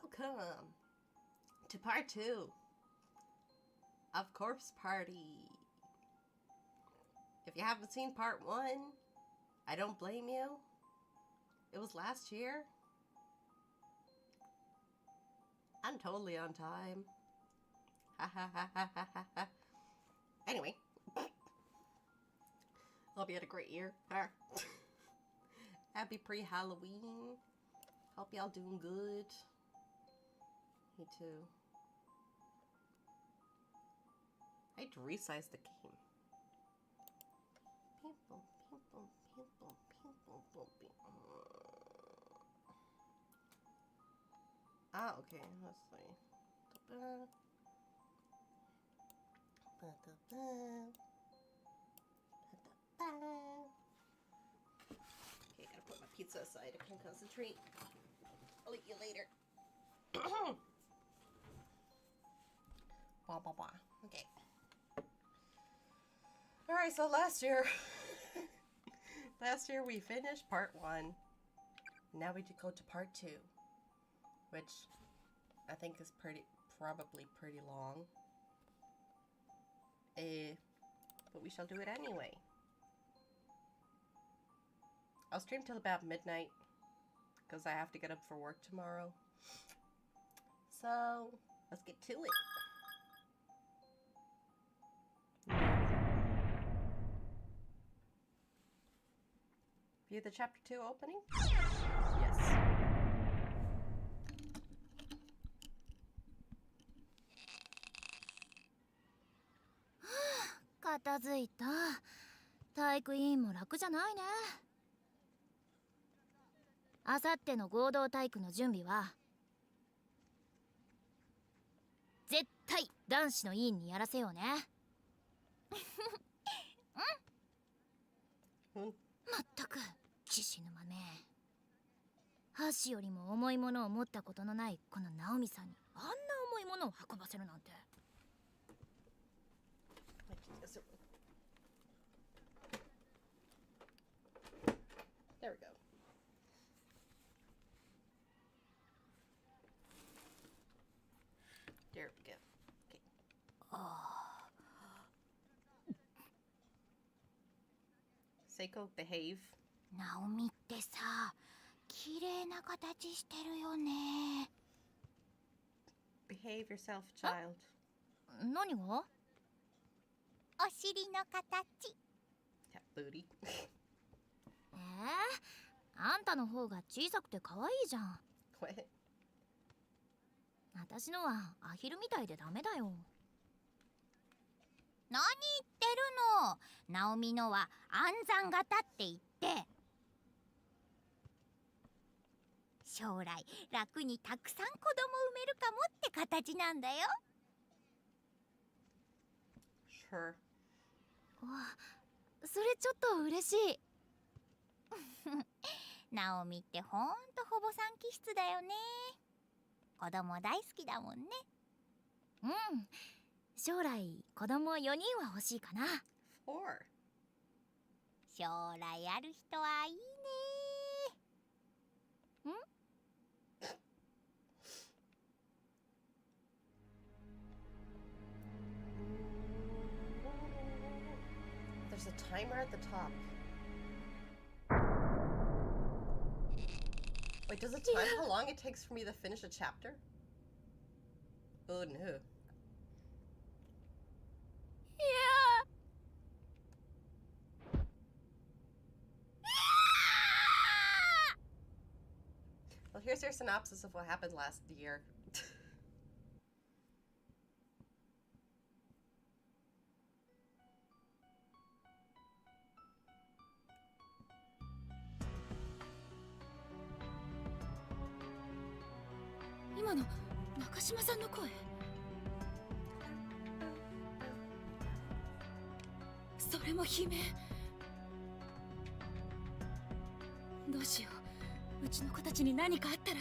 Welcome to part 2 of Corpse Party. If you haven't seen part 1, I don't blame you. It was last year. I'm totally on time. Ha ha ha ha ha ha ha. Anyway. Hope you had a great year. Happy pre-Halloween. Hope y'all doing good. Me too. I had to resize the game. Ah, okay. Let's see. Okay, gotta put my pizza aside. I can concentrate. I'll eat you later. Blah, blah, blah. Okay. Alright, so last year we finished part 1. Now we go to part 2, which I think is probably pretty long. But we shall do it anyway. I'll stream till about midnight because I have to get up for work tomorrow. So, let's get to it. View the chapter 2 opening? Yes. 片付いた。体育委員も楽じゃないね。あさっての合同体育の準備は絶対男子の委員にやらせようね。まったく騎士沼ね。箸よりも重いものを持ったことのないこのナオミさんにあんな重いものを運ばせるなんて。There we go. There we go. Okay. Seiko, behave. ナオミってさ、綺麗な形してるよね。Behave yourself, child. 何が？お尻の形。That booty. あんたの方が小さくて可愛いじゃん。What? 私のはアヒルみたいでダメだよ。何言ってるの。ナオミのは暗算型って言って、将来楽にたくさん子供産めるかもって形なんだよ。Sure. それちょっと嬉しい。ナオミってほんと保母さん気質だよね。子供大好きだもんね。うん。将来子供4人は欲しいかな。4. 将来ある人はいいね。ん？There's a timer at the top. Wait, does it time how long it takes for me to finish a chapter? Oh no. Yeah. Well, here's your synopsis of what happened last year. Imano, Nakashima-sanの声。それも悲鳴。どうしよう。うちの子たちに何かあったら。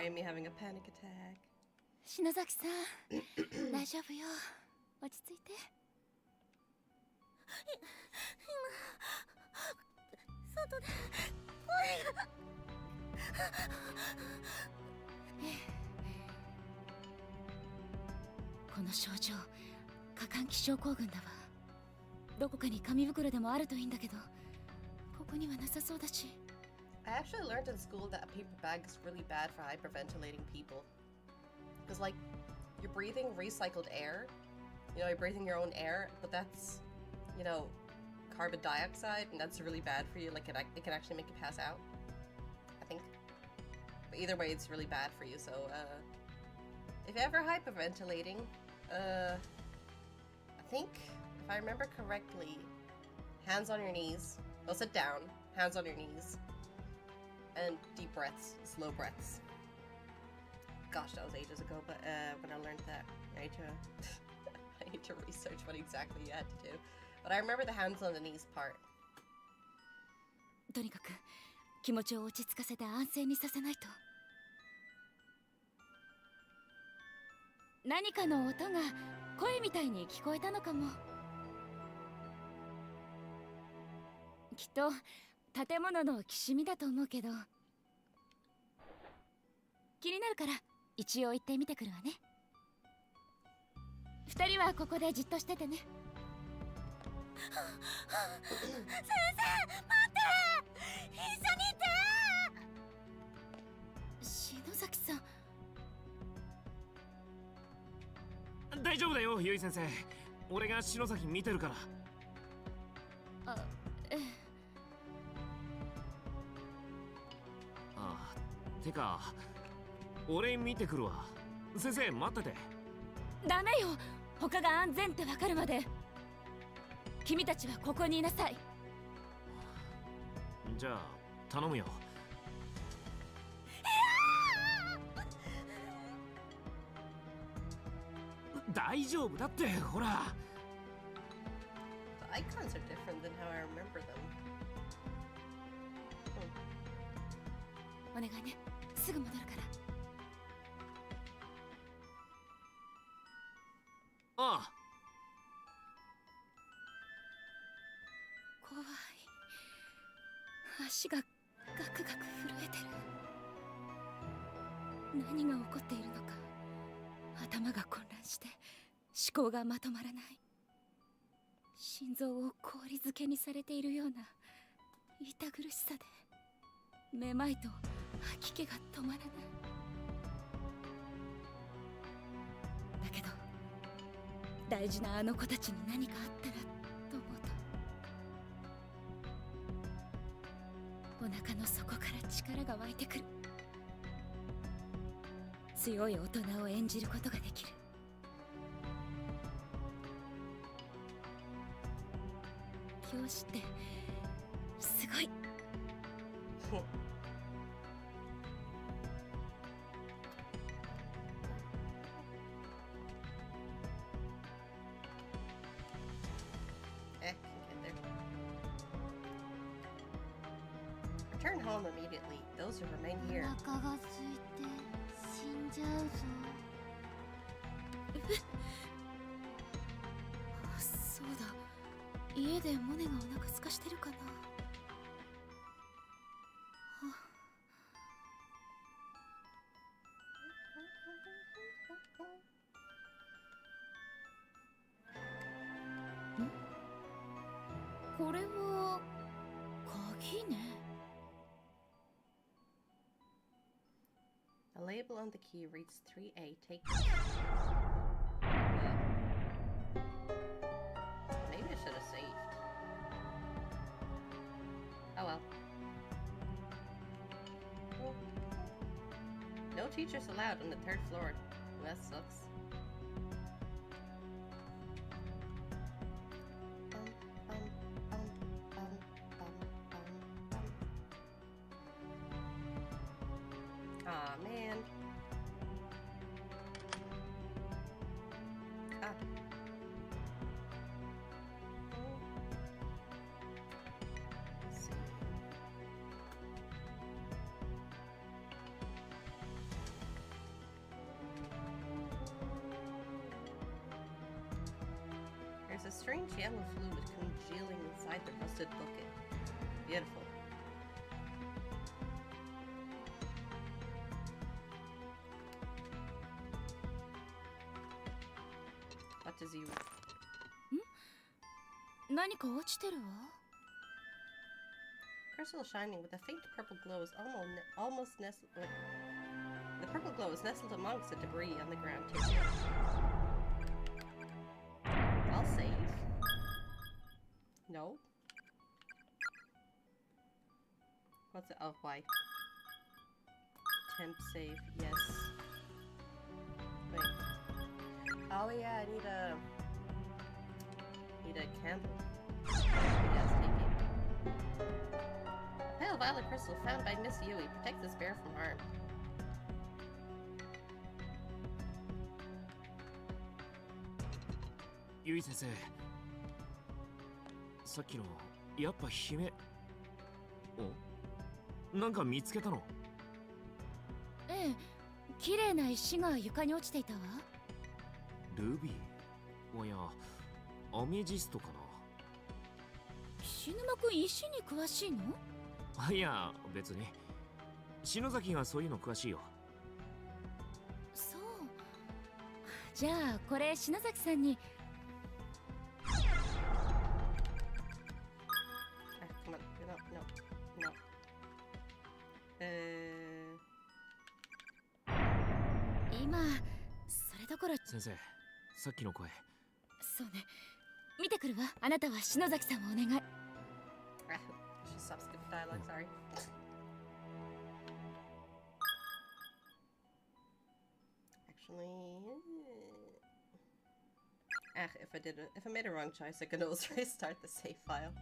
Amy having a panic attack. 篠崎さん大丈夫よ。落ち着いて。今外で声が。この症状過換気症候群だわ。どこかに紙袋でもあるといいんだけど、ここにはなさそうだし。I actually learned in school that a paper bag is really bad for hyperventilating people. Because, like, you're breathing recycled air. You know, you're breathing your own air, but that's, you know, carbon dioxide, and that's really bad for you. Like, it can actually make you pass out, I think. But either way, it's really bad for you, so, if you're ever hyperventilating, I think, if I remember correctly, hands on your knees. Well, sit down, hands on your knees, and deep breaths, slow breaths. Gosh, that was ages ago, but when I learned that, I need to research what exactly you had to do. But I remember the hands on the knees part. とにかく気持ちを落ち着かせて安静にさせないと。何かの音が声みたいに聞こえたのかも。きっと建物のきしみだと思うけど、気になるから一応行ってみてくるわね。二人はここでじっとしててね。先生、待って！一緒にいて！篠崎さん。大丈夫だよ、ゆい先生。俺が篠崎見てるから。あ、ええ。ああ、てか俺見てくるわ。先生待ってて。ダメよ、他が安全ってわかるまで。君たちはここにいなさい。じゃあ頼むよ。大丈夫だって、ほら。The icons are different than how I remember them. お願いね、すぐ戻るから。ああ。怖い。足がガクガク震えてる。何が起こっているのか。頭が混乱して思考がまとまらない。心臓を氷漬けにされているような痛苦しさで、めまいと吐き気が止まらない。だけど大事なあの子たちに何かあったらと思うと、お腹の底から力が湧いてくる。強い大人を演じることができる。教師ってすごい。Return home immediately. Those who remain here. お腹が空いて死んじゃうぞ。そうだ、家でモネがお腹空かしてるかな。これは鍵ね。A label on the key reads 3A. Take. Maybe I should have saved. Oh well. No teachers allowed on the 3rd floor. That sucks. Aw, man. Ah. Let's see. strange yellow fluid congealing inside the rusted bucket. Beautiful. What does you... 何か落ちてるわ。 Crystal shining with a faint purple glow is almost nestled... The purple glow is nestled amongst the debris on the ground too. I'll save. No. What's it? Oh, why? Temp save, yes. Wait. Oh yeah, I need a candle. Yes, take it. A pale violet crystal found by Miss Yui protects this bear from harm. ゆい先生、さっきのやっぱ姫。お、なんか見つけたの？ええ、綺麗な石が床に落ちていたわ。ルビー？おや、アメジストかな。菱沼くん石に詳しいの？いや、別に。篠崎がそういうの詳しいよ。そう。じゃあこれ篠崎さんに。 今それどころ。先生、さっきの声。そうね。見てくるわ。あなたは篠崎さんをお願い。She stopped skipping dialogue, sorry. Actually, if I made a wrong choice, I could always restart the save file.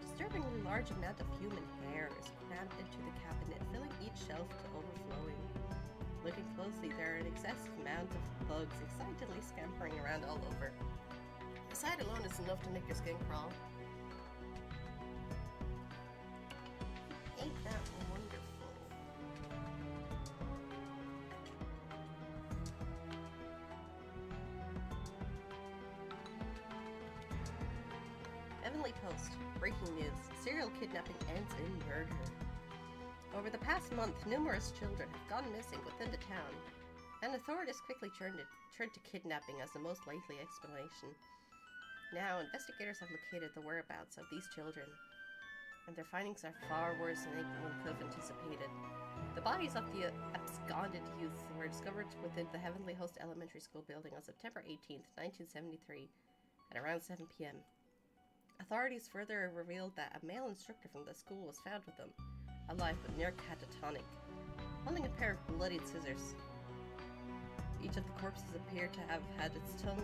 Disturbingly large amount of human hair is crammed into the cabinet, filling each shelf to overflowing. Looking closely, there are an excessive amount of bugs excitedly scampering around all over. The sight alone is enough to make your skin crawl. Ain't that wonderful? Heavenly Post. Breaking news. Serial kidnapping ends in murder. Over the past month, numerous children have gone missing within the town, and authorities quickly turned to kidnapping as the most likely explanation. Now, investigators have located the whereabouts of these children, and their findings are far worse than anyone could have anticipated. The bodies of the absconded youth were discovered within the Heavenly Host Elementary School building on September 18th, 1973, at around 7 p.m. Authorities further revealed that a male instructor from the school was found with them, alive but near catatonic, holding a pair of bloodied scissors. Each of the corpses appeared to have had its tongue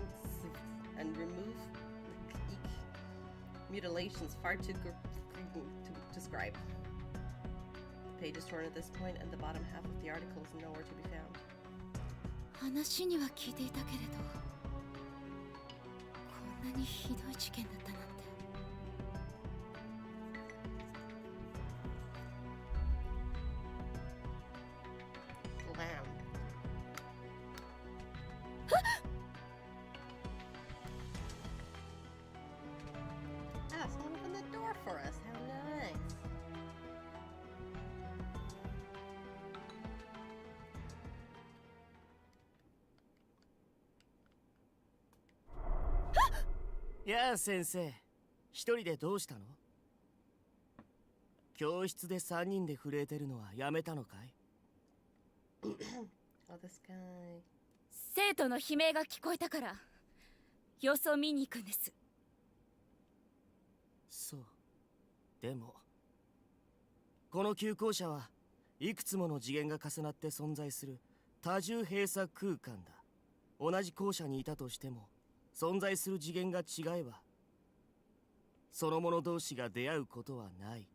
and removed mutilations far too to describe. The page is torn at this point, and the bottom half of the article is nowhere to be found. 話には聞いていたけれど、こんなにひどい事件だったなんて。 Someone opened the door for us. How nice. Yeah, 先生。一人でどうしたの？教室で3人で震えてるのはやめたのかい？ Oh, this guy. 生徒の悲鳴が聞こえたから様子を見に行くんです。そう。でもこの旧校舎はいくつもの次元が重なって存在する多重閉鎖空間だ。同じ校舎にいたとしても存在する次元が違えばその者同士が出会うことはない。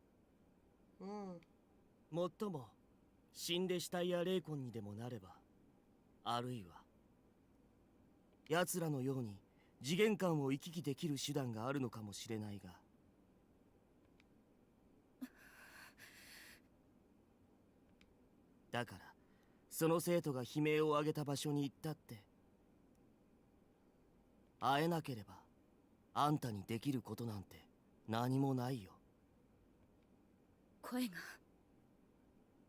もっとも死んで死体や霊魂にでもなればあるいは奴らのように次元間を行き来できる手段があるのかもしれないが、だからその生徒が悲鳴を上げた場所に行ったって、会えなければあんたにできることなんて何もないよ。声が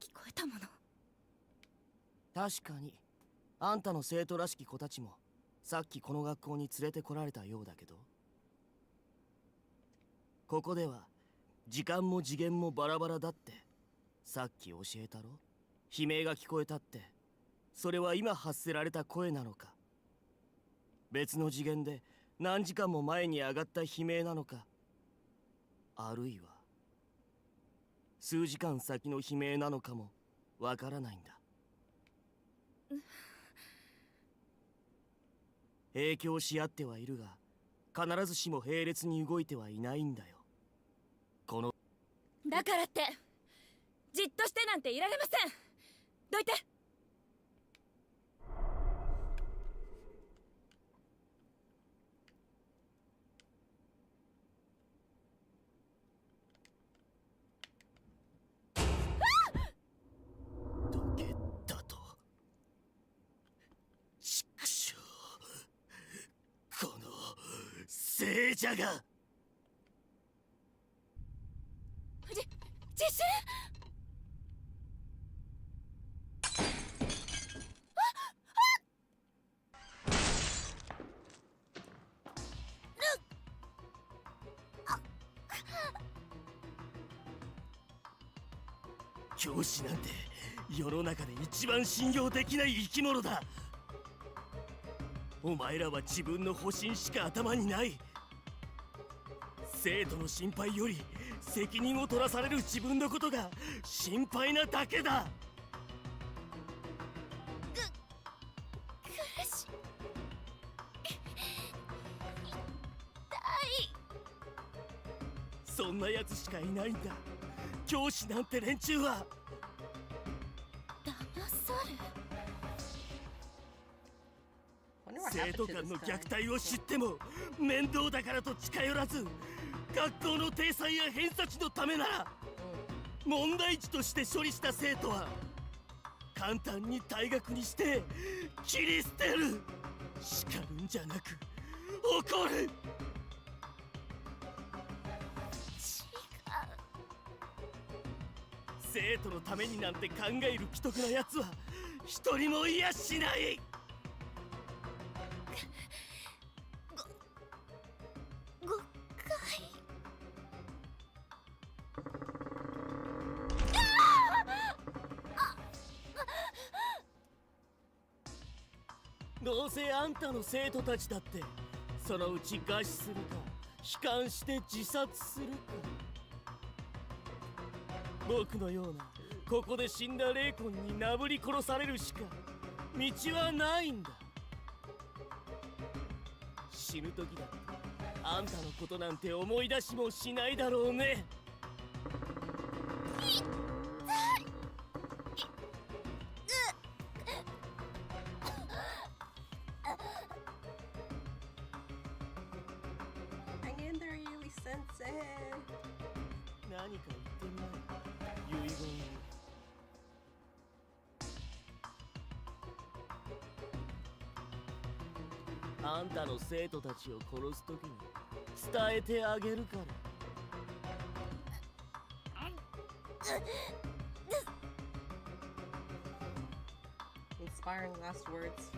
聞こえたもの。確かにあんたの生徒らしき子たちもさっきこの学校に連れてこられたようだけど、ここでは時間も次元もバラバラだってさっき教えたろ。悲鳴が聞こえたって、それは今発せられた声なのか、別の次元で何時間も前に上がった悲鳴なのか、あるいは数時間先の悲鳴なのかもわからないんだ。影響し合ってはいるが、必ずしも並列に動いてはいないんだよ。このだからってじっとしてなんていられません。どいて。どけたと。畜生、この聖者が。地震。教師なんて世の中で一番信用できない生き物だ。お前らは自分の保身しか頭にない。生徒の心配より責任を取らされる自分のことが心配なだけだ。苦しい。そんなやつしかいないんだ。教師なんて連中は。騙され。生徒間の虐待を知っても面倒だからと近寄らず、学校の体裁や偏差値のためなら問題児として処理した生徒は簡単に退学にして切り捨てる。叱るんじゃなく怒る。生徒のためになんて考える奇特なやつは一人もいやしない。誤解。どうせあんたの生徒たちだってそのうち餓死するか悲観して自殺するか。僕のようなここで死んだ霊魂になぶり殺されるしか道はないんだ。死ぬ時だってあんたのことなんて思い出しもしないだろうね。何か言ってみない。遺言を。あんたの生徒たちを殺すときに伝えてあげるから。Inspiring last words.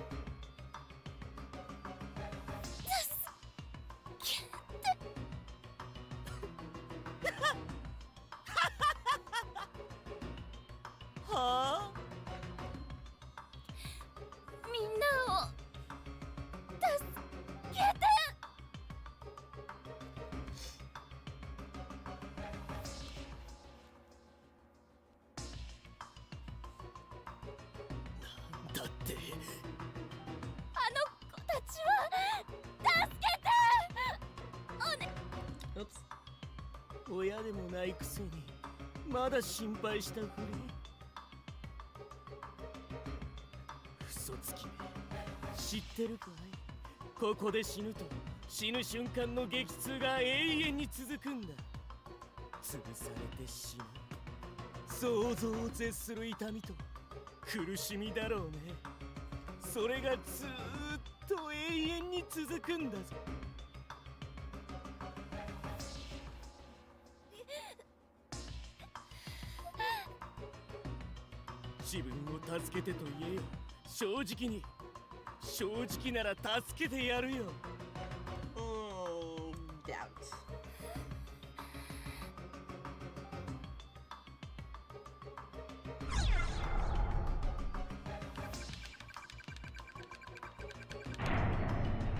Oops. 親でもないくせにまだ心配したふり。ふ嘘つきめ、知ってるかい？ここで死ぬと死ぬ瞬間の激痛が永遠に続くんだ。潰されて死ぬ、想像を絶する痛みと苦しみだろうね。それがずーっと永遠に続くんだぞ。自分を助けてと言えよ。正直に、正直なら助けてやるよ。Doubt.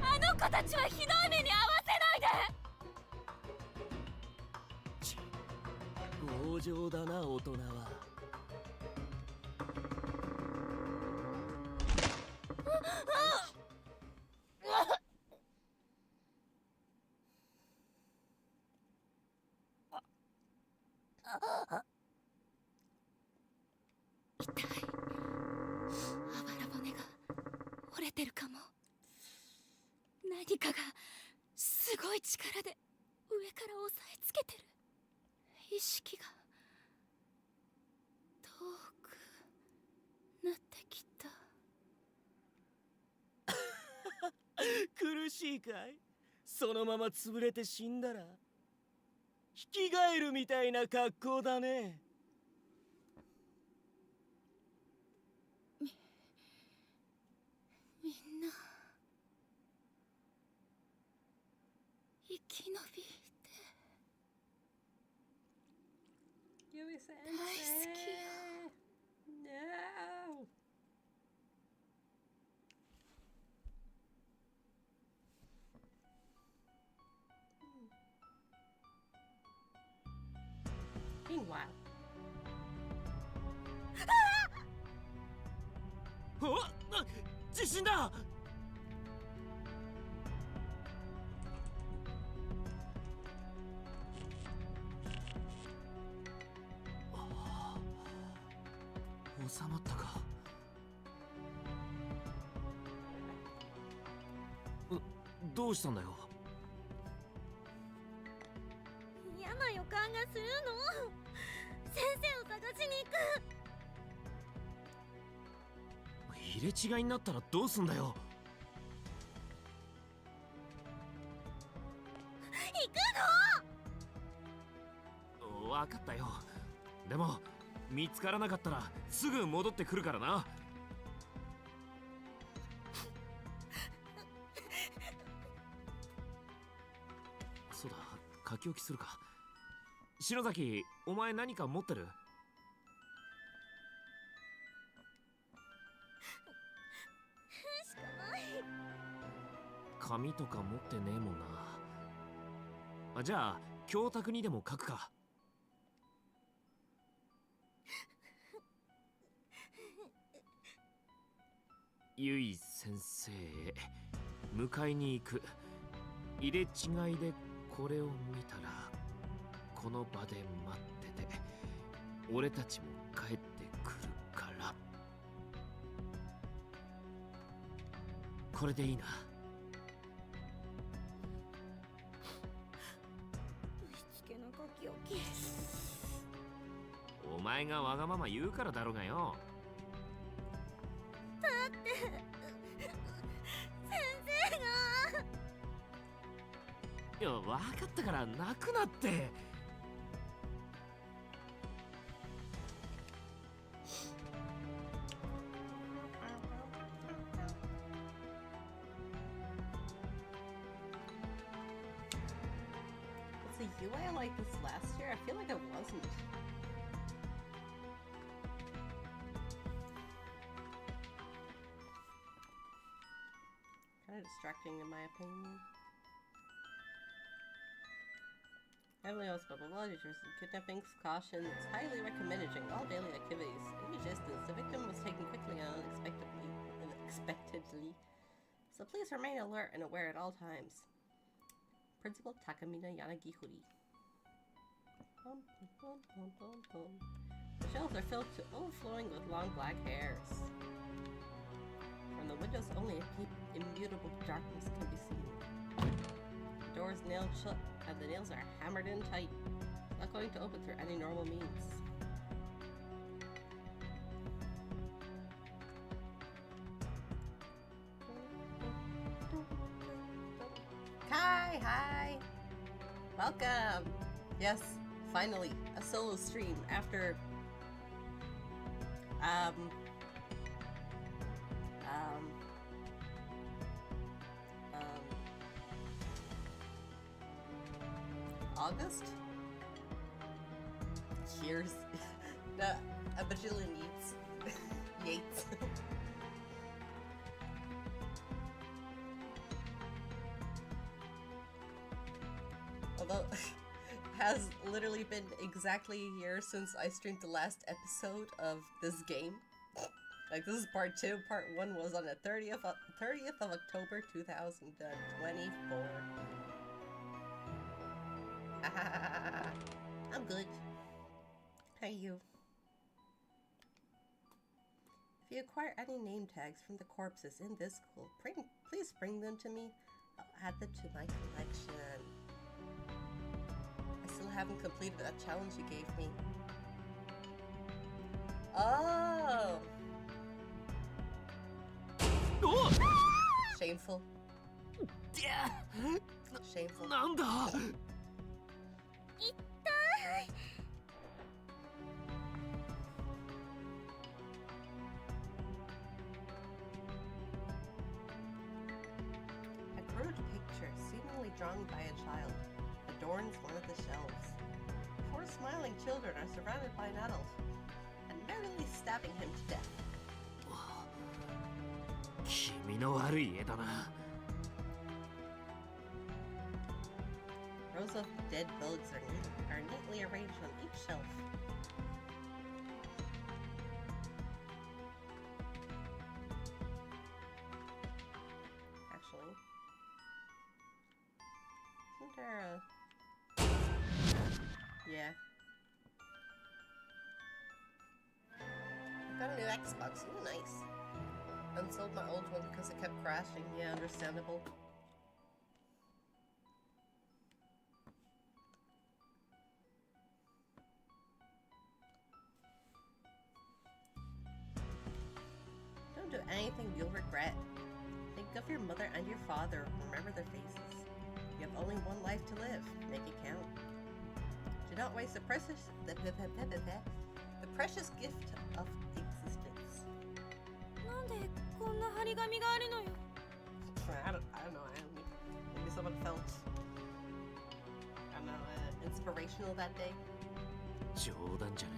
あの子たちはひどい目に遭わせないで。ち、強情だな大人は。痛い。あばら骨が折れてるかも。何かがすごい力で上から押さえつけてる。意識が遠くなってきた。苦しいかい？そのまま潰れて死んだら生き返るみたいな格好だね。みんな生き延びてユイ先大好きよ。No. Meanwhile. あ、地震だ。収まったか。どうしたんだよ。嫌な予感がするの。先生を探しに行く。入れ違いになったらどうすんだよ。行くの？わかったよ。でも見つからなかったらすぐ戻ってくるからな。そうだ、書き置きするか。篠崎、お前何か持ってる？しかない。紙とか持ってねえもんな。あ、じゃあ教託にでも書くか。ゆい先生へ迎えに行く。入れ違いでこれを見たらこの場で待ってて、俺たちも帰ってくるから。これでいいな。ぶしつけの書き置き。お前がわがまま言うからだろうがよ。だって先生が。いや、分かったから泣くなって。Was the UI like this last year? I feel like it wasn't. Kind of distracting in my opinion. Heavily host blah blah blah, deterrence kidnappings, cautions, highly recommended during all daily activities. Any distance, the victim was taken quickly and unexpectedly. So please remain alert and aware at all times. Principal Takamina Yanagihuri. The shelves are filled to overflowing with long black hairs. windows only a immutable darkness can be seen. The door is nailed shut, and the nails are hammered in tight. It's not going to open through any normal means. Hi! Welcome! Yes, finally, a solo stream after August? Years. No, a bajillion yeats. Yates. Although, has literally been exactly a year since I streamed the last episode of this game. Like, this is part 2. Part 1 was on the 30th of October 2024. I'm good. How are you? If you acquire any name tags from the corpses in this school, please bring them to me. I'll add them to my collection. I still haven't completed that challenge you gave me. Oh! Shameful. Shameful. なんだ A crude picture, seemingly drawn by a child, adorns one of the shelves. Four smiling children are surrounded by an adult and merrily stabbing him to death. 気味の悪い絵だな Rows of dead bugs are neatly arranged on each shelf. Actually, isn't there a... Yeah. I got a new Xbox. Ooh, nice. Unsold my old one because it kept crashing. Yeah, understandable. Don't do anything you'll regret. Think of your mother and your father. Remember their faces. You have only one life to live. Make it count. Do not waste the precious gift of existence. なんでこんな張り紙があるのよ。 I don't know. Maybe someone felt, I don't know, inspirational that day. 冗談じゃね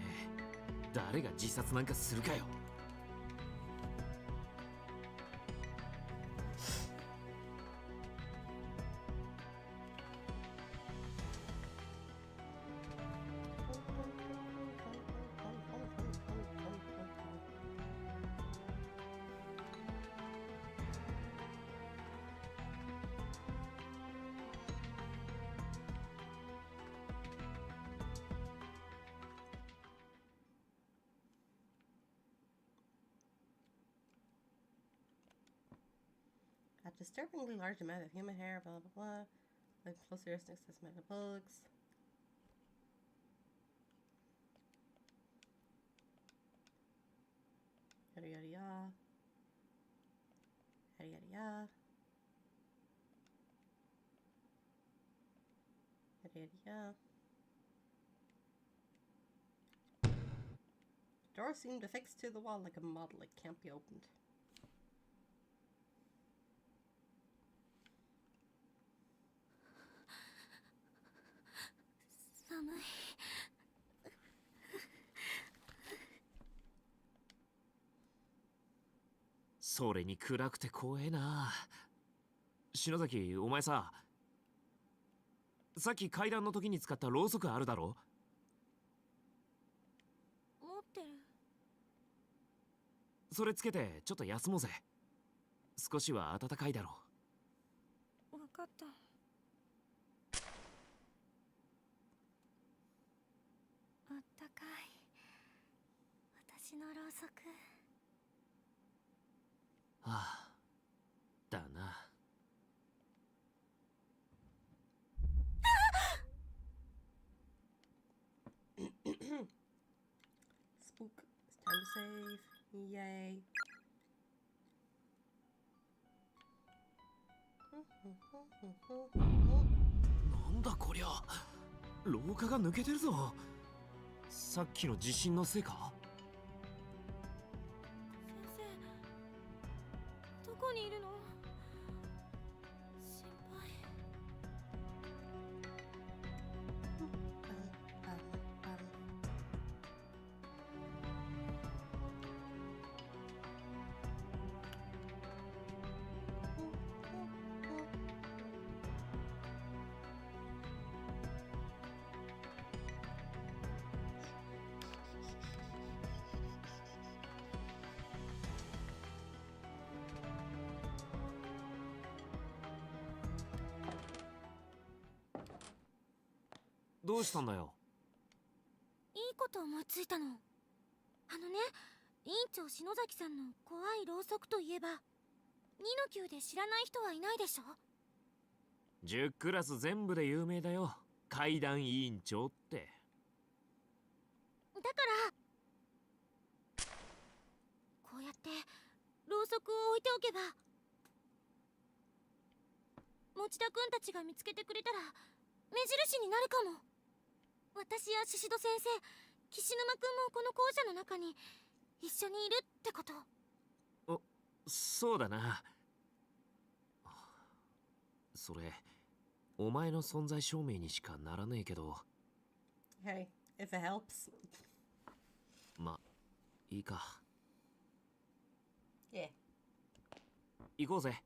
え誰が自殺なんかするかよ A disturbingly large amount of human hair, blah blah blah. Like closer sticks to smell the bugs. Yada yada yada. Yada yada yada. Yada yada yada. The door seemed affixed to the wall like a model. It can't be opened. "それに暗くて怖えな篠崎お前ささっき階段の時に使ったろうそくあるだろ持ってる。それつけてちょっと休もうぜ少しは暖かいだろわかった。あったかい。私のろうそく。ああ save. Yay. なんだこりゃ、廊下が抜けてるぞ。さっきの地震のせいか？先生、どこにいるの？心配。どうしたんだよ。いいこと思いついたの。委員長篠崎さんの怖いろうそくといえば、2の級で知らない人はいないでしょ。10クラス全部で有名だよ、階段委員長って。だからこうやってろうそくを置いておけば、持田くんたちが見つけてくれたら目印になるかも。私や宍戸先生、岸沼くんもこの校舎の中に一緒にいるってこと。そうだな。それお前の存在証明にしかならねえけど。 Hey, if it helps. ま、いいか。 Yeah. 行こうぜ。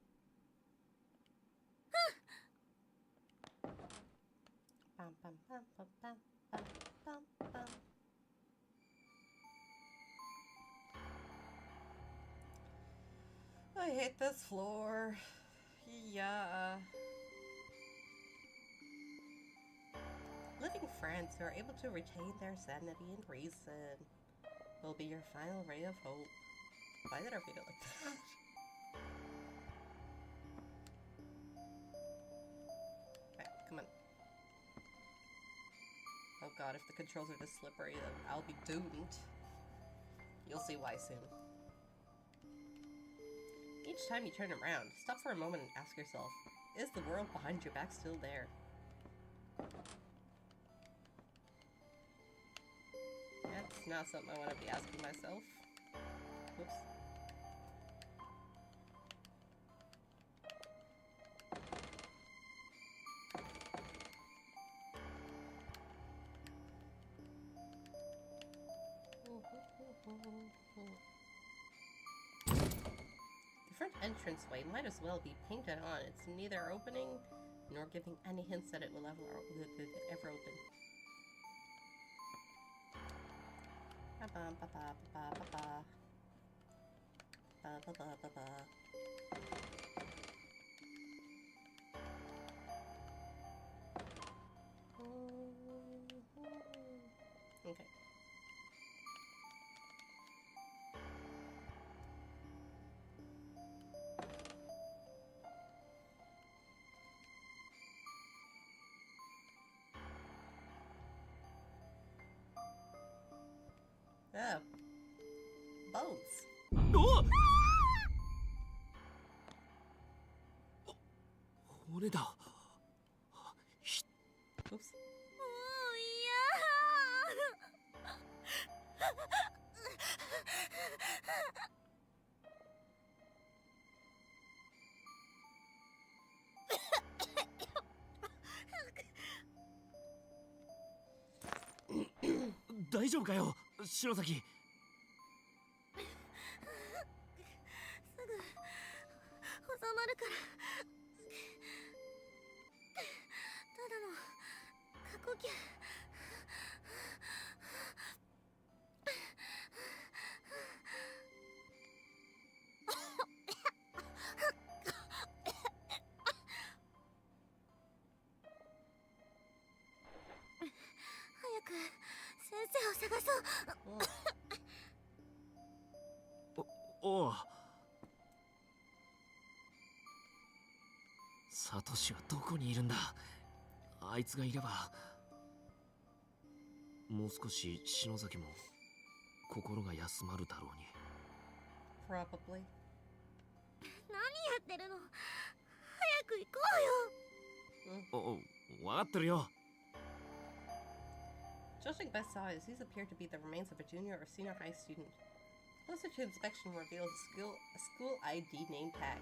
Bum, bum, bum, bum, bum, bum, bum, bum. I hate this floor. Yeah. Living friends who are able to retain their sanity and reason will be your final ray of hope. Why did I read it like that? Right, come on. Oh god, if the controls are this slippery, then I'll be doomed. You'll see why soon. Each time you turn around, stop for a moment and ask yourself, is the world behind your back still there? That's not something I want to be asking myself. Oops. The front entranceway might as well be painted on. It's neither opening nor giving any hints that it will ever open. Okay. Oh. Bones. 骨だ。 Oops. もう大丈夫かよ、篠崎。すぐ収まるから。ただの過呼吸。早く先生を探そう。おう。サトシはどこにいるんだ。あいつがいれば。もう少し篠崎も。心が休まるだろうに。 Probably. 何やってるの。早く行こうよ。わかってるよ。 Judging by size, these appear to be the remains of a junior or senior high student. Closer to inspection reveals a school ID name tag.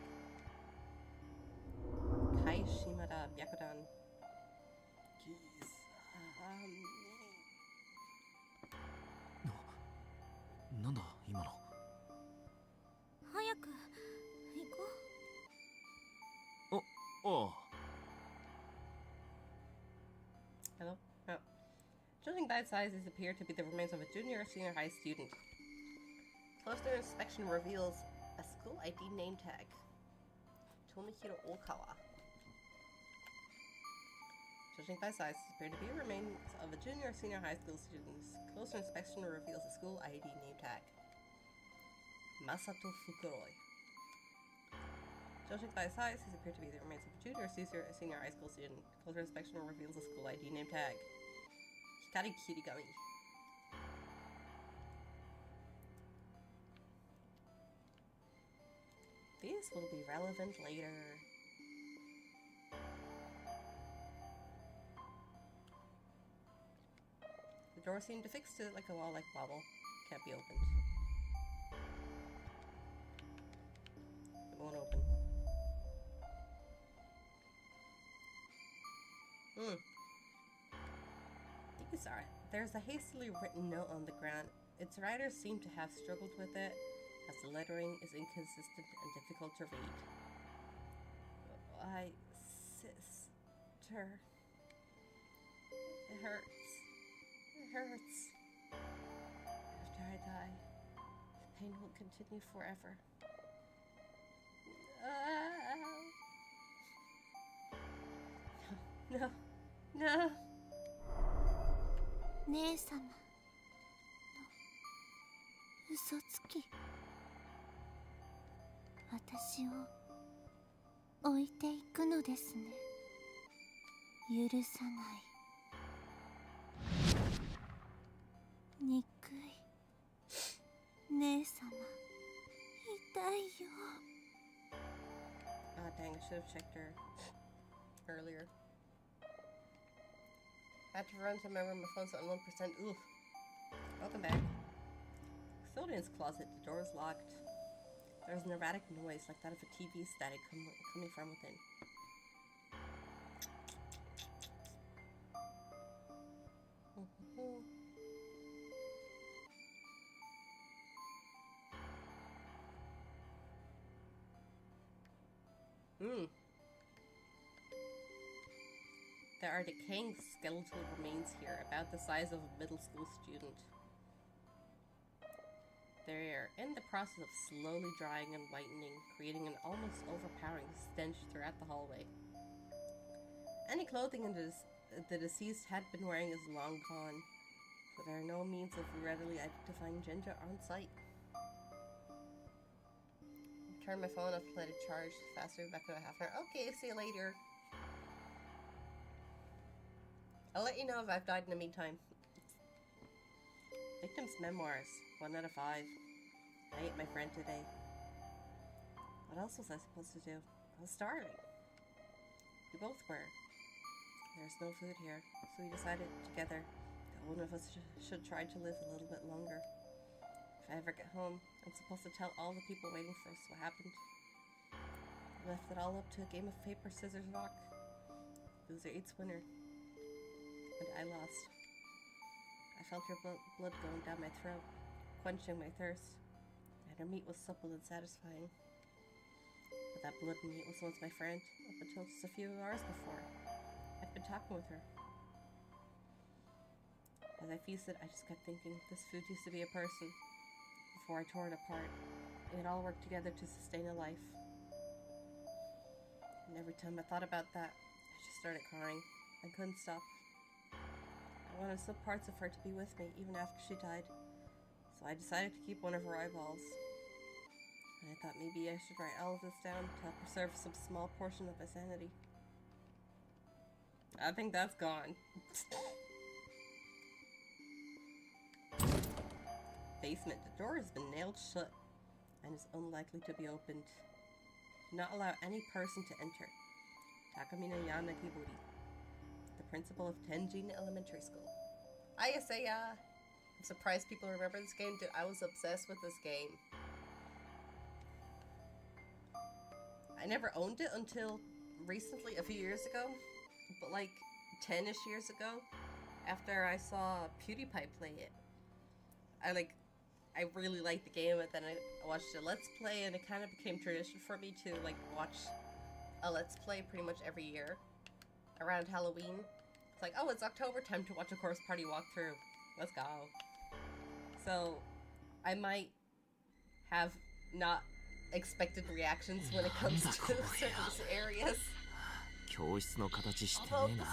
Kai Shimada Byakudan. Jeez. なんだ今の。早く行こおう。 Hello? Oh. Judging by size, these appear to be the remains of a junior or senior high student. Closer inspection reveals a school ID name tag. Tomihiro Okawa. Judging by size, these appear to be remains of a junior or senior high school student. Closer inspection reveals a school ID name tag. Masato Fukuroi. Judging by size, these appear to be the remains of a junior or senior high school student. Closer inspection reveals a school ID name tag. Hikari Kirigami. These will be relevant later. The door seemed to fix to it like a wall-like bobble. Can't be opened. It won't open. These are. There's a hastily written note on the ground. Its writer seemed to have struggled with it, as the lettering is inconsistent and difficult to read. My sister. It hurts. It hurts. After I die, the pain will continue forever. No. No. 姉様の嘘つき。私を置いていくのですね。許さない。憎い。姉様、痛いよ。Ah, dang, I should have checked her earlier. Had to run to my room, my phone's on 1%. Oof. Welcome back. Custodian's closet, the door is locked. There's an erratic noise like that of a TV static coming from within. There are decaying skeletal remains here, about the size of a middle school student. They're in the process of slowly drying and whitening, creating an almost overpowering stench throughout the hallway. Any clothing the deceased had been wearing is long gone, but there are no means of readily identifying gender on site. Turn my phone off to let it charge faster, back in a half an hour. Okay, see you later. I'll let you know if I've died in the meantime. Victim's memoirs, 1 out of 5. I ate my friend today. What else was I supposed to do? I was starving. We both were. There's no food here, so we decided together that one of us should try to live a little bit longer. If I ever get home, I'm supposed to tell all the people waiting for us what happened. I left it all up to a game of paper, scissors, rock. Loser eats winner. And I lost. I felt her blood going down my throat, quenching my thirst, and her meat was supple and satisfying. But that blood meat was once my friend, up until just a few hours before. I'd been talking with her. As I feasted, I just kept thinking, this food used to be a person. Before I tore it apart, it had all worked together to sustain a life. And every time I thought about that, I just started crying. I couldn't stop. I wanted some parts of her to be with me, even after she died. So I decided to keep one of her eyeballs. And I thought maybe I should write all of this down to help preserve some small portion of my sanity. I think that's gone. basement. The door has been nailed shut and is unlikely to be opened. Do not allow any person to enter. Takami no Yanakiburi, the principal of Tenjin Elementary School. Ayasaya! I'm surprised people remember this game. Dude, I was obsessed with this game. I never owned it until recently, a few years ago. But like 10-ish years ago, after I saw PewDiePie play it. I really liked the game, and then I watched a Let's Play, and it kind of became tradition for me to like watch a Let's Play pretty much every year around Halloween. It's like, oh, it's October, time to watch a Course Party walkthrough. Let's go. So, I might have not expected reactions when it comes to certain areas. 教室の形してね Although えな。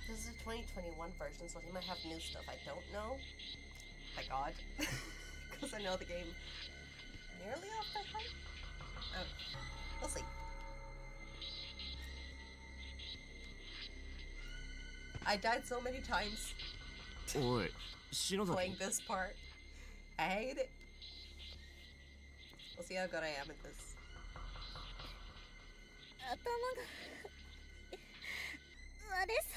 this is a 2021 version, so he might have new stuff I don't know. My god. Because I know the game nearly off by heart. Oh, we'll see. I died so many times おい、篠崎。 playing this part. I hate it. We'll see how good I am at this. 頭が割れそ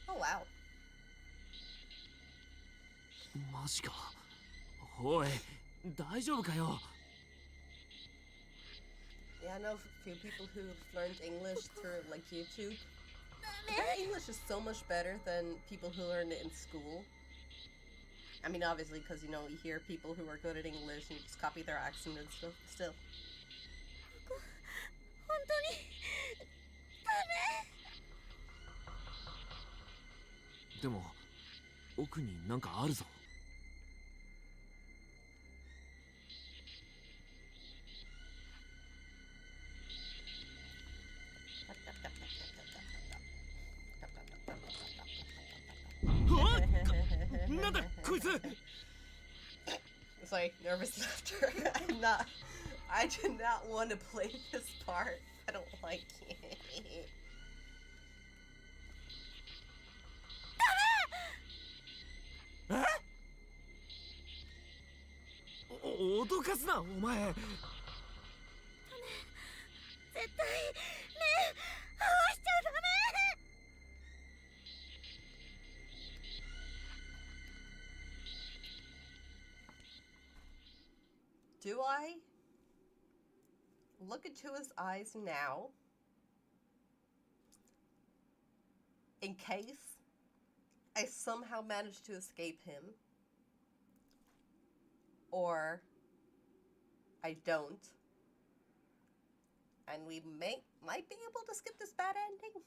う Oh wow. マジか。おい、大丈夫かよ。 Yeah, I know a few people who've learned English through like YouTube. Their English is so much better than people who learned it in school. I mean, obviously, because, you know, you hear people who are good at English and you just copy their accent and stuff. Still. 本当にダメ。でも、奥になんかあるぞ。 なんだこいつ It's like nervous laughter. I do not want to play this part. I don't like it. 脅かすなお前。絶対目合わしちゃダメ。 Do I look into his eyes now in case I somehow manage to escape him, or I don't, and we might be able to skip this bad ending?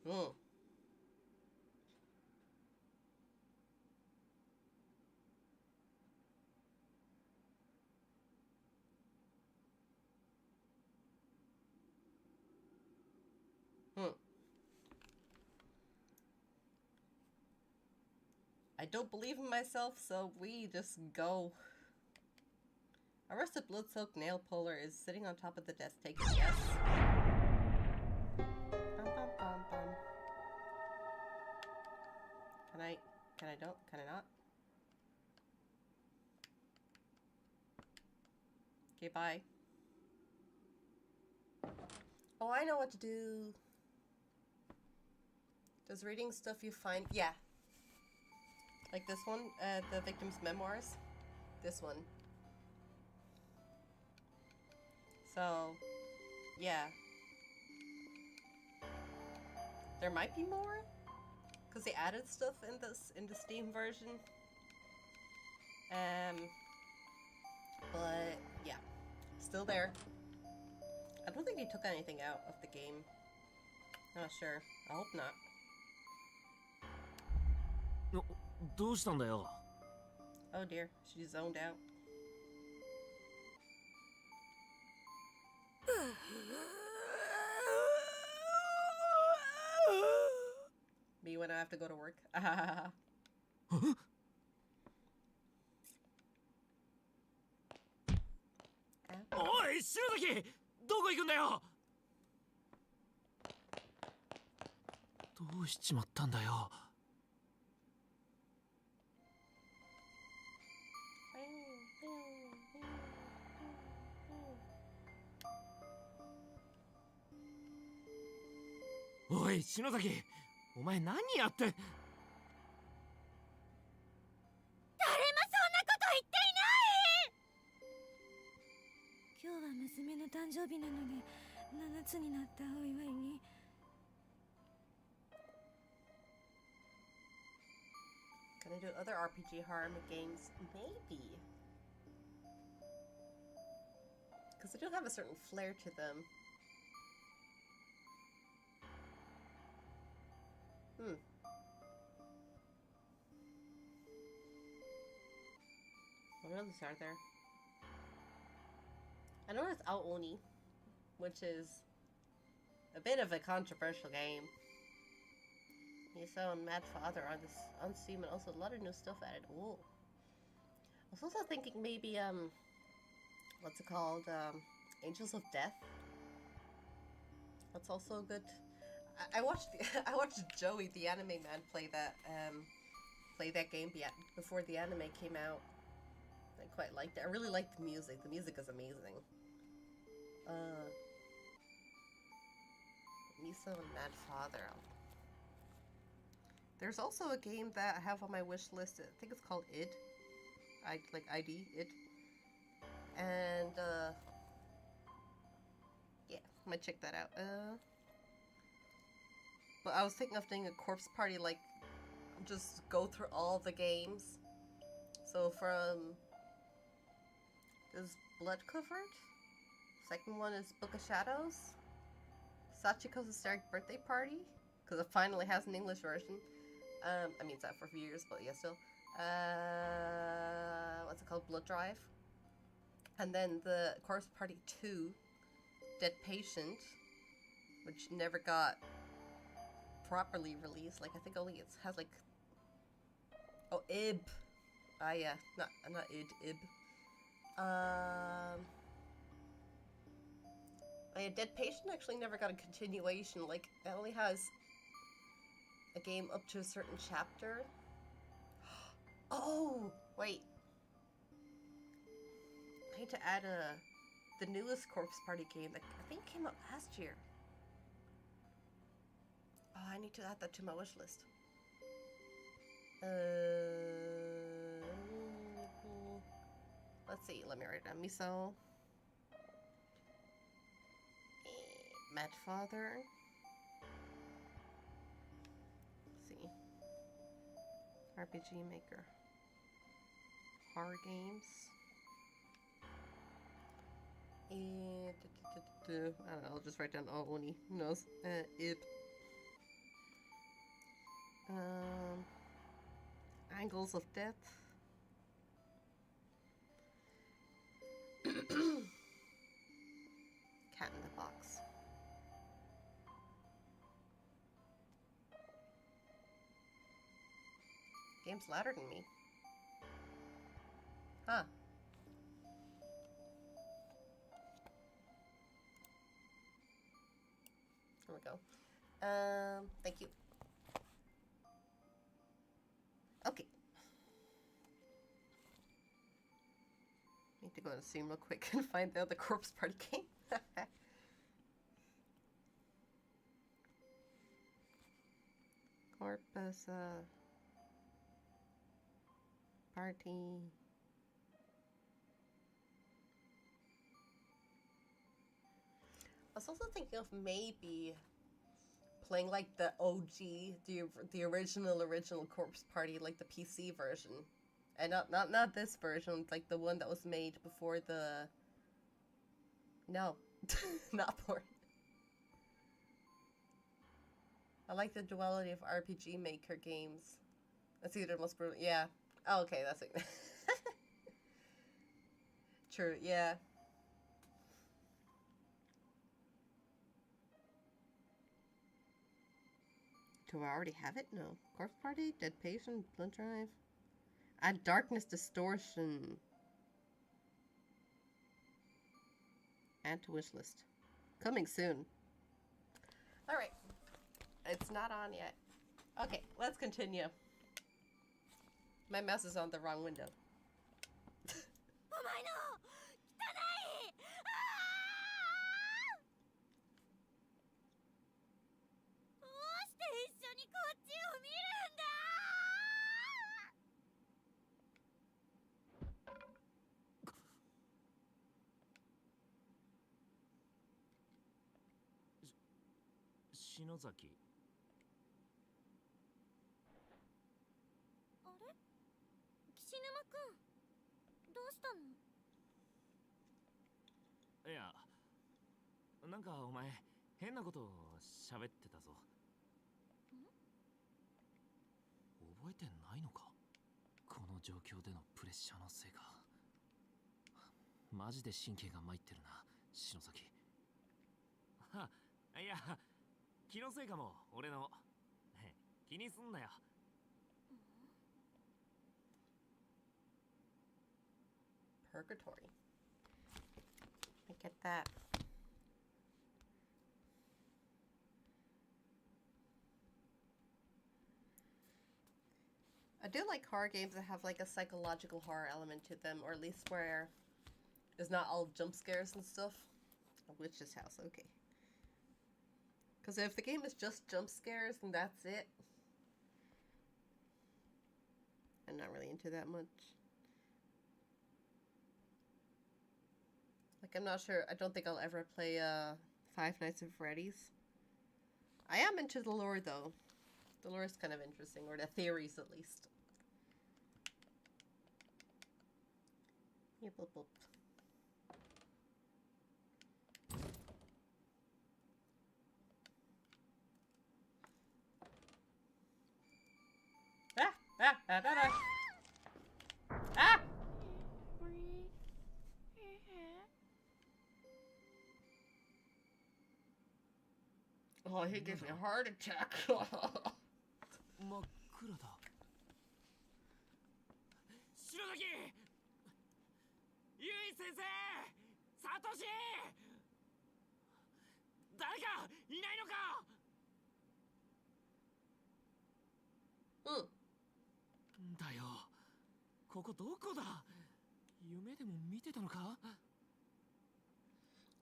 Hmm. I don't believe in myself, so we just go. A rusted blood-soaked nail puller is sitting on top of the desk. Take it, yes. Bum, bum, bum, bum. Can I not? Okay, bye. Oh, I know what to do. Does reading stuff you find... Yeah. Like this one, the victim's memoirs. This one. So, yeah. There might be more, because they added stuff in the Steam version. But yeah, still there. I don't think they took anything out of the game. Not sure. I hope not. どうしたんだよ。 Oh dear, she zoned out. Me when I have to go to work. おい篠崎、どこ行くんだよ。どうしちまったんだよ。おい篠崎、お前何やって。誰もそんなこと言っていない。今日は娘の誕生日なので7つになったお祝いに。Can I do other RPG horror games? Maybe. Because they do have a certain flair to them. What others are there? I know it's Aoni, which is a bit of a controversial game. Miso and Mad Father are this on Steam, and also a lot of new stuff added. Ooh. I was also thinking maybe what's it called? Angels of Death. That's also good. I watched I watched Joey, the anime man, play that game before the anime came out. I quite liked it. I really liked the music. The music is amazing. Miso and Mad Father. There's also a game that I have on my wish list. I think it's called id. ID id. And yeah, I might check that out. But I was thinking of doing a corpse party, like just go through all the games. So from is Blood Covered. Second one is Book of Shadows. Sachiko's Hysteric Birthday Party, because it finally has an English version. I mean, it's out for a few years, but yeah, still. What's it called? Blood Drive. And then the Corpse Party 2, Dead Patient, which never got properly released. Like, I think only it has like, oh, Ib. Ah, yeah, not id, Ib. Oh yeah, Dead Patient actually never got a continuation. Like, it only has a game up to a certain chapter. Oh, wait. I need to add the newest Corpse Party game that I think came out last year. Oh, I need to add that to my wish list. Let's see, let me write it down. Miso. Mad Father. Let's see. RPG Maker. Horror games. And I don't know, I'll just write down Aoni. Who knows? Ib. Angles of Death. Cat in the Box. Game's louder than me. Huh. There we go. Thank you. Okay. Need to go to Steam real quick and find the other Corpse Party game. Corpus, Party. I was also thinking of maybe playing like the OG, the original Corpse Party, like the PC version, and not this version, like the one that was made before the. No, not porn. I like the duality of RPG Maker games. That's either the most brutal. Yeah. Oh, okay, that's it. True. Yeah. Do I already have it? No. Corpse Party, Dead Patient, Blood Drive. Add Darkness Distortion. Add to wish list. Coming soon. Alright. It's not on yet. Okay, let's continue. My mouse is on the wrong window. お前の汚いどうして一緒にこっちを見るんだ篠崎。あれ岸沼くんどうしたのいや、なんかお前変なことを喋ってたぞ。覚えてないのか？この状況でのプレッシャーのせいか。マジで神経が参ってるな、篠崎。いや、気のせいかも、俺の。気にすんなよ。Purgatory. I get that. I do like horror games that have like a psychological horror element to them, or at least where it's not all jump scares and stuff. A witch's house, okay. Because if the game is just jump scares and that's it, I'm not really into that much. Like, I'm not sure. I don't think I'll ever play Five Nights at Freddy's. I am into the lore, though. The lore is kind of interesting, or the theories, at least. Yep, yep, yep. Ah! Ah! Ah! Ah! Ah! Ah! Oh, he gives me a heart attack. 真っ暗だ。篠崎、ゆい先生、サトシ、誰かいないのか。だよ、ここどこだ。夢でも見てたのか。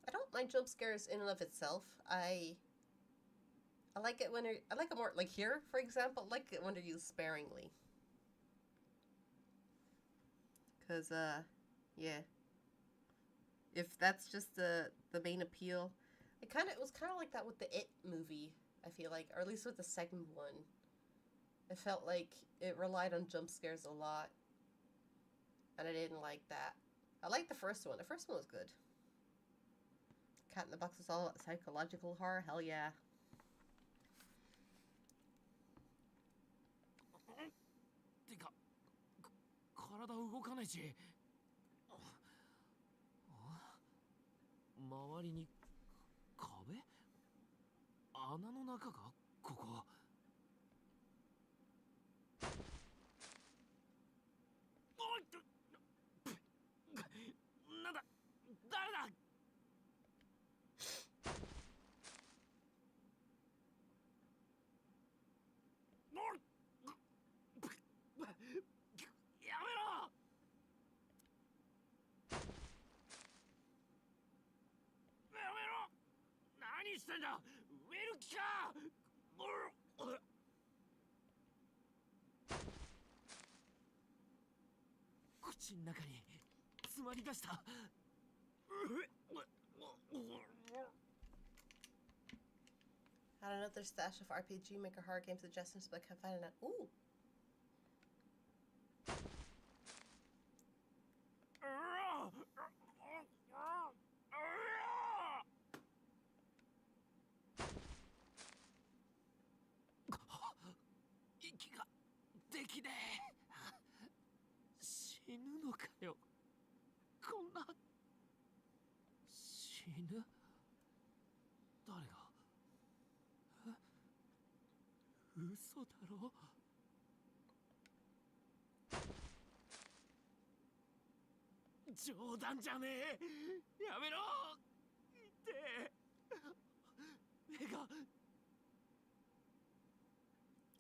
I don't mind jump scares in and of itself. I like it when I like it more like here, for example. I like it when they're used sparingly. Cause yeah. If that's just the main appeal, it was kind of like that with the It movie. I feel like, or at least with the second one, it felt like it relied on jump scares a lot, and I didn't like that. I liked the first one. The first one was good. Cat in the Box is all psychological horror. Hell yeah. てか、体動かないし。周りに壁？穴の中か、ここ。おいっと、なんだ、誰だ。やめろ。何してんだ、ウェルキか。口の中に詰まり出した。Had another stash of RPG Maker horror game suggestions, but I can't find it. Ooh. 目が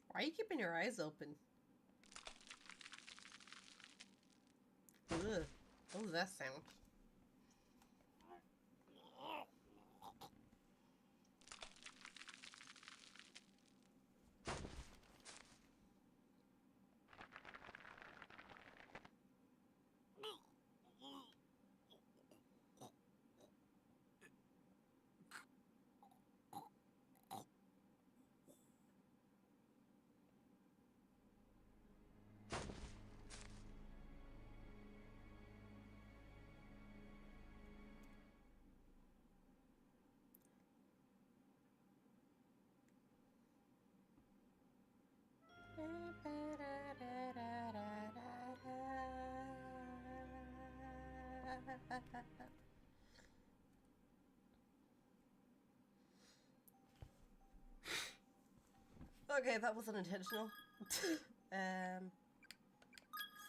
Why are you keeping your eyes open? Ugh. What was that sound? Okay, that wasn't intentional.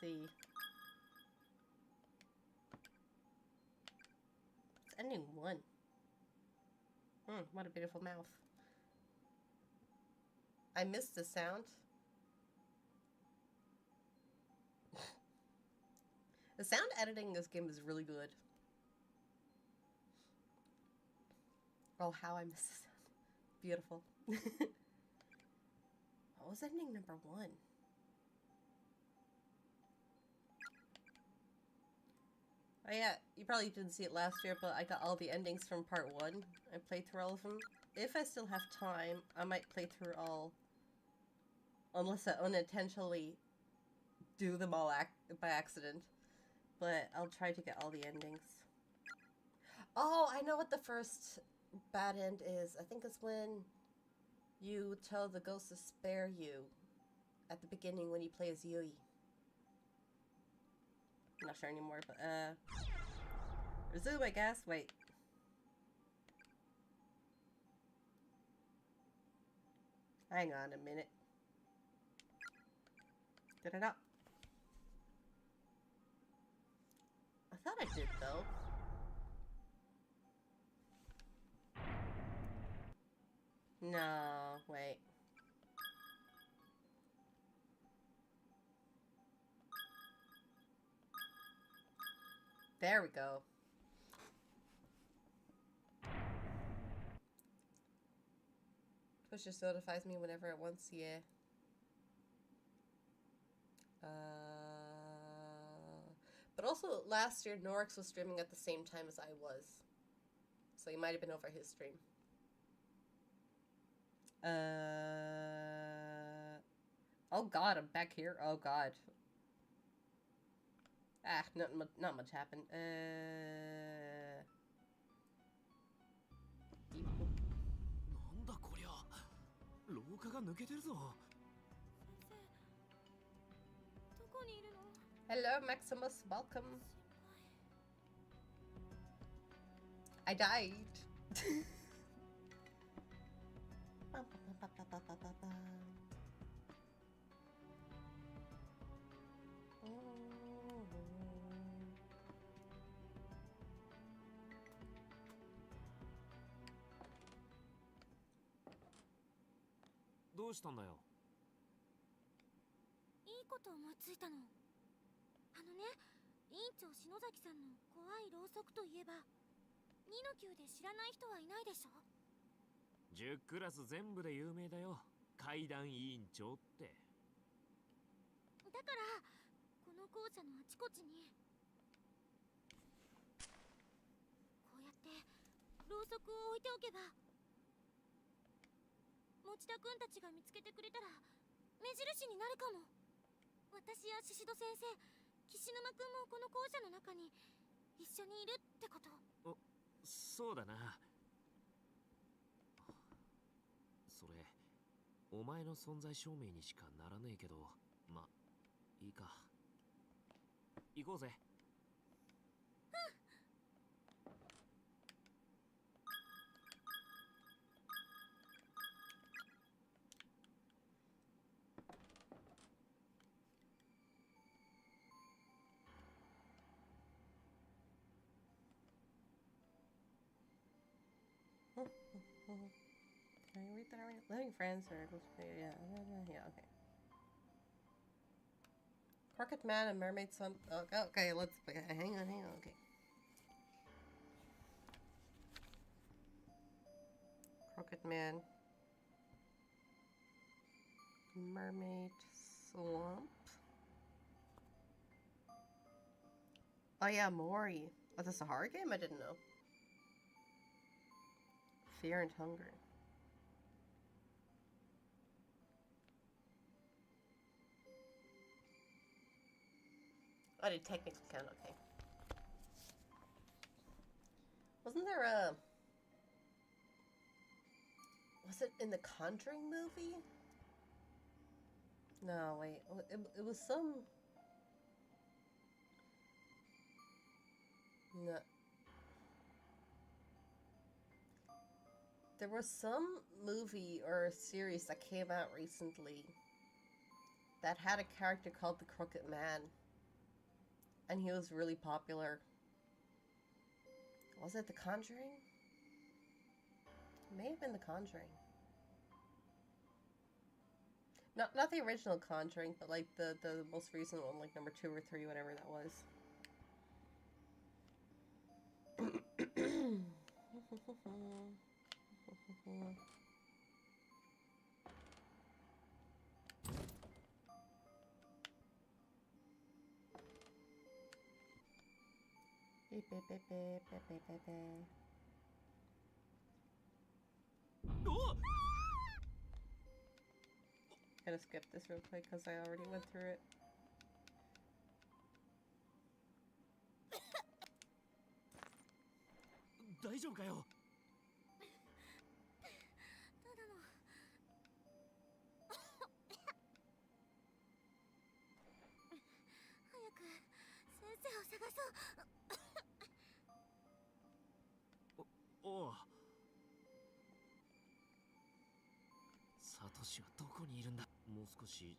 See. It's ending 1. What a beautiful mouth. I missed the sound. The sound editing in this game is really good. Oh, how I missed the sound. Beautiful. What was ending number 1? Oh yeah, you probably didn't see it last year, but I got all the endings from part 1. I played through all of them. If I still have time, I might play through all. Unless I unintentionally do them all by accident. But I'll try to get all the endings. Oh, I know what the first bad end is. I think it's when you tell the ghost to spare you at the beginning when you play as Yui. I'm not sure anymore, but resume, I guess. Wait. Hang on a minute. Did I not? I thought I did, though. No, wait. There we go. Twitch just notifies me whenever it wants, yeah. But also last year Norix was streaming at the same time as I was. So he might have been over his stream. Oh god, I'm back here. Oh god. Ah, not much happened. なんだこりゃ。廊下が抜けてるぞ。どこにいるの？ Hello, Maximus. Welcome. I died. What どうしたんだよ。いいこと思いついたの。あのね、委員長篠崎さんの怖いろうそくといえば、2の級で知らない人はいないでしょ。10クラス全部で有名だよ。階段委員長って。だからこの校舎のあちこちにこうやってろうそくを置いておけば、持田くんたちが見つけてくれたら目印になるかも。私や宍戸先生、岸沼くんもこの校舎の中に一緒にいるってこと。そうだな。それお前の存在証明にしかならねえけど、ま、いいか。行こうぜ。Can I read that already? Living friends or yeah, okay. Crooked Man and Mermaid Son. Okay, let's hang on, okay. Crooked Man, Mermaid Swamp. Oh yeah, Mori. Oh, this a horror game? I didn't know. Fear and Hunger. Oh, they technically can, okay. Wasn't there a... Was it in the Conjuring movie? No, wait. It was some... No. There was some movie or series that came out recently that had a character called the Crooked Man. And he was really popular. Was it The Conjuring? It may have been The Conjuring. Not the original Conjuring, but like the most recent one, like number 2 or 3, whatever that was. Beep, beep, beep, beep, beep, beep, beep, beep. Gonna skip this real quick because I already went through it.おう。サトシはどこにいるんだ。もう少し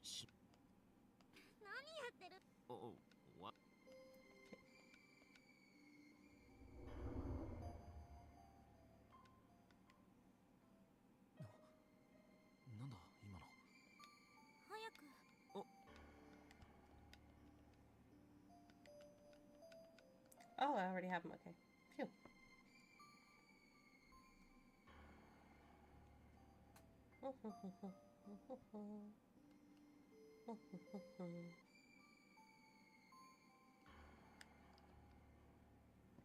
何やってる。おわ。なんだ今の。早く。お。Oh, I already have them. Okay. Phew.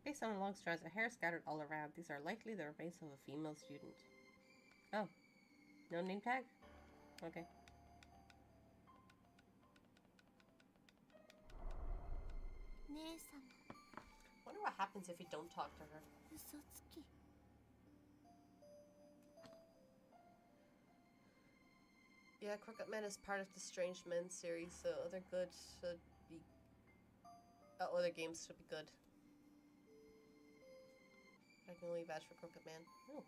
Based on long strands of hair scattered all around, these are likely the remains of a female student. Oh. No name tag? Okay. Wonder what happens if you don't talk to her. Yeah, Crooked Man is part of the Strange Men series, so other good should be... other games should be good. I can only vouch for Crooked Man. Oh.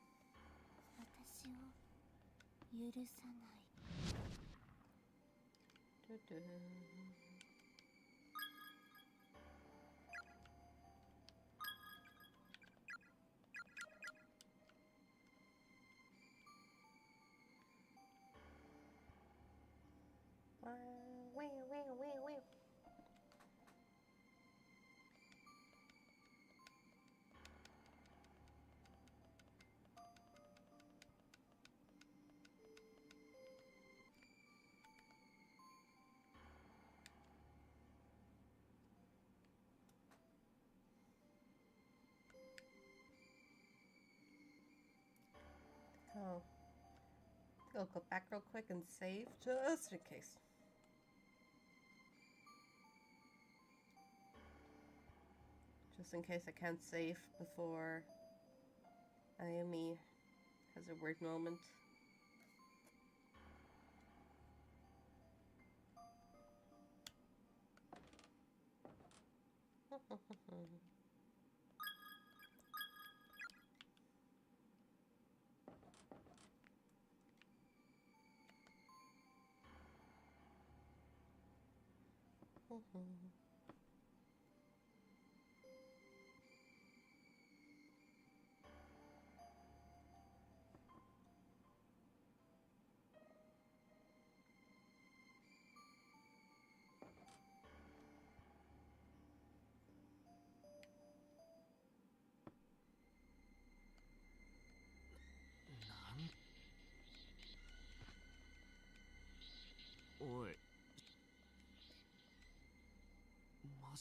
Oh. I'll go back real quick and save just in case. Just in case I can't save before Ayumi has a weird moment.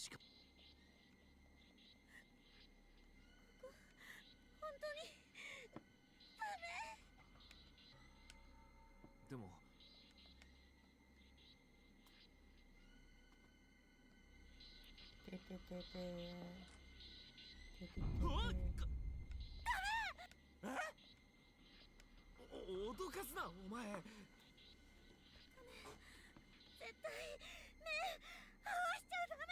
しか本当にでもてててて脅かすなお前。絶対目合わしちゃダメ。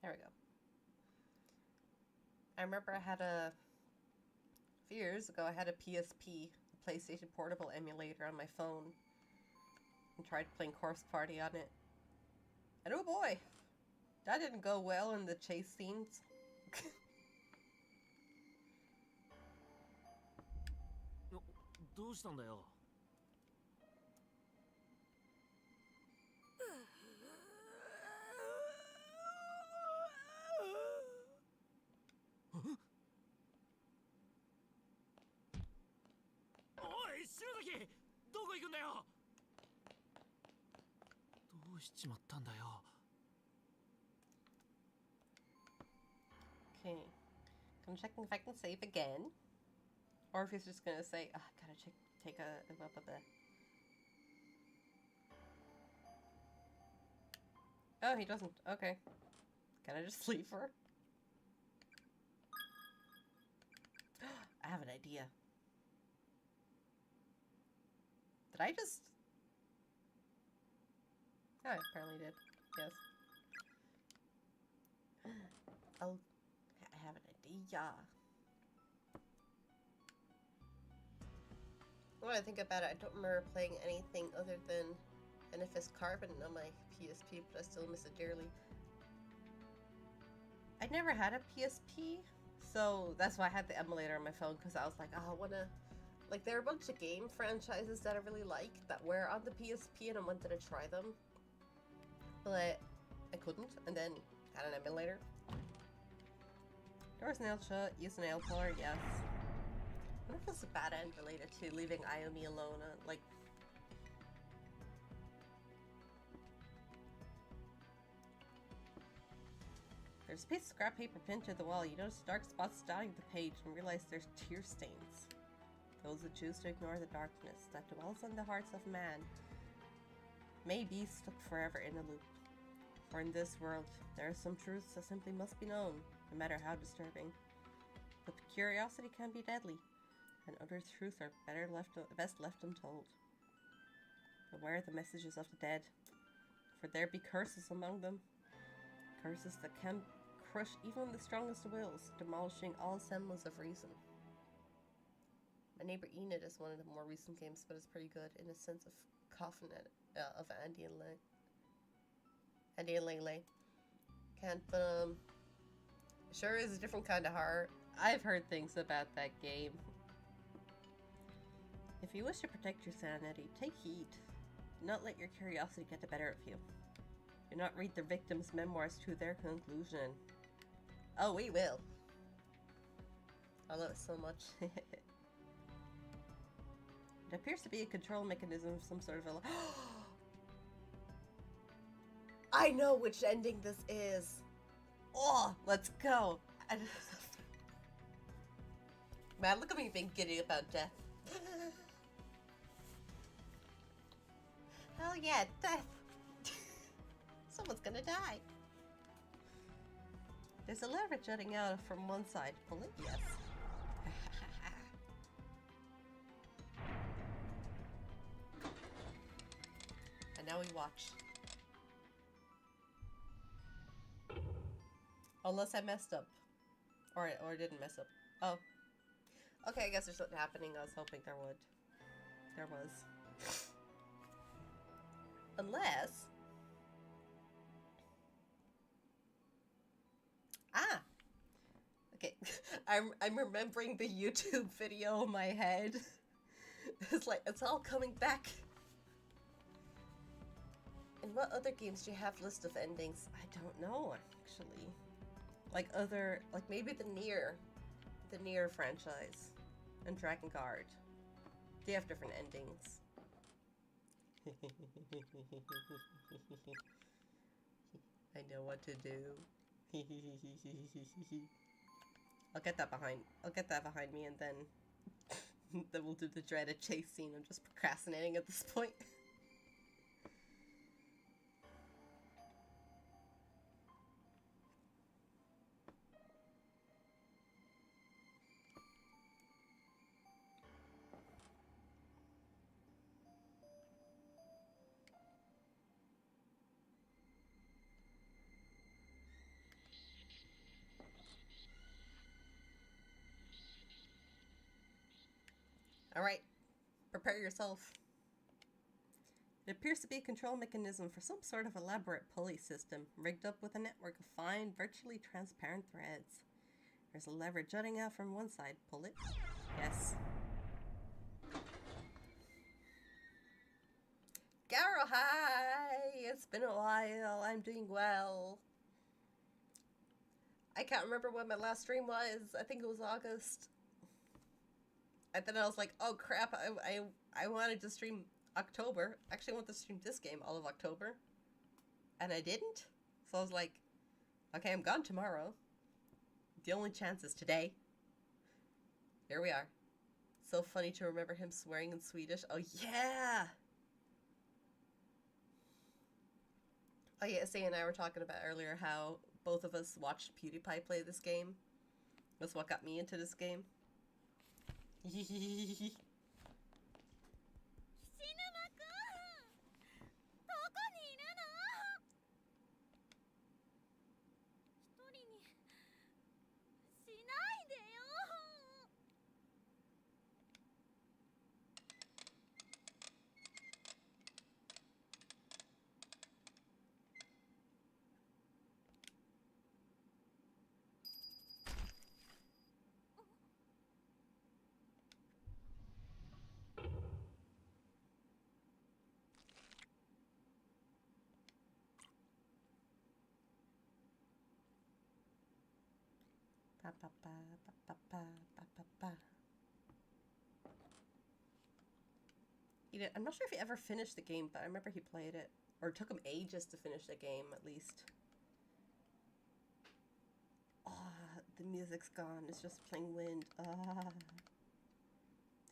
There we go. I remember I had a few years ago. I had a PSP, a PlayStation Portable emulator on my phone, and tried playing Corpse Party on it. And oh boy, that didn't go well in the chase scenes. どうしたんだよ。おい、篠崎、どこ行くんだよ。どうしちまったんだよ。Okay, I'm checking if I can save again, or if he's just gonna say, "Ah, gotta take a blah, blah, blah." Oh, he doesn't. Okay, can I just leave her? I have an idea. Did I just? Oh, I apparently did. Yes. Oh, I have an idea. When I think about it, I don't remember playing anything other than NFS Carbon on my PSP, but I still miss it dearly. I never had a PSP, so that's why I had the emulator on my phone, because I was like, oh, I wanna... Like, there are a bunch of game franchises that I really like that were on the PSP, and I wanted to try them. But I couldn't, and then had an emulator. Doors nailed shut, use nail color, yes. I wonder if it's a bad end related to leaving Ayumi alone, like... There's a piece of scrap paper pinned to the wall. You notice dark spots dotting the page and realize there's tear stains. Those who choose to ignore the darkness that dwells in the hearts of man may be stuck forever in a loop. For in this world, there are some truths that simply must be known, no matter how disturbing. But curiosity can be deadly, and other truths are best left untold. Beware the messages of the dead, for there be curses among them. Curses that can crush even the strongest of wills, demolishing all semblance of reason. My Neighbor Enid is one of the more recent games, but it's pretty good in a sense of coffin of Andy and Lele. Can't, but sure is a different kind of horror. I've heard things about that game. If you wish to protect your sanity, take heed. Do not let your curiosity get the better of you. Do not read the victim's memoirs to their conclusion. Oh, we will. I love it so much. It appears to be a control mechanism of some sort of a... I know which ending this is! Oh, let's go! Man, look at me being giddy about death. Hell yeah, death! Someone's gonna die. There's a lever jutting out from one side. Pull it? Yes. And now we watch. Unless I messed up. Or didn't mess up. Oh. Okay, I guess there's something happening. I was hoping there would. There was. Unless... Ah! Okay. I'm remembering the YouTube video in my head. It's like, it's all coming back. In what other games do you have list of endings? I don't know, actually. Like other, like maybe the Nier franchise, and Dragon Guard. They have different endings. I know what to do. I'll get that behind me, and then then we'll do the dreaded chase scene. I'm just procrastinating at this point. Alright, prepare yourself. It appears to be a control mechanism for some sort of elaborate pulley system, rigged up with a network of fine, virtually transparent threads. There's a lever jutting out from one side. Pull it. Yes. Garo, hi! It's been a while. I'm doing well. I can't remember when my last stream was. I think it was August. And then I was like, oh crap, I wanted to stream October. Actually, I wanted to stream this game all of October. And I didn't. So I was like, okay, I'm gone tomorrow. The only chance is today. Here we are. So funny to remember him swearing in Swedish. Oh yeah! Oh yeah, Say and I were talking about earlier how both of us watched PewDiePie play this game. That's what got me into this game. I'm not sure if he ever finished the game, but I remember he played it. Or it took him ages to finish the game, at least. Ah, the music's gone. It's just plain wind. Ah.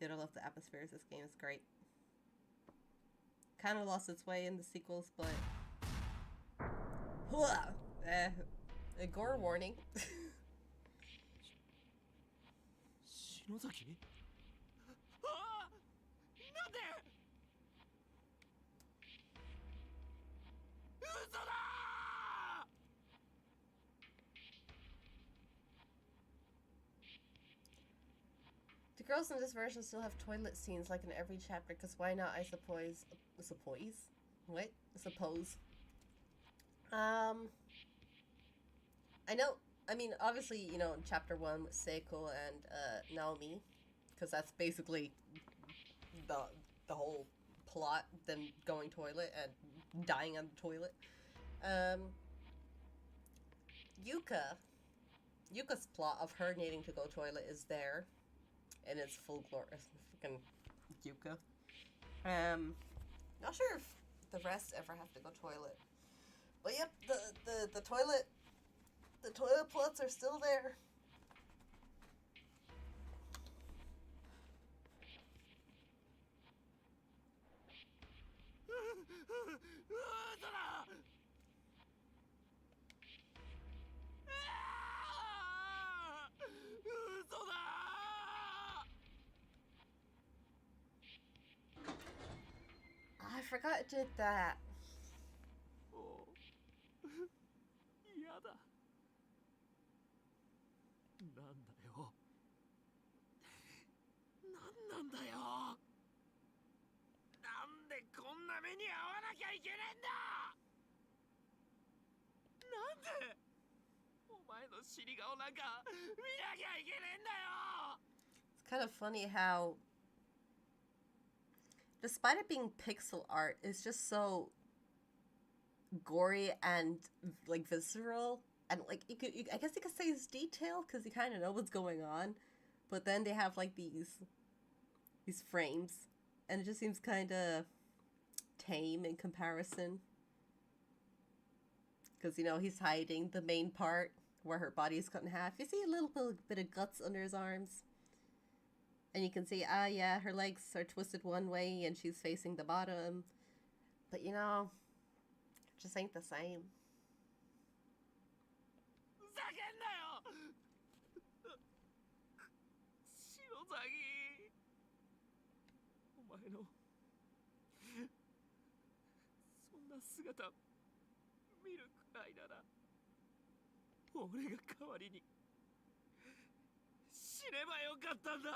Dude, I love the atmospheres. This game is great. Kind of lost its way in the sequels, but... a gore warning. 篠崎？ああ！なんで？嘘だDo girls in this version still have toilet scenes like in every chapter? Because why not, I suppose. Suppose? What? Suppose. I know, I mean, obviously, you know, in chapter 1 with Seiko and Naomi, because that's basically the whole plot, them going toilet and dying on the toilet. Yuka's plot of her needing to go toilet is there, and it's full glory. Freaking Yuka. Not sure if the rest ever have to go toilet, but yep, the toilet plots are still there. I forgot it did that. 嫌だ。なんだよ。なんなんだよ。なんでこんな目に遭わなきゃいけねえんだ。なんでお前の尻顔なんか見なきゃいけねえんだよ。 It's kind of funny how, despite it being pixel art, it's just so gory and like visceral, and like I guess you could say it's detailed because you kind of know what's going on, but then they have like these frames, and it just seems kind of tame in comparison. Because, you know, he's hiding the main part where her body is cut in half. You see a little bit of guts under his arms. And you can see, yeah, her legs are twisted one way and she's facing the bottom. But, you know, it just ain't the same. ふざけんなよ篠崎お前のそんな姿見るくらいなら俺が代わりに死ねばよかったんだ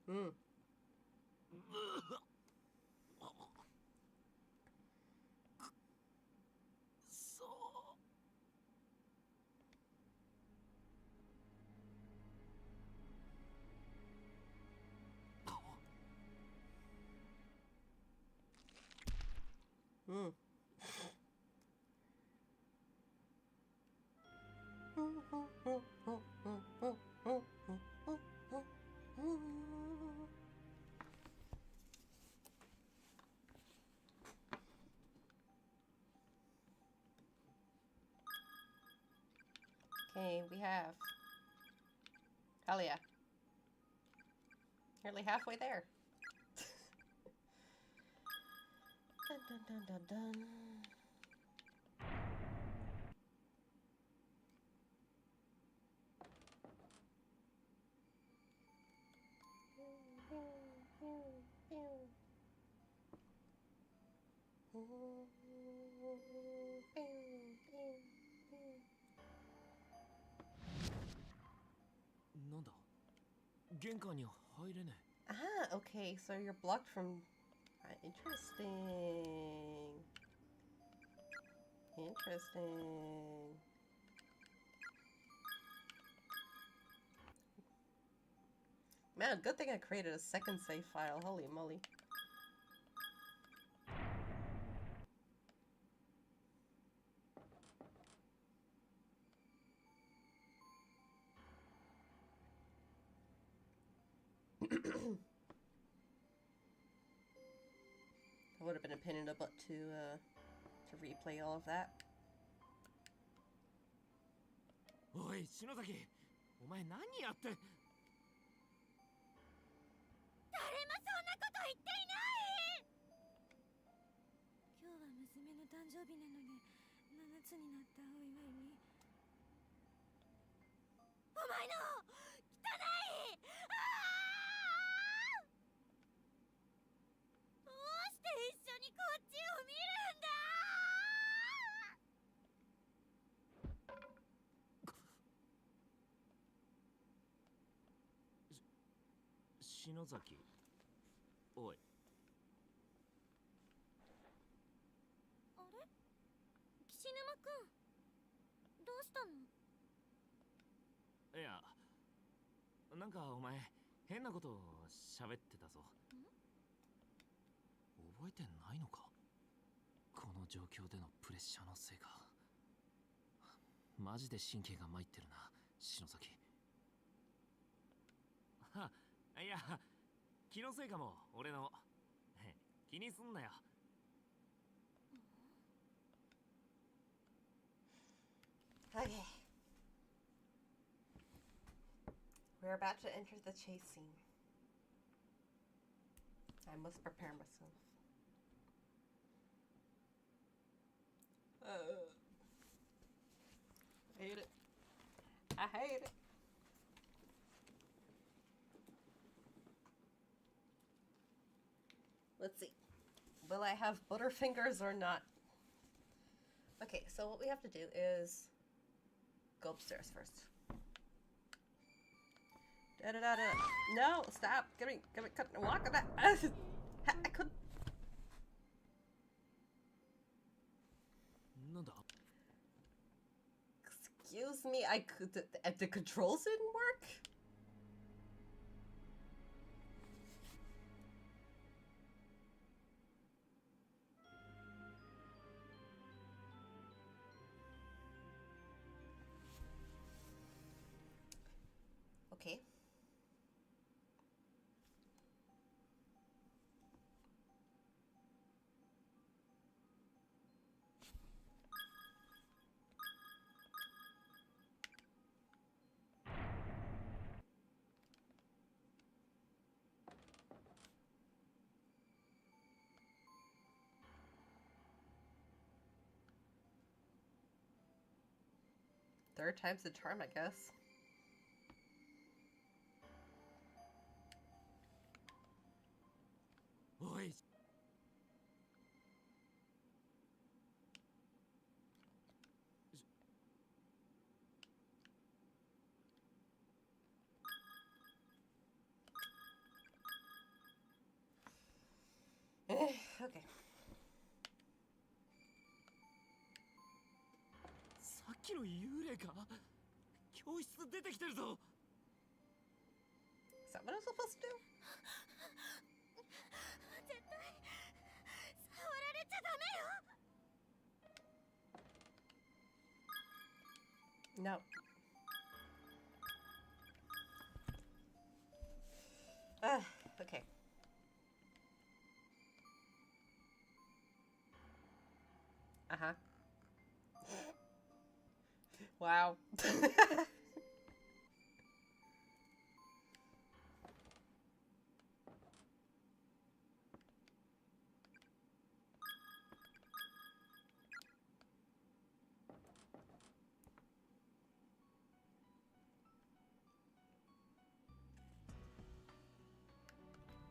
うんそう うんOkay, we have. Hell yeah. Nearly halfway there. Dun dun dun dun dun. Nanda? 玄関に入れねえ。 Ah, okay, so you're blocked from... interesting. Interesting. Man, good thing I created a second save file. Holy moly. That would have been a pain in the butt to replay all of that. おい、篠崎、お前何やって。誰もそんなこと言っていない。今日は娘の誕生日なので7つになったお祝いに。お前の汚い。どうして一緒にこっちを見るんだ。篠崎、おい。あれ？岸沼くん、どうしたの？いや、なんかお前変なことを喋ってたぞ。覚えてないのか？この状況でのプレッシャーのせいか。マジで神経が参ってるな、篠崎。いや、気のせいかも、俺の。気にすんなよ。Okay. We're about to enter the chase scene. I must prepare myself. I hate it. I hate it. Let's see. Will I have butterfingers or not? Okay, so what we have to do is go upstairs first. Da-da-da-da. No, stop. Give me, walk on that. I could. なんだ？ Excuse me I could the controls didn't work? Okay. Third time's the charm, I guess. Oi. Okay. さっきの幽霊か？教室出てきてるぞ。 Is that what I was supposed to do? 絶対触られちゃダメよ。 No. Okay. Uh-huh. Wow. Is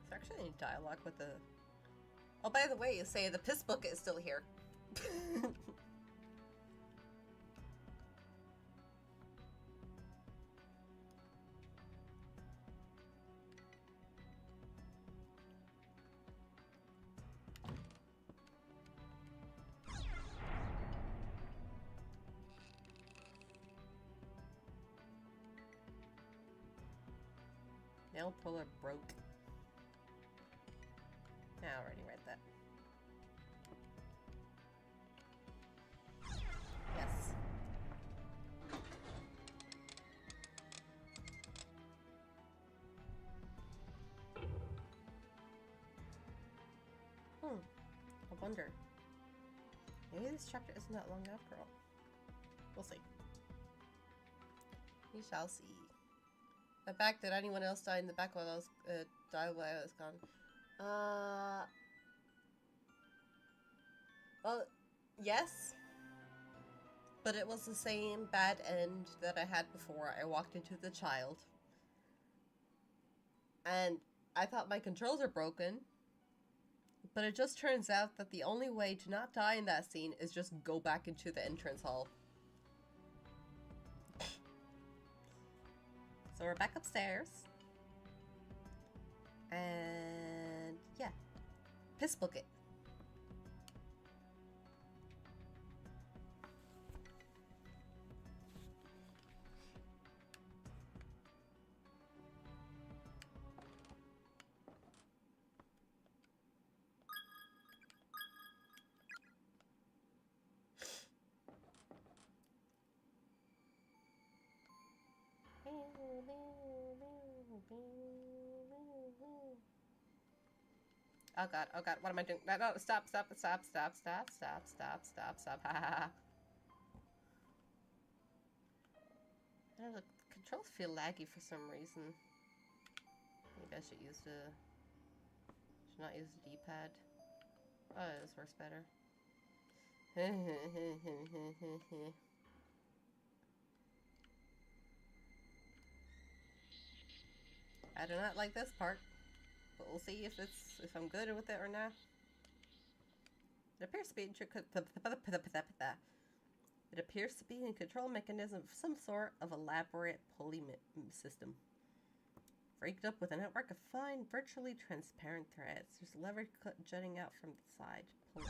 there actually any dialogue with the... Oh, by the way, you say the piss bucket is still here. Nail puller broke. I already read that. Yes. I wonder. Maybe this chapter isn't that long after all. We'll see. We shall see. In fact, did anyone else die in the back while I was die while I was gone? Well, yes. But it was the same bad end that I had before I walked into the child. And I thought my controls are broken. But it just turns out that the only way to not die in that scene is just go back into the entrance hall. So we're back upstairs. And yeah. Piss bucket. Oh god, what am I doing? No, stop, ha ha. I don't know, the controls feel laggy for some reason. Maybe I should not use the D-pad. Oh, this works better. I do not like this part, but we'll see if I'm good with it or not. It appears to be a control mechanism of some sort of elaborate pulley system. Rigged up with a network of fine, virtually transparent threads. There's a lever jutting out from the side. Pull it.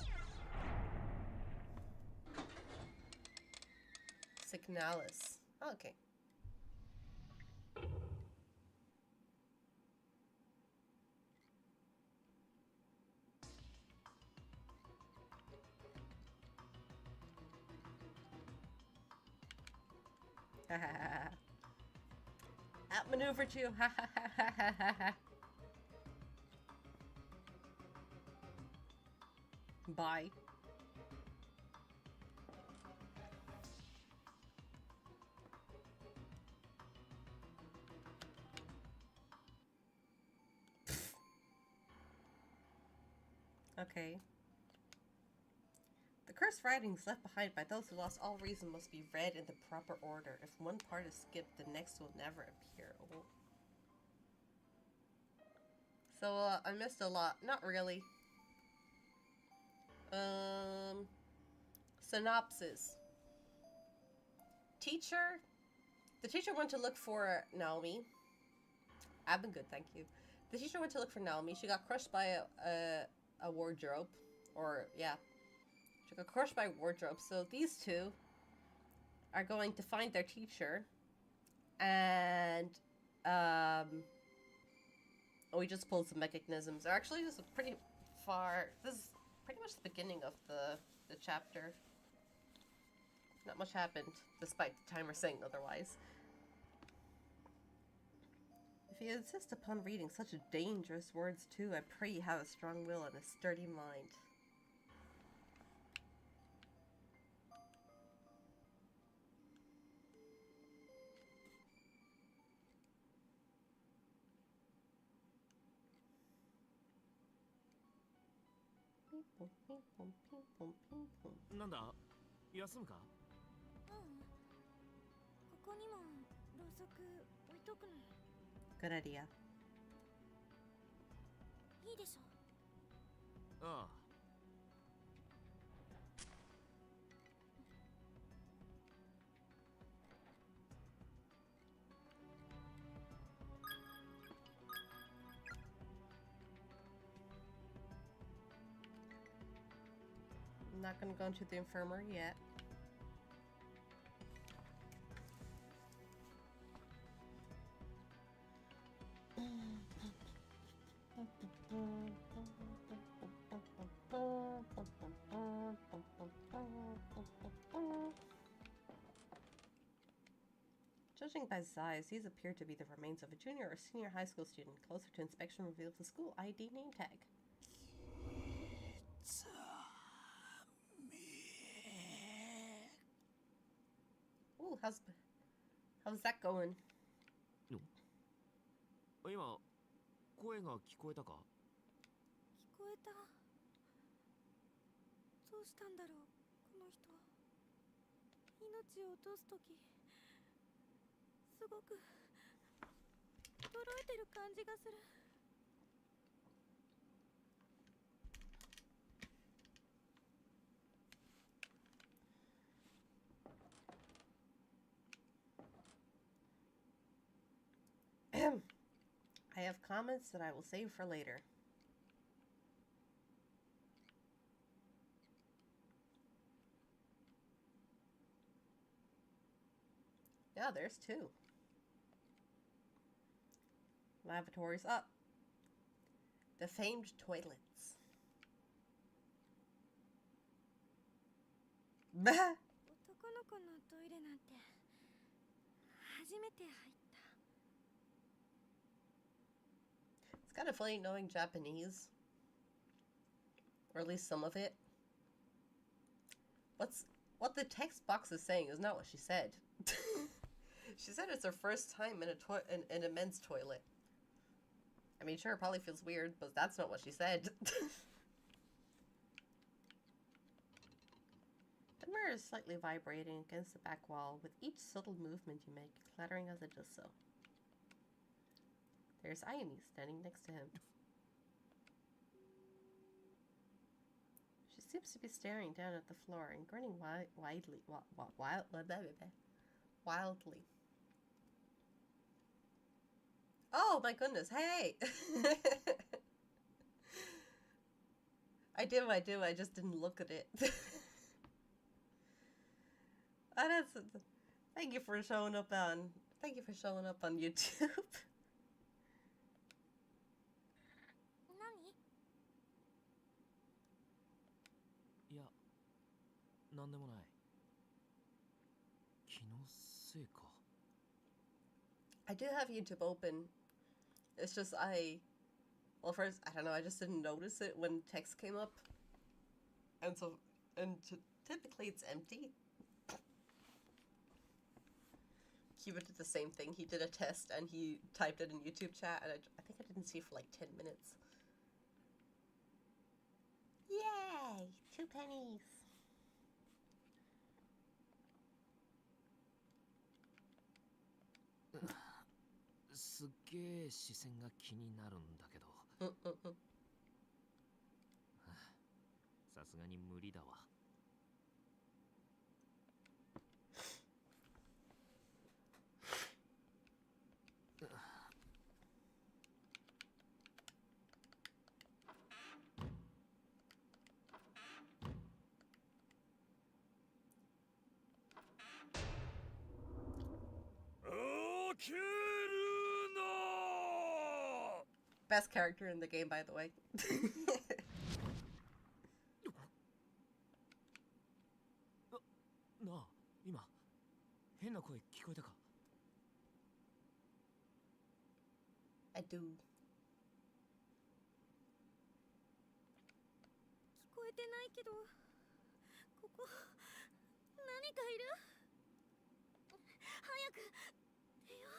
Signalis. Okay. Outmaneuvered you. Bye. Okay. The cursed writings left behind by those who lost all reason must be read in the proper order. If one part is skipped, the next will never appear. Oh. So, I missed a lot. Not really. Synopsis. Teacher. The teacher went to look for Naomi. I've been good, thank you. The teacher went to look for Naomi. She got crushed by a wardrobe. Or, yeah. She got crushed by a wardrobe. So these two are going to find their teacher. And, we just pulled some mechanisms. Or actually, this is pretty far. This is pretty much the beginning of the chapter. Not much happened, despite the timer saying otherwise. If you insist upon reading such dangerous words too, I pray you have a strong will and a sturdy mind. Nanda, 休むか? ここにもろうそく置いとくの。 Good idea. いいでしょ。ああ。I'm not gonna go into the infirmary yet. Judging by his eyes, these appear to be the remains of a junior or senior high school student. Closer to inspection reveals the school ID name tag. Ooh, how's that going? 今、声が聞こえたか? 聞こえた。どうしたんだろう、この人。命を落とすとき、すごく驚いてる感じがする。I have comments that I will save for later. Yeah, there's two. Lavatories up. The famed toilets. Bah! 男の子のトイレなんて初めて入った。 It's kind of funny knowing Japanese. Or at least some of it. What the text box is saying is not what she said. She said it's her first time in a men's toilet. I mean, sure, it probably feels weird, but that's not what she said. The mirror is slightly vibrating against the back wall with each subtle movement you make, clattering as it does so. There's Ayumi standing next to him. She seems to be staring down at the floor and grinning wildly. Oh my goodness, hey! I do, I just didn't look at it. Oh, Thank you for showing up on. Thank you for showing up on YouTube. 何？いや、なんでもない。気のせいか。I do have YouTube open. It's just well, first I don't know. I just didn't notice it when text came up, and typically it's empty. Cuba did the same thing. He did a test and he typed it in YouTube chat, and I think I didn't see it for like 10 minutes. Yay! 2 pennies. すっげえ視線が気になるんだけど。さすがに無理だわ。Best character in the game, by the way. なあ、今変な声聞こえたか？ I do. 聞こえてないけど、ここ何かいる？早く出よ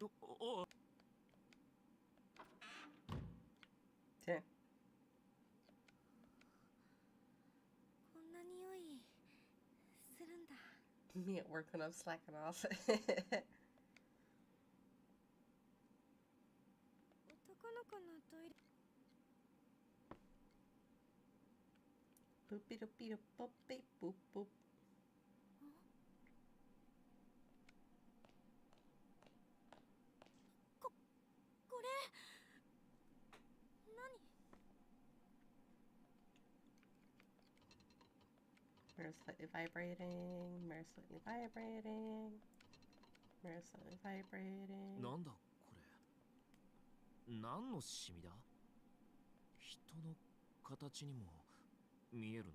う。おお。Yeah. こんな匂いするんだ。Me at work when I'm slacking off. 男の子のトイレ。Boopy doopy doop boopy boop boop. これ何？ Mirror slightly vibrating. Mirror slightly vibrating. Mirror slightly vibrating. なんだこれ。何のシミだ？人の形にも見えるな。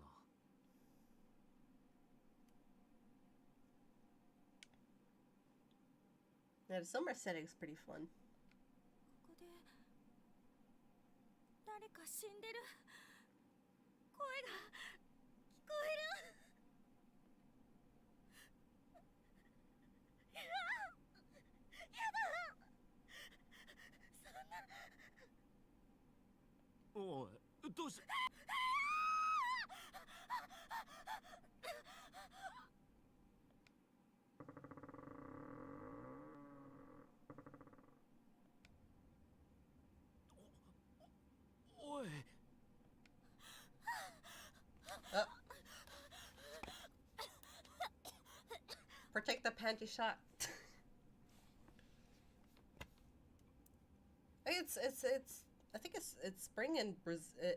Yeah, the summer setting's pretty fun. ここで誰か死んでる。声が聞こえる。やだ。そんな。おい、どうし？おい。Protect the panty shot. I think it's spring in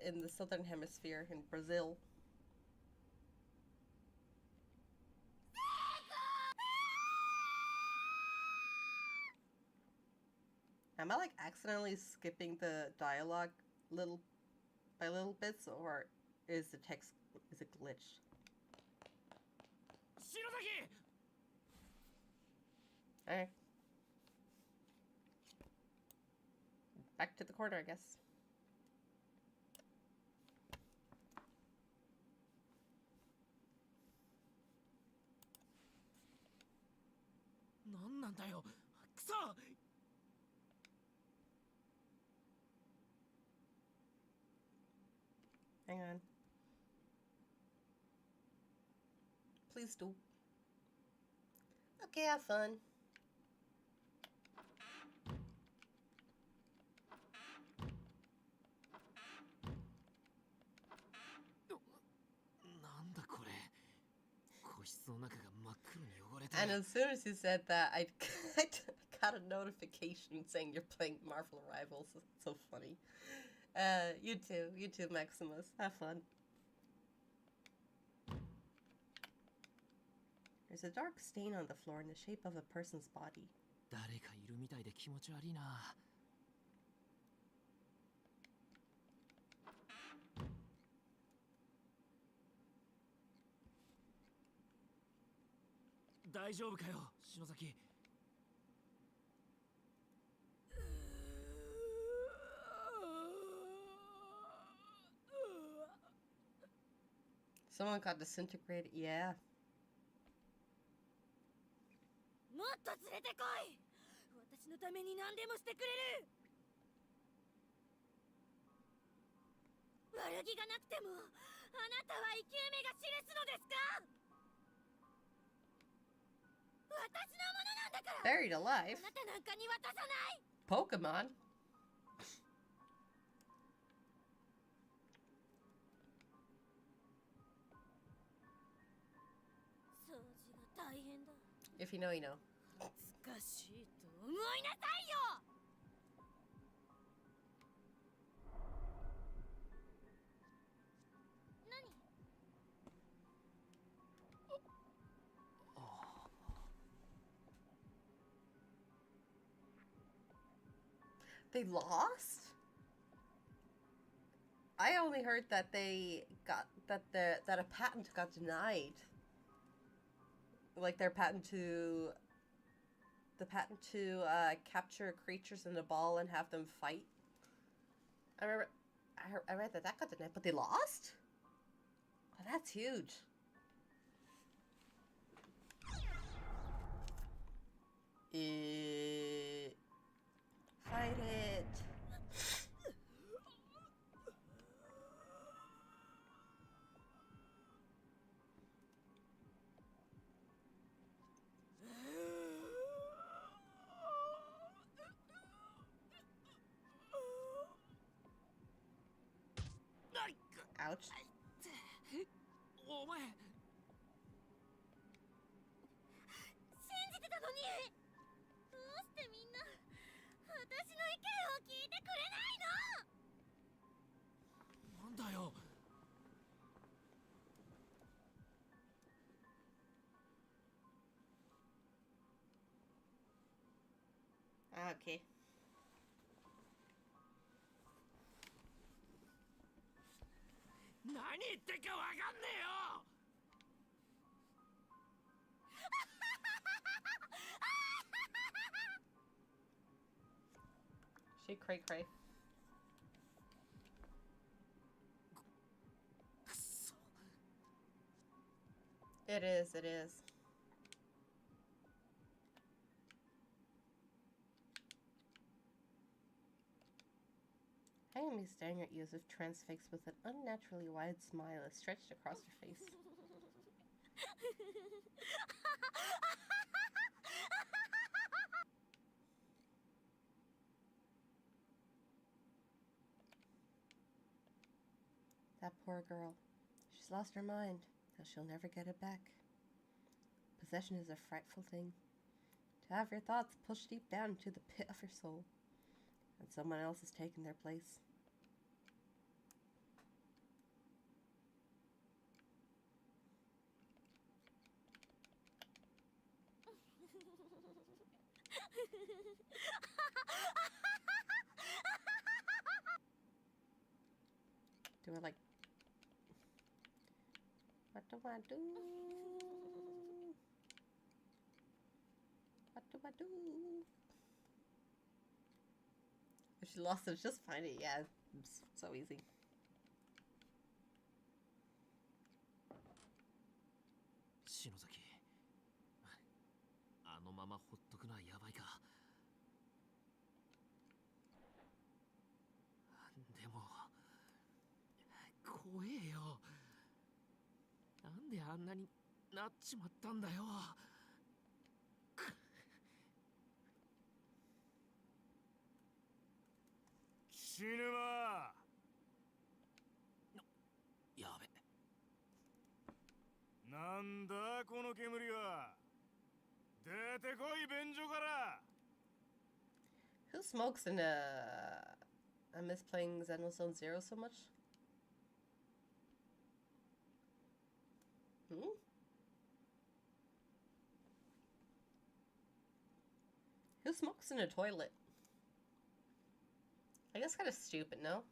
in the southern hemisphere in Brazil. Am I like accidentally skipping the dialogue by little bits, or is the text glitched? 白崎。Alright. Back to the corner, I guess. なんなんだよ。くそ。 Hang on. Please do. Okay, have fun. And as soon as you said that, I got a notification saying you're playing Marvel Rivals. It's so funny. You too, Maximus. Have fun. There's a dark stain on the floor in the shape of a person's body. 誰かいるみたいで気持ち悪いな。大丈夫かよ、篠崎。Someone got disintegrated. Yeah. もっと連れてこい。私のために何でもしてくれる。悪気がなくても、あなたは生き埋めが記すのですか？私のものなんだから。Buried alive? あなたなんかに渡さない。Pokemon? 掃除が大変だ。If you know, you know. 難しいと思いなさいよ。何？ They lost? I only heard that they got that a patent got denied. Like their patent to capture creatures in a ball and have them fight. I read that got denied, but they lost? Oh, that's huge. Fight it. Ouch. お前。信じてたのに。どうしてみんな私の意見を聞いてくれないの？なんだよ。Okay. 何言ってかわかんねえよ。She cray cray. くそ。It is, it is. Hayami is staring at you as if transfixed with an unnaturally wide smile is stretched across her face. That poor girl. She's lost her mind, though she'll never get it back. Possession is a frightful thing. To have your thoughts pushed deep down into the pit of your soul, and someone else has taken their place. Do I like... What do I do? What do I do? If she lost it, just find it. Yeah, it's so easy. 篠崎。あのままほっとくのはやばいか。でも怖えよ。なんであんなになっちまったんだよ。死ぬま。やべ。なんだこの煙は。出てこい便所から。 Who smokes in I miss playing Xenophone Zero so much? Hmm? smokes in a toilet? I guess kind of stupid, no?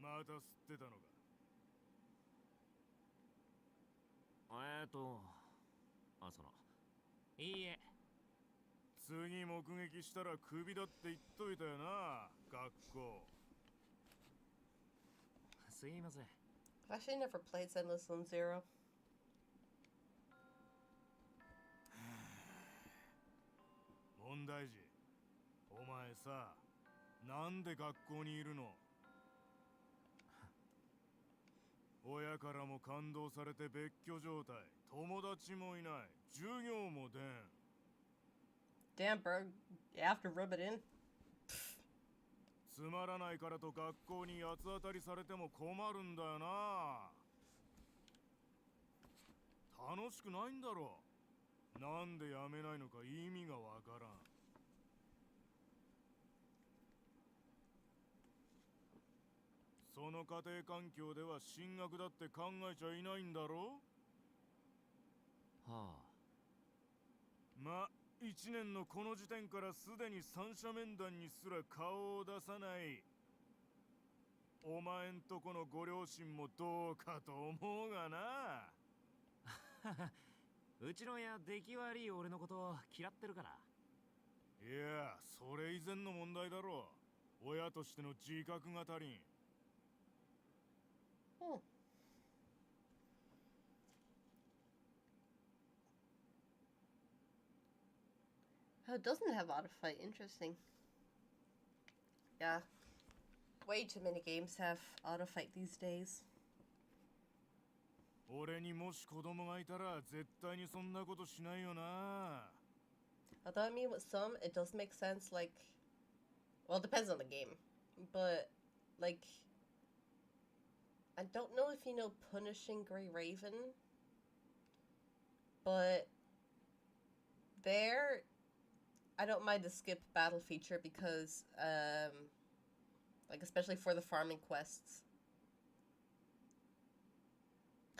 また吸ってたのか。いいえ。次目撃したらクビだって言っといたよな、学校。すいません。 I've actually never played Zenless Zone Zero. 問題児、お前さ、なんで学校にいるの？親からも感動されて別居状態、友達もいない、授業も出ん。 Damn, bro. You have to rub it in. つまらないからと学校に八つ当たりされても困るんだよな。楽しくないんだろ。なんでやめないのか意味がわからん。その家庭環境では進学だって考えちゃいないんだろ。はあ。ま、一年のこの時点からすでに三者面談にすら顔を出さない。お前んとこのご両親もどうかと思うがな。うちの親出来悪い俺のこと嫌ってるから。いや、それ以前の問題だろう。親としての自覚が足りん。Hmm. Oh, it doesn't have auto fight. Interesting. Yeah. Way too many games have auto fight these days. 俺にもし子供がいたら絶対にそんなことしないよな。 Although, I mean, with some, it does make sense, like... Well, it depends on the game. But, like... I don't know if you know Punishing Grey Raven. But... There... I don't mind the skip battle feature because, like, especially for the farming quests.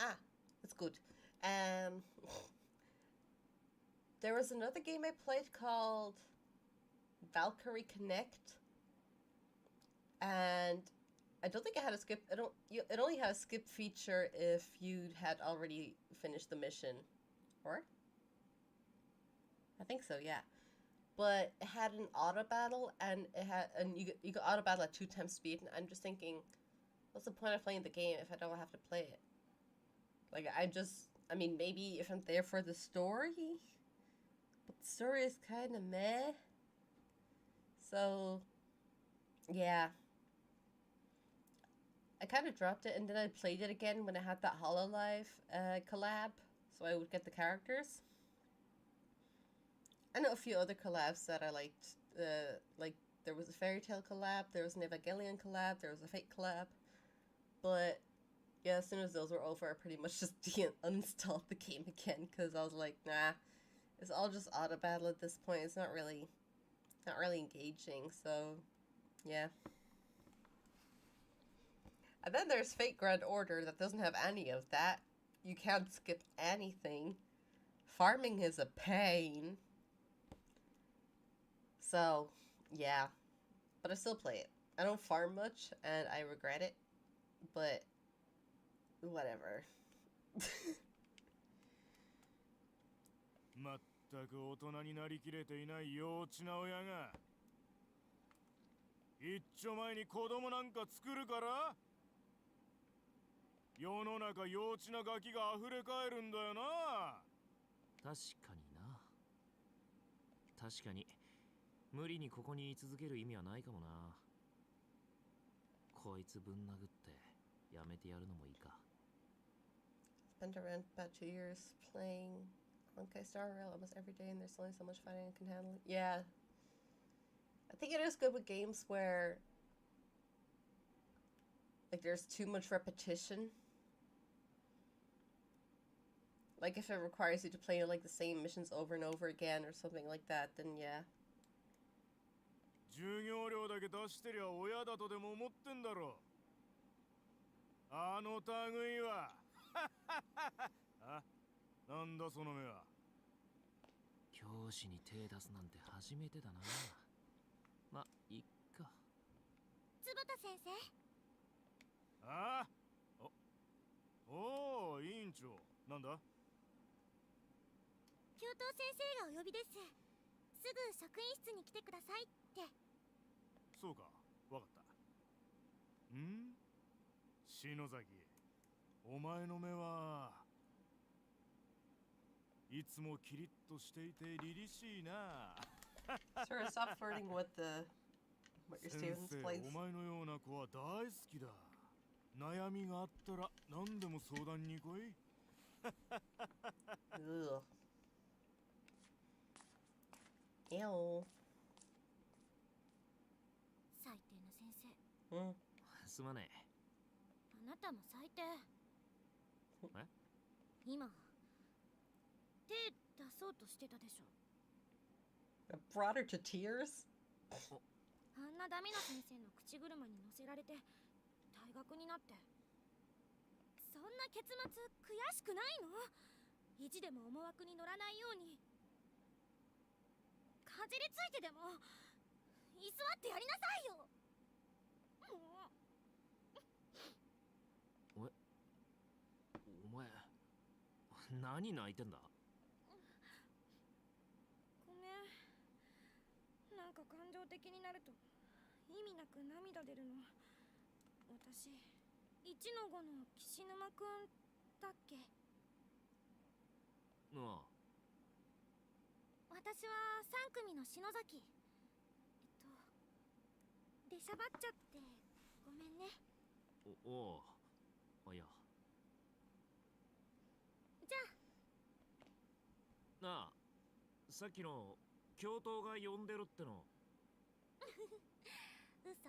Ah, it's good. There was another game I played called Valkyrie Connect, and I don't think it had a skip. It only had a skip feature if you had already finished the mission, or I think so, yeah. But it had an auto battle, and you could auto battle at 2 times speed. And I'm just thinking, what's the point of playing the game if I don't have to play it? Like, I mean, maybe if I'm there for the story, but the story is kind of meh. So, yeah. I kind of dropped it, and then I played it again when I had that HoloLive collab, so I would get the characters. I know a few other collabs that I liked. Like, there was a Fairy Tail collab, there was an Evangelion collab, there was a Fate collab. But, yeah, as soon as those were over, I pretty much just uninstalled the game again, because I was like, nah, it's all just auto battle at this point. It's not really engaging, so, yeah. And then there's Fate Grand Order that doesn't have any of that. You can't skip anything. Farming is a pain. So, yeah. But I still play it. I don't farm much, and I regret it. But, whatever. まったく大人になりきれていない幼稚な親が一丁前に子供なんか作るから。世の中幼稚なガキが溢れ返るんだよな。確かにな。確かに無理にここに居続ける意味はないかもな。こいつぶん殴ってやめてやるのもいいか。Spent around about 2 years playing Honkai Star Rail almost every day, and there's only so much fighting I can handle. Yeah. I think it is good with games where, like, there's too much repetition. Like, if it requires you to play, like, the same missions over and over again or something like that, then yeah. 授業料だけ出してりゃ親だとでも思ってんだろ。あの類はあ、なんだその目は。教師に手出すなんて初めてだな。ま、いっか。坪田先生。ああ、おお、委員長。なんだ。教頭先生がお呼びです。すぐ職員室に来てくださいって。そうか、わかった。ん、篠崎、お前の目はいつもキリッとしていて凛々しいな。Sir, stop flirting with what your 先 students, 生、 please. お前のような子は大好きだ。悩みがあったら何でも相談に来い。Ugh. Ew. 最低な先生。 Mm. すまねあなたも最低。え。今手出そうとしてたでしょ。 It brought her to tears? あんなダメな先生の口車に乗せられて退学になって、そんな結末悔しくないの？意地でも思惑に乗らないようにかじりついてでも居座ってやりなさいよ。え。お前何泣いてんだ。ごめん、なんか感情的になると意味なく涙出るの。私1の5の岸沼くんだっけ。ああ。私は3組の篠崎。出しゃばっちゃってごめんね。おお。いや。じゃあ。なあ、さっきの教頭が呼んでるっての。嘘嘘。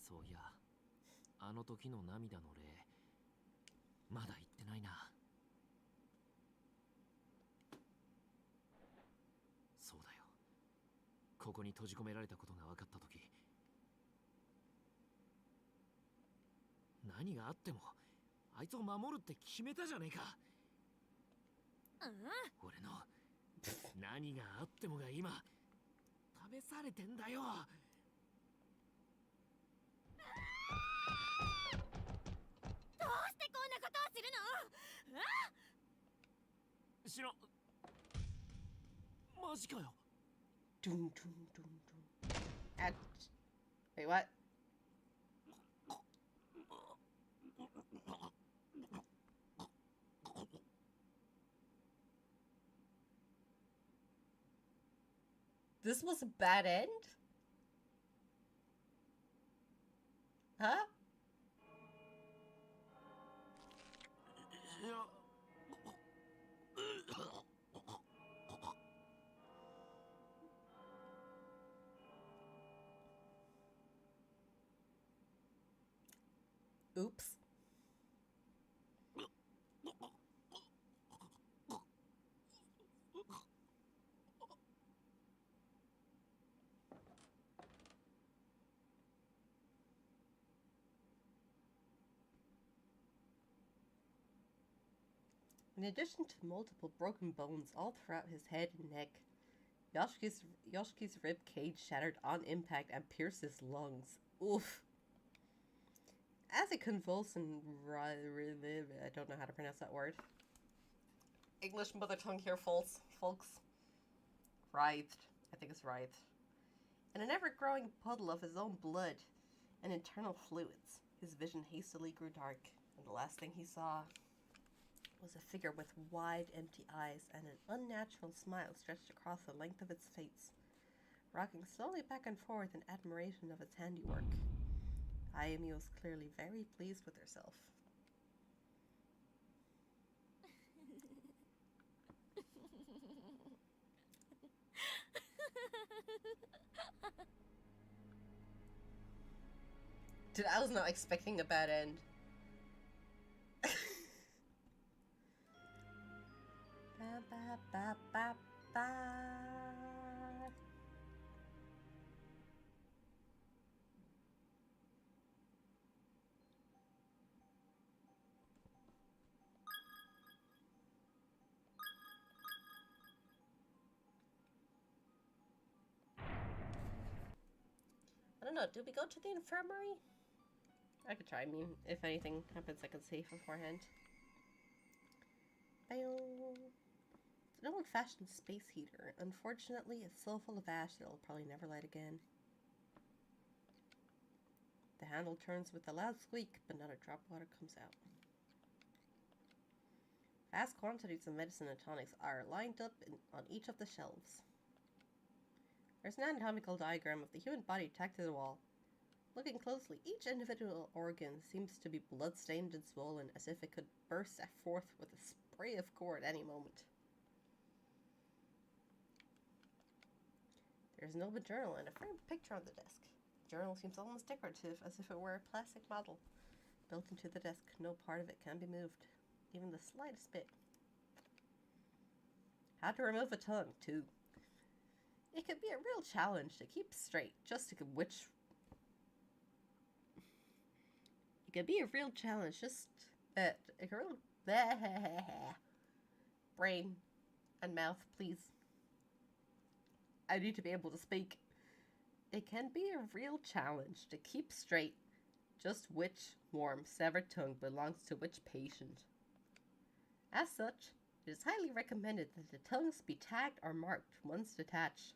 そういや、あの時の涙の礼まだ言ってないな。そうだよ、ここに閉じ込められたことが分かった時、何があってもあいつを守るって決めたじゃねえか。俺の何があってもが今試されてんだよ。どうしてこんなことをするの？しろ、マジかよ。Doom, doom, doom, doom. At... Wait, what? This was a bad end? Huh? Oops. In addition to multiple broken bones all throughout his head and neck, Yoshki's rib cage shattered on impact and pierced his lungs. Oof. As a convulsing I don't know how to pronounce that word. English mother tongue here, folks. Writhed. I think it's writhed. In an ever-growing puddle of his own blood and internal fluids, his vision hastily grew dark, and the last thing he saw was a figure with wide, empty eyes and an unnatural smile stretched across the length of its face, rocking slowly back and forth in admiration of its handiwork. Ayumi was clearly very pleased with herself. Dude, I was not expecting a bad end. don't know. Do we go to the infirmary? I could try. I mean, if anything happens, I can save beforehand. It's an old-fashioned space heater. Unfortunately, it's so full of ash that it'll probably never light again. The handle turns with a loud squeak, but not a drop of water comes out. Vast quantities of medicine and tonics are lined up on each of the shelves. There's an anatomical diagram of the human body tacked to the wall. Looking closely, each individual organ seems to be blood-stained and swollen, as if it could burst forth with a spray of gore at any moment. There's an open journal and a framed picture on the desk. The journal seems almost decorative, as if it were a plastic model. Built into the desk, no part of it can be moved, even the slightest bit. How to remove a tongue, too. It could be a real challenge to keep straight, just to which... It could be a real challenge, just... Brain and mouth, please. I need to be able to speak. It can be a real challenge to keep straight just which warm severed tongue belongs to which patient. As such, it is highly recommended that the tongues be tagged or marked once detached.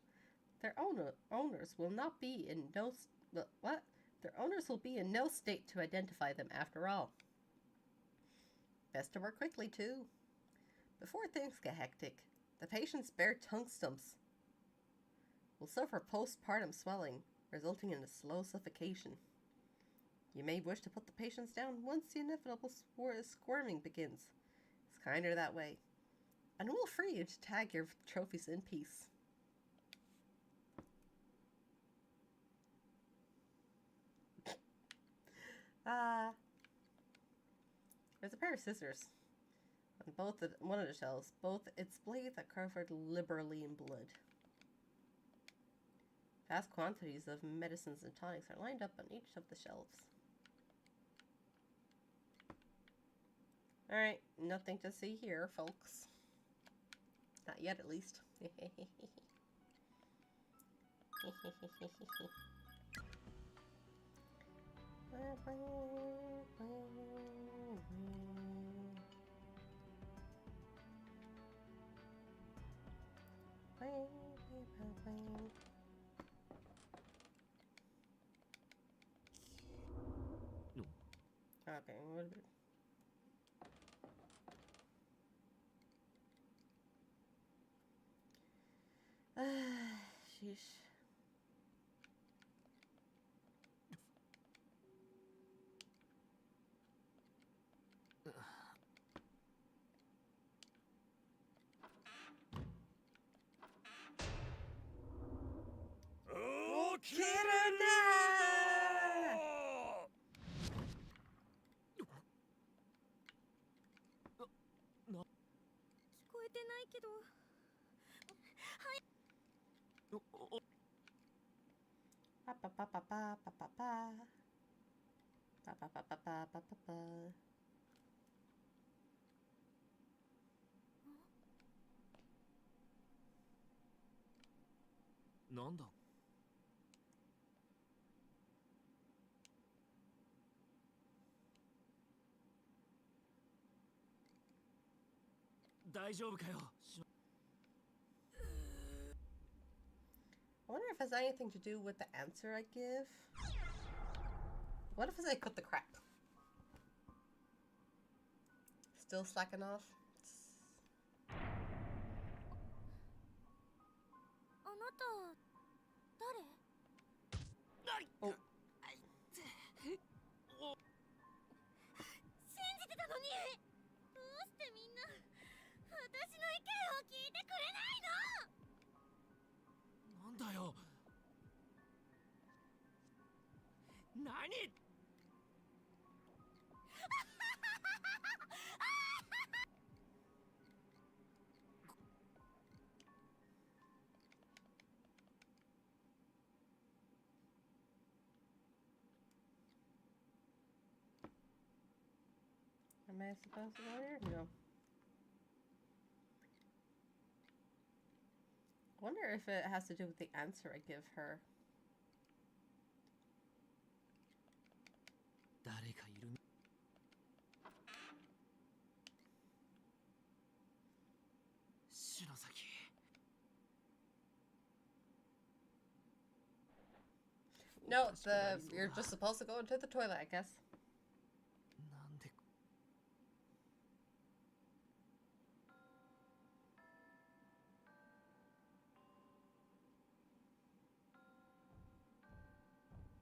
Their owners will not be in no Their owners will be in no state to identify them after all. Best to work quickly too. Before things get hectic, the patient's bare tongue stumps will suffer postpartum swelling, resulting in a slow suffocation. You may wish to put the patients down once the inevitable squirming begins. It's kinder that way. And we'll free you to tag your trophies in peace. There's a pair of scissors on one of the shelves. Both its blades are covered liberally in blood. Vast quantities of medicines and tonics are lined up on each of the shelves. Alright, nothing to see here, folks. Not yet, at least. Okay, what a bit. Sheesh. Pa pa pa pa pa pa pa pa. Pa pa pa pa pa pa pa pa. なんだ大丈夫かよ I wonder if it has anything to do with the answer I give. What if I cut the crap? Still slacking off? Oh. なんだよ何 Am I supposed to go here? No. I wonder if it has to do with the answer I give her. No, you're just supposed to go into the toilet, I guess. なんで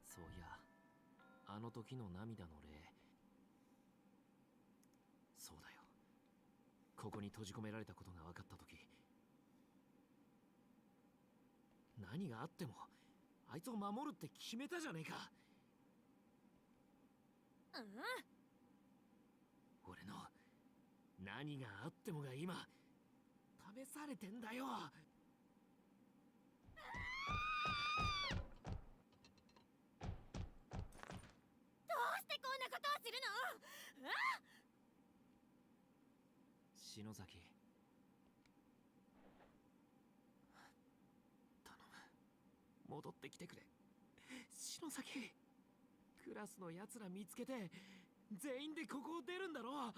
そういや、あの時の涙の霊、そうだよ。ここに閉じ込められたことが分かった時、何があってもあいつを守るって決めたじゃねえか。俺の何があってもが今試されてんだよ。してこんなことをするの？篠崎、頼む、戻ってきてくれ。篠崎、クラスのやつら見つけて全員でここを出るんだろ。お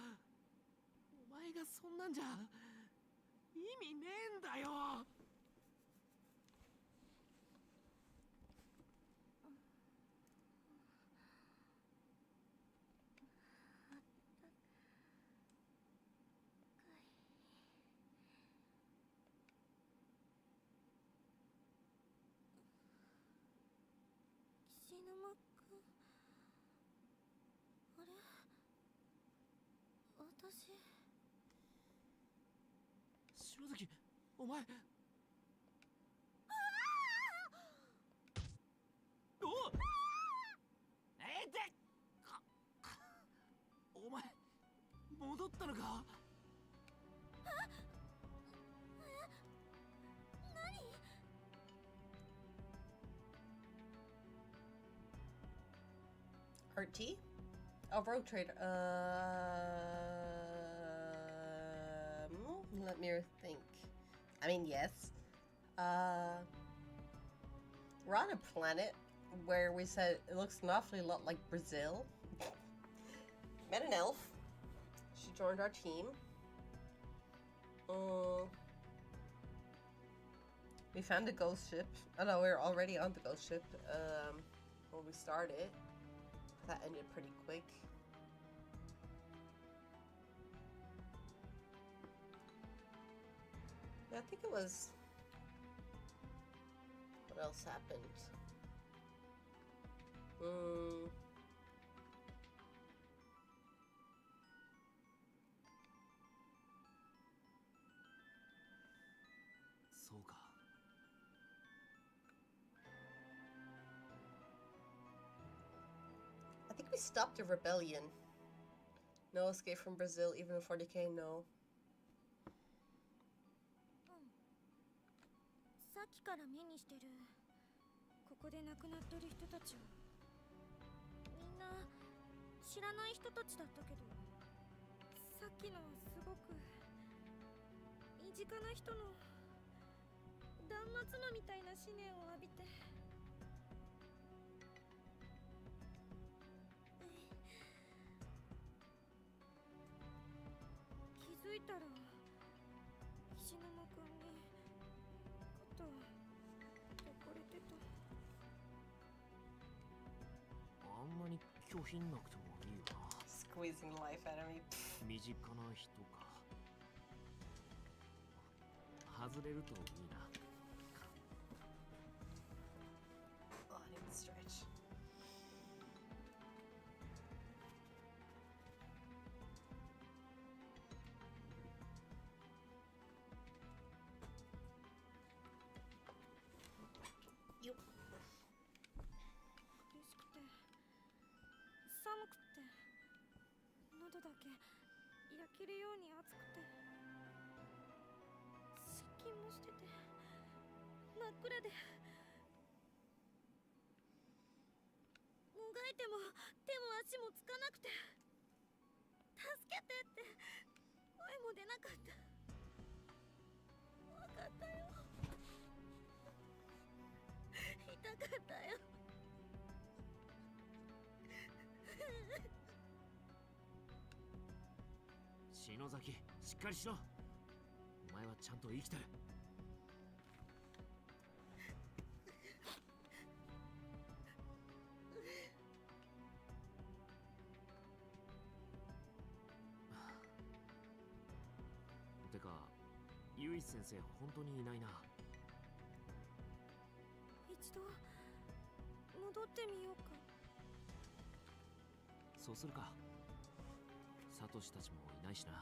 前がそんなんじゃ意味ねえんだよ。石沼くん、あれ、私。篠崎、お前。おっ、お前戻ったのか。Art T? Oh, Rogue Trader. Let me think. I mean, yes. We're on a planet where we said it looks an awfully lot like Brazil. Met an elf. She joined our team. We found a ghost ship. Oh no, we were already on the ghost ship when we started. That ended pretty quick. Yeah, I think it was... What else happened?そうか。I think we stopped a rebellion. No escape from Brazil, even before decay, no. さっきから目にしてるここで亡くなってる人たちはみんな知らない人たちだったけど、さっきのはすごく身近な人の断末魔みたいな思念を浴びて、気づいたら石沼くんに肩を抱かれてた。あんまり拒否んなくてもいいよな。Squeezing life out of me. 身近な人か。外れるといいな。Oh, I need to stretch. You. 苦しくて寒くて喉だけ焼けるように熱くて咳もしてて真っ暗で、もがいても手も足もつかなくて、助けてって声も出なかった。わかったよ、痛かったよ。篠崎、しっかりしろ。お前はちゃんと生きてる。イ先生本当にいないな。一度戻ってみようか。そうするか。サトシたちもいないしな。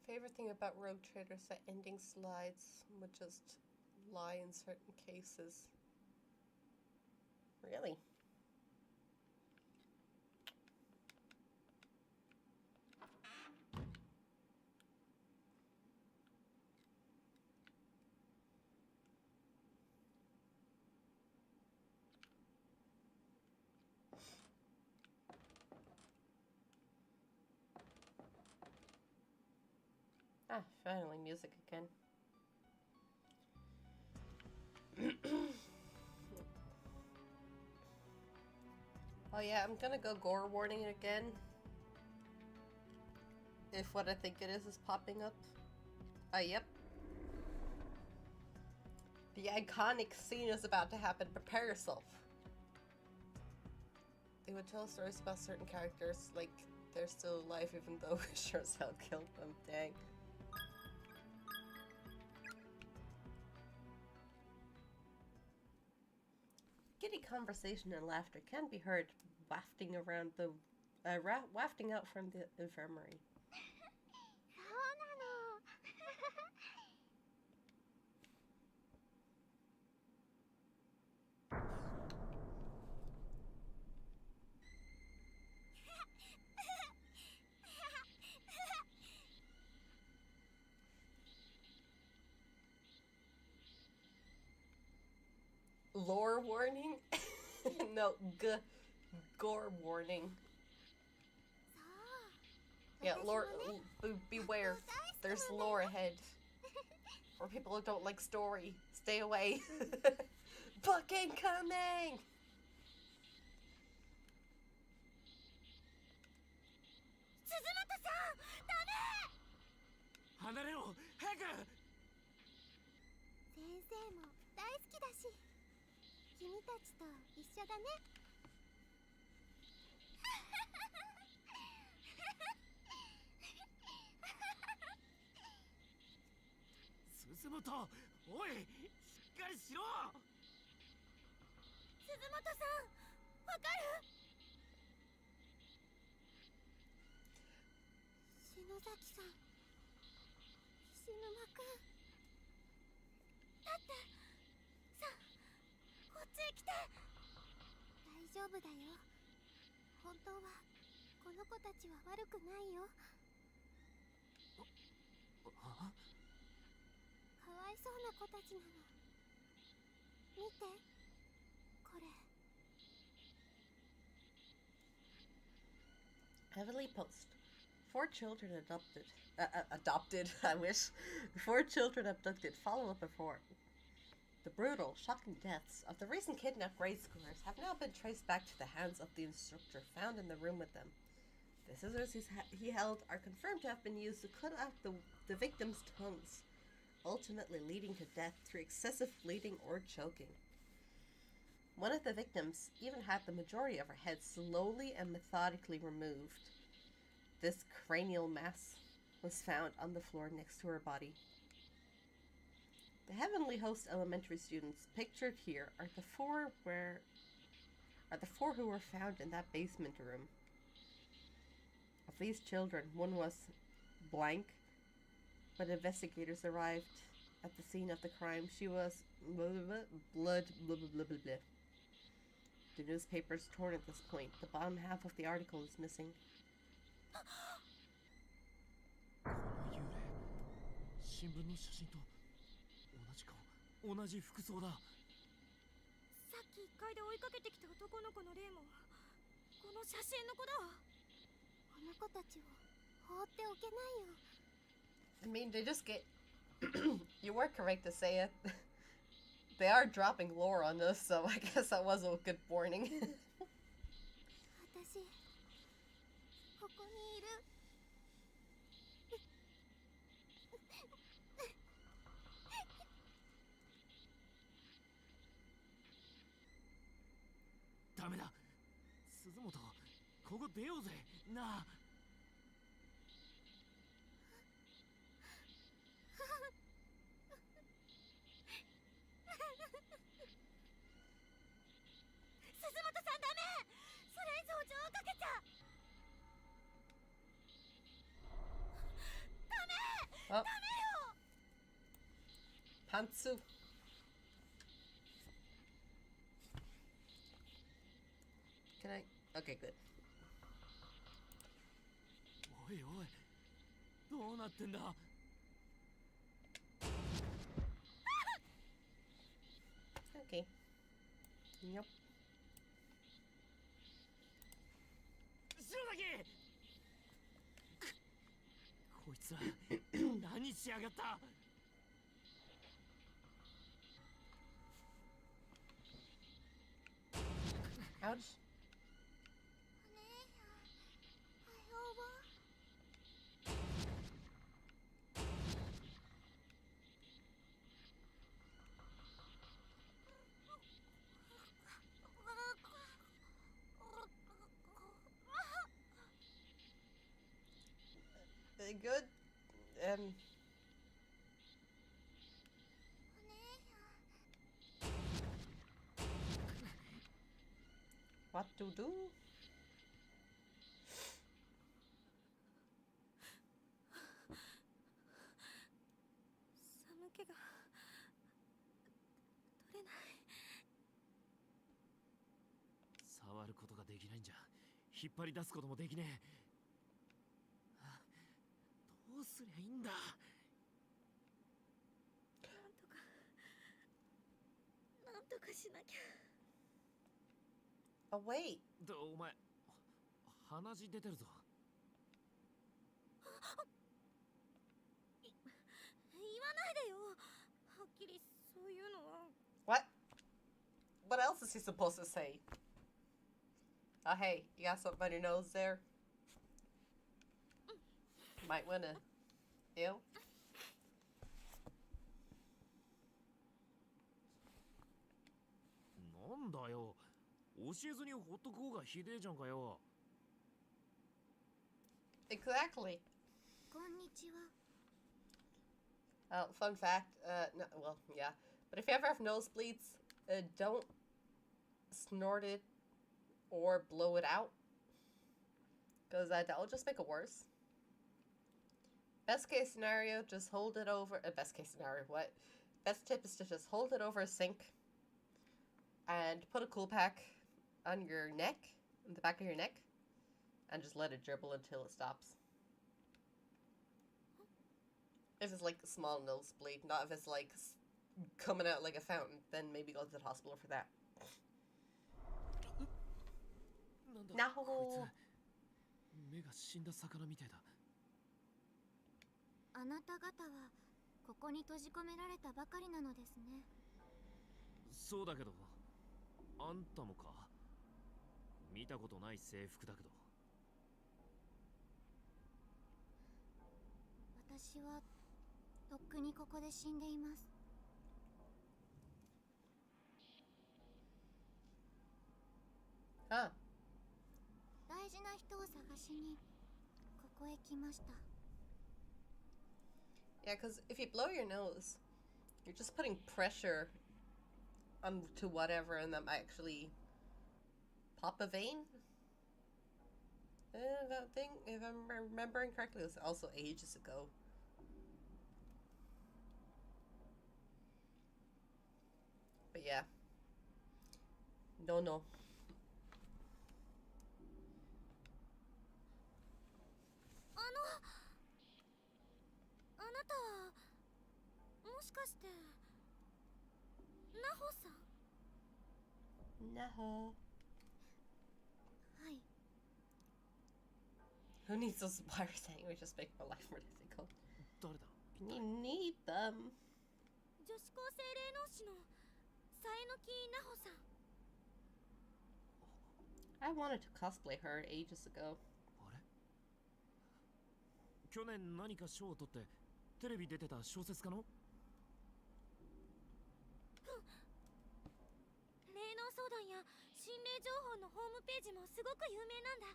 Favorite thing about Rogue Trader is that ending slides would just lie in certain cases. Really? Ah, finally music again. Oh yeah, I'm gonna go gore warning again. If what I think it is popping up. Yep. The iconic scene is about to happen. Prepare yourself. They would tell stories about certain characters like they're still alive even though we sure as hell killed them. Dang. Giddy conversation and laughter can be heard wafting around the wafting out from the infirmary. Lore warning? No, gore warning. Yeah, lore. Beware. There's lore ahead. For people who don't like story, stay away. Book incoming! 離れろ、早く。先生も大好きだし、君たちと一緒だね。鈴本、おい、しっかりしろ。鈴本さん、わかる？篠崎さん、菱沼くん。だってさ、こっちへ来て。大丈夫だよ。本当はこの子たちは悪くないよ。かわいそうな子たちなの。見て、これ。Heavenly Post. 4 children adopted, I wish. 4 children abducted. Follow up report. The brutal, shocking deaths of the recent kidnapped grade schoolers have now been traced back to the hands of the instructor found in the room with them. The scissors he held are confirmed to have been used to cut out the victims' tongues, ultimately leading to death through excessive bleeding or choking. One of the victims even had the majority of her head slowly and methodically removed. This cranial mass was found on the floor next to her body. The Heavenly Host elementary students pictured here are the four who were found in that basement room. Of these children, one was blank, but investigators arrived at the scene of the crime. She was blood. The newspaper's torn at this point. The bottom half of the article is missing. この幽霊、新聞の写真と同じ顔、同じ服装だ。さっき1階で追いかけてきた男の子の霊もこの写真の子だわ。この子たちを放っておけないよ。I mean, they just get. You were correct to say it. They are dropping lore on this, so I guess that was a good warning. 私ダメだ。鈴本、ここ出ようぜ。なあ。鈴本さんダメ。それ以上情をかけちゃダメ。 Oh. Pantsu. Can I? Okay, good. おいおい、どうなってんだ。Okay. Yep. 白崎、こいつら何しやがった。Ouch. Good. What to do? 寒気が取れない。触ることができないんじゃ引っ張り出すこともできねえ。どうすりゃいいんだ。なんとかしなきゃ。Oh wait. お前鼻血出てるぞ。言わないでよ。はっきりそういうのは。 What? What else is he supposed to say? Oh hey, you got something on your nose there? Might wanna. Ew. なんだよ、教えずにほっとく方がひでえじゃんかよ。Exactly. こんにちは。Fun fact, no, well, yeah. But if you ever have nosebleeds, don't snort it or blow it out. Because that'll just make it worse. Best case scenario, just hold it over... best case scenario, what? Best tip is to just hold it over a sink. And put a cool pack on your neck, in the back of your neck. And just let it dribble until it stops. If it's like a small nosebleed, not if it's like coming out like a fountain, then maybe go to the hospital for that. なんだ No. こいつ目が死んだ魚みたいだ。あなた方はここに閉じ込められたばかりなのですね。そうだけど、あんたもか。見たことない制服だけど。私はとっくにここで死んでいます。Huh. 大事な人を探しにここへ来ました。 Yeah, because if you blow your nose, you're just putting pressure onto whatever and that might actually pop a vein. That thing, if I'm remembering correctly, was also ages ago. But yeah. No. あなたはもしかしてナホさん。 No. はい。 Who needs those wire saying? We just make my life more difficult. 誰だ。 You need them. 女子高生霊能師のさえのきなほさん。 I wanted to cosplay her ages ago. あれ、去年何か賞を取ってテレビ出てた小説家の。霊能相談や心霊情報のホームページもすごく有名なんだ。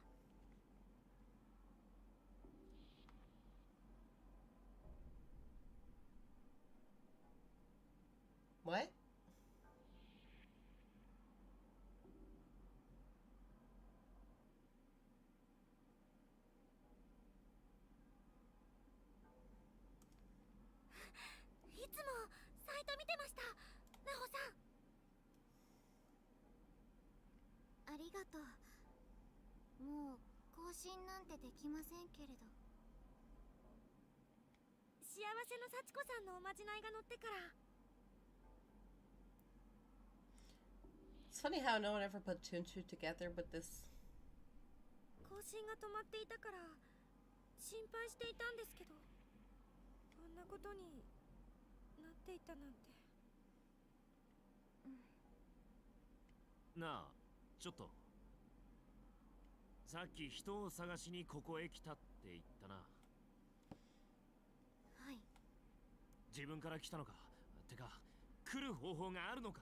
What? いつもサイト見てました、ナホさん。ありがとう。もう更新なんてできませんけれど。幸せの幸子さんのおまじないが載ってから。 It's funny how no one ever put two and two together, but this. 更新が止まっていたから心配していたんですけど、こんなことになっていたなんて。なあ、ちょっと。さっき人を探しにここへ来たって言ったな。はい。自分から来たのか。てか、来る方法があるのか。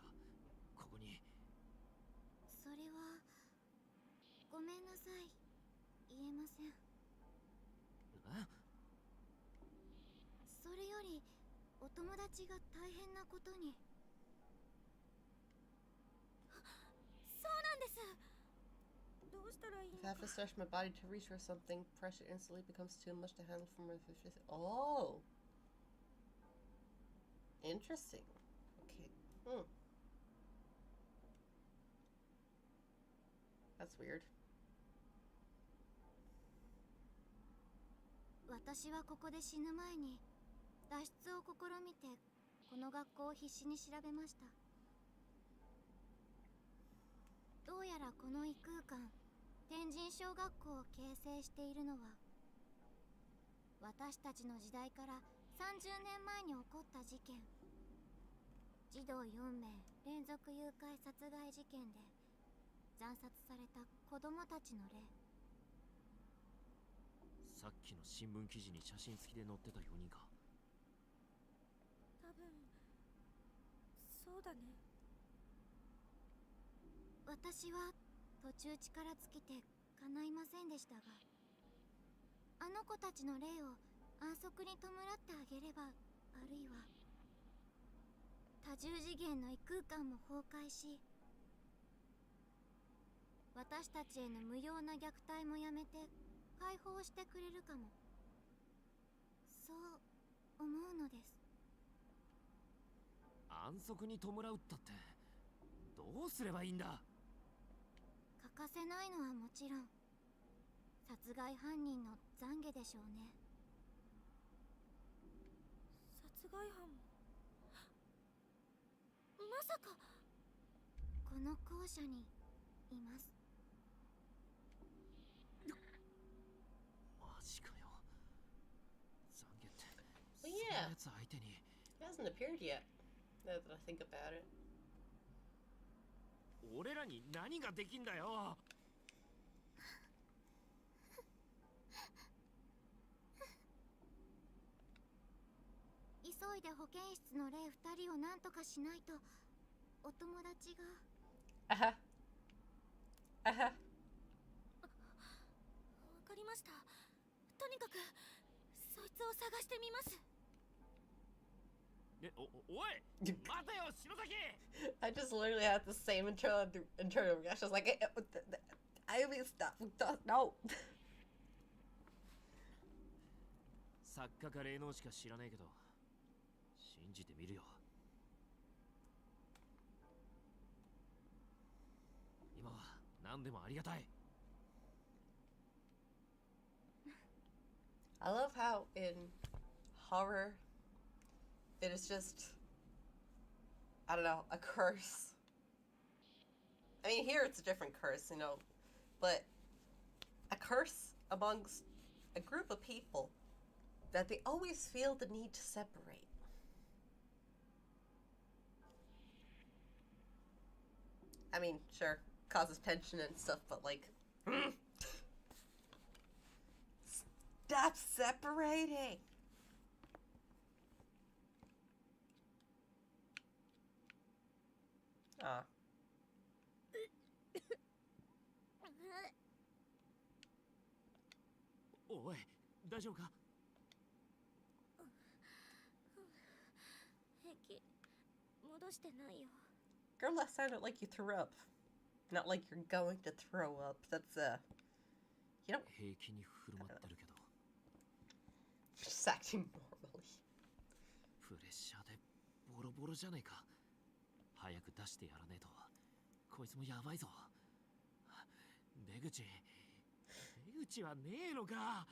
ここに。それはごめんなさい、言えません。え？それよりお友達が大変なことに。そうなんです。どうしたらいいの If I か。 have to stretch my body to reach for something, pressure instantly becomes too much to handle from my fifth. Oh! Interesting. Okay. That's weird. 私はここで死ぬ前に脱出を試みてこの学校を必死に調べました。どうやらこの異空間天神小学校を形成しているのは私たちの時代から30年前に起こった事件、児童4名連続誘拐殺害事件で惨殺された子供たちの例。さっきの新聞記事に写真付きで載ってた4人か。多分そうだね。私は途中力尽きて叶いませんでしたが、あの子たちの霊を安息に弔ってあげれば、あるいは多重次元の異空間も崩壊し、私たちへの無用な虐待もやめて解放してくれるかも、そう思うのです。安息に弔うったってどうすればいいんだ。欠かせないのはもちろん殺害犯人の懺悔でしょうね。殺害犯もまさかこの校舎にいます。マジかよ。懺悔って Well, そんな yeah. やつ相手に。 It hasn't appeared yet. Now that I think about it. 俺らに何ができんだよ。急いで保健室の霊2人を何とかしないと。お友達が。わかりました。とにかくそいつを探してみます。おい待てよ篠崎。 I just literally had the same internal reaction. I was like, I mean, stop. No. 作家か霊能しか知らねえけど信じてみるよ。今は何でもありがたい。 I love how in horror it is just, I don't know, a curse. I mean, here it's a different curse, you know, but a curse amongst a group of people that they always feel the need to separate. I mean, sure, causes tension and stuff, but like, stop separating! Ah. おい、大丈夫か？平気。戻してないよ。 Girl, that sounded like you threw up. Not like you're going to throw up. That's, you don't... 平気に振る舞ってるけど、 just acting normally. プレッシャーでボロボロじゃねえか。早く出してやらねえと、こいつもやばいぞ。出口はねえのか。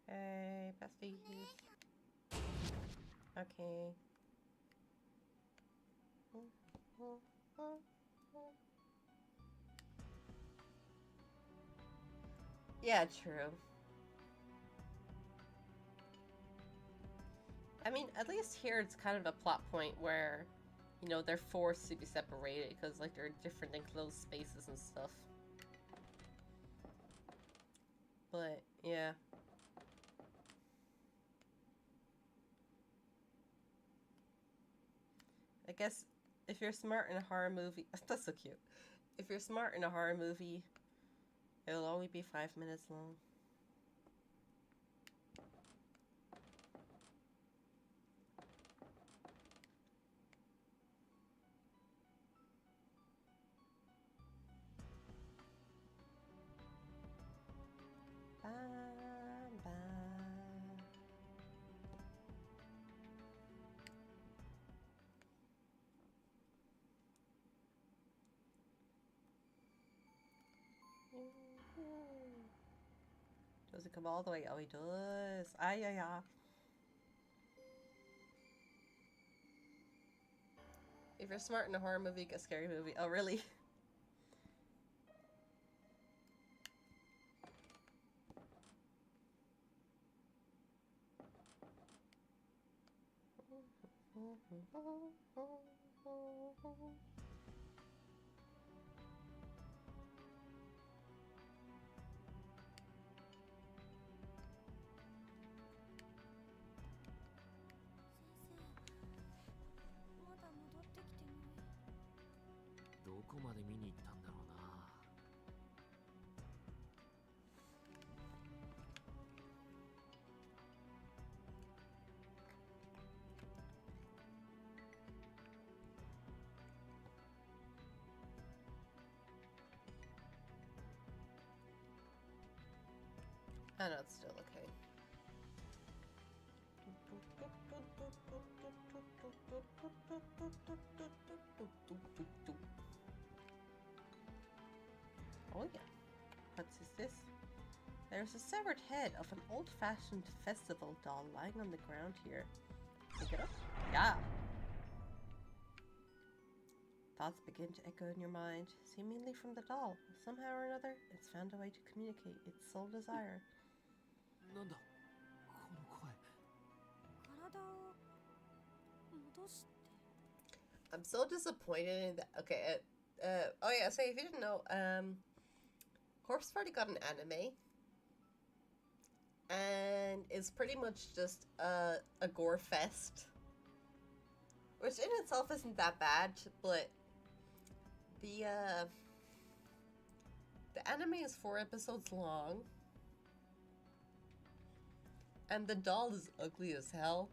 Hey, besties. Okay. Yeah, true. I mean, at least here it's kind of a plot point where, you know, they're forced to be separated because, like, they're different enclosed spaces and stuff. But, yeah. I guess if you're smart in a horror movie... That's so cute. If you're smart in a horror movie, it'll only be 5 minutes long. Does it come all the way? Oh, he does. Ay, ay, ay. If you're smart in a horror movie, get a scary movie. Oh, really?どこまで見に行ったんだろうな。I know it's still okay. Oh yeah. What is this? There's a severed head of an old-fashioned festival doll lying on the ground here. Pick it up? Yeah. Thoughts begin to echo in your mind, seemingly from the doll. Somehow or another, it's found a way to communicate its sole desire. なんだこの声。体を戻して。 I'm so disappointed in that. Okay, oh yeah, so if you didn't know, Corpse Party got an anime. And it's pretty much just a gore fest. Which in itself isn't that bad, but the anime is 4 episodes long. And the doll is ugly as hell.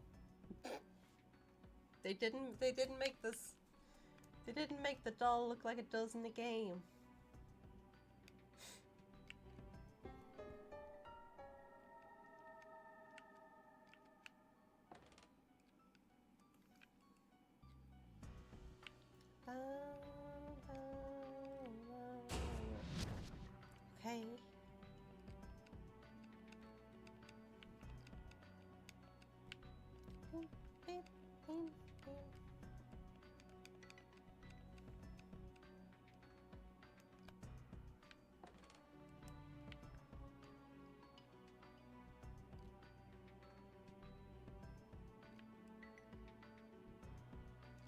They didn't make the doll look like it does in the game. Okay.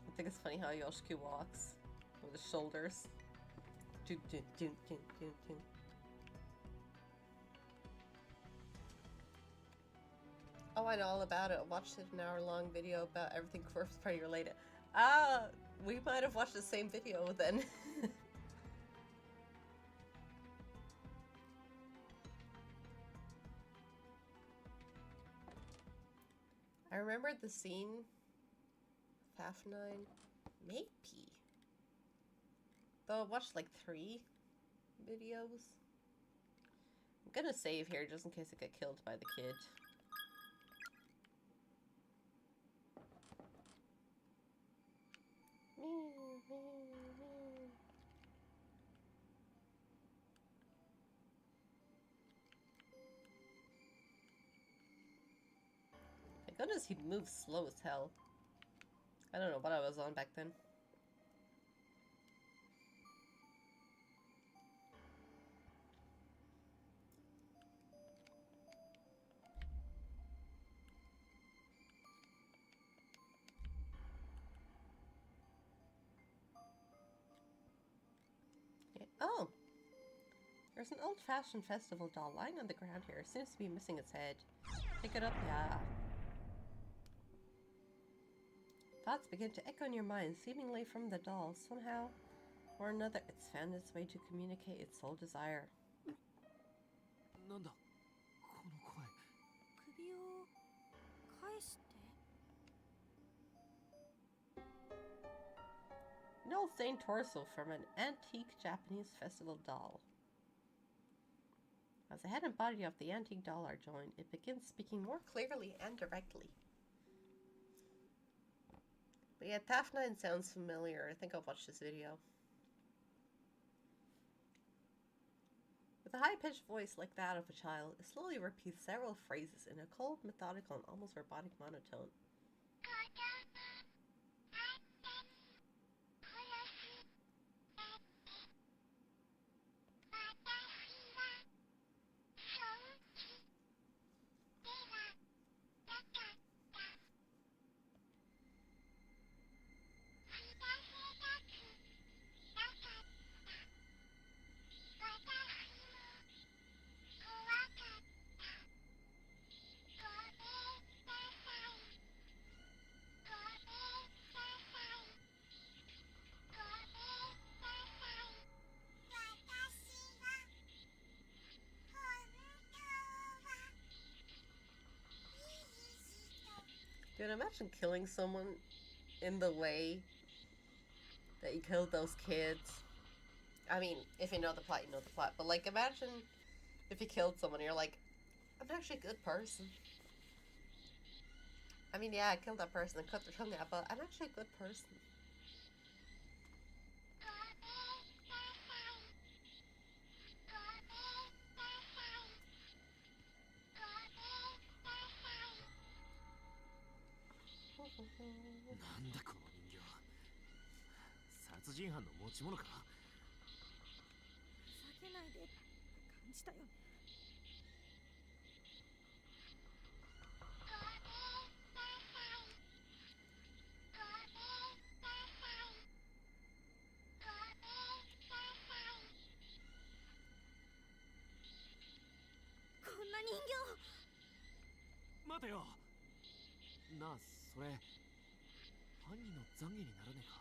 I think it's funny how Yoshiki walks with his shoulders. Do, do, do, do, do, do. Oh, I know all about it. I watched it an hour-long video about everything Corpse Party related. We might have watched the same video then. I remember the scene. Half-9, maybe. Though I watched like 3 videos. I'm gonna save here just in case I get killed by the kid. My goodness, he moves slow as hell. I don't know what I was on back then. Okay. Oh! There's an old-fashioned festival doll lying on the ground here. It seems to be missing its head. Pick it up, yeah. Thoughts begin to echo in your mind, seemingly from the doll. Somehow or another, it's found its way to communicate its sole desire. なんだこの声。首を返して。 An old stained torso from an antique Japanese festival doll. As the head and body of the antique doll are joined, it begins speaking more clearly and directly. But yeah, Half-9 sounds familiar. I think I'll watch this video. With a high-pitched voice like that of a child, it slowly repeats several phrases in a cold, methodical, and almost robotic monotone. Dude, imagine killing someone in the way that you killed those kids. I mean, if you know the plot, you know the plot. But, like, imagine if you killed someone and you're like, I'm actually a good person. I mean, yeah, I killed that person and cut their tongue out, but I'm actually a good person.なんだこの人形。殺人犯の持ち物か。ふざけないでって感じたよね。こんな人形。待てよ。なあ、それ犯人の懺悔にならねえか。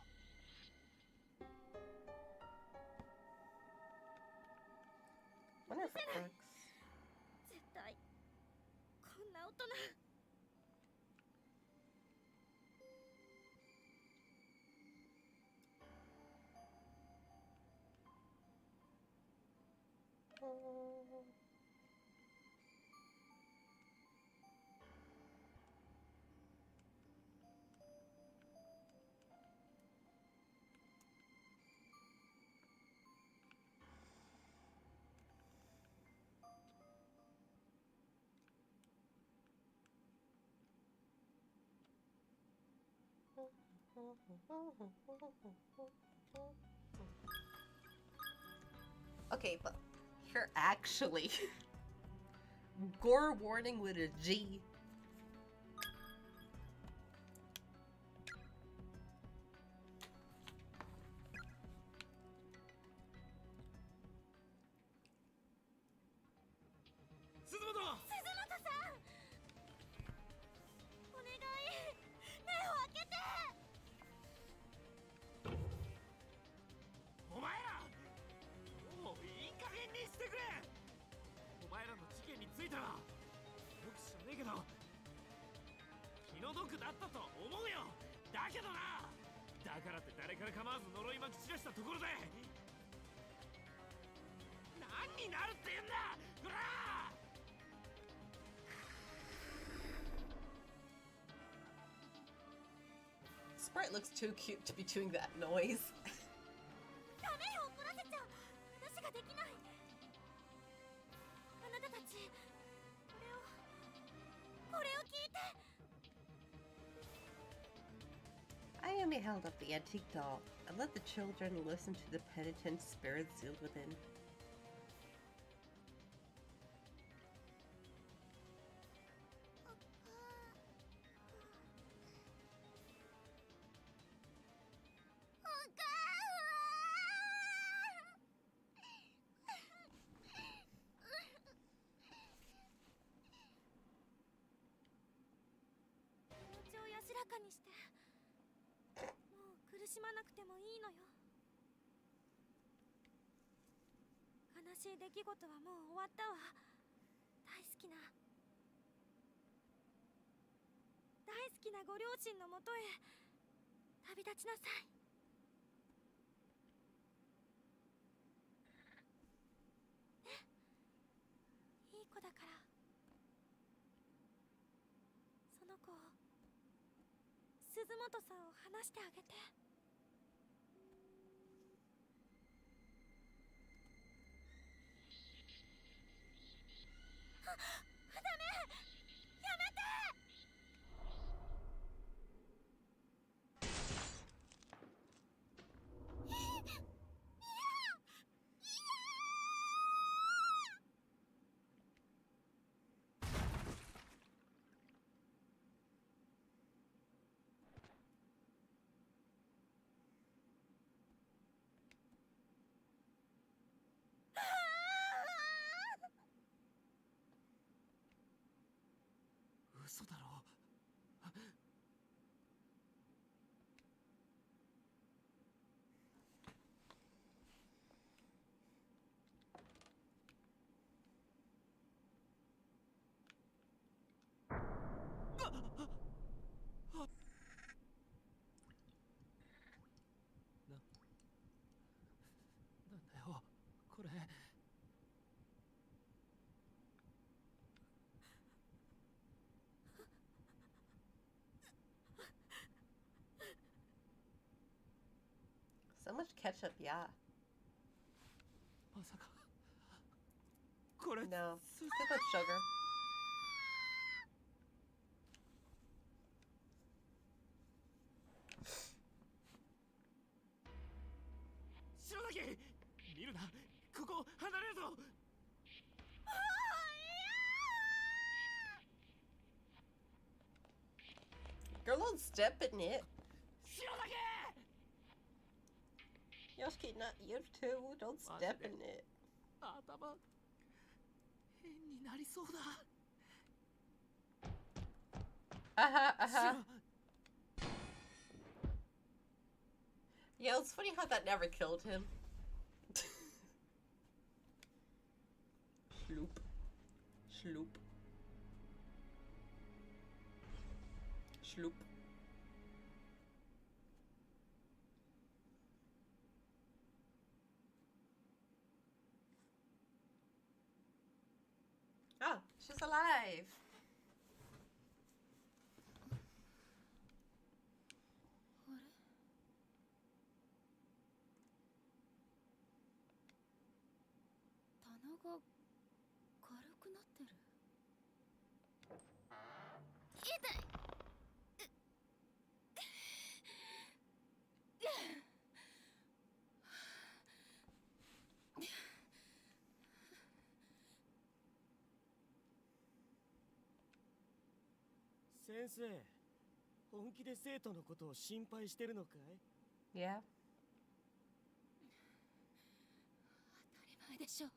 Wonder if it works. 絶対こんな大人。Okay, but you're actually gore warning with a G. ねえけど気の毒だったと思うよ。だけどな、だからって誰から構わず呪いまき散らしたところで何になるって言うんだほら。Sprite looks too cute to be doing that noise. ダメよ、怒らせちゃう。話ができない。あなたたち、これを聞いて。I am held up the antique doll and let the children listen to the penitent spirit sealed within.悲しい出来事はもう終わったわ。大好きなご両親のもとへ旅立ちなさい。ね、いい子だから。その子を、鈴本さんを話してあげて。ダメ！やめて！嘘だろ。なんだよこれ。So much ketchup, yeah. まさかこれ No, too much sugar. 白崎見るな、ここ離れるぞ。Girl, don't step in it. 白崎 Yoshiki, not you too. Don't step in it. 頭変になりそうだ。Yeah, it's funny how that never killed him. Schloop. Schloop. Schloop. Oh, she's alive. あれ？棚が軽くなってる。痛い。先生、本気で生徒のことを心配してるのかい？ Yeah. 当たり前でしょ。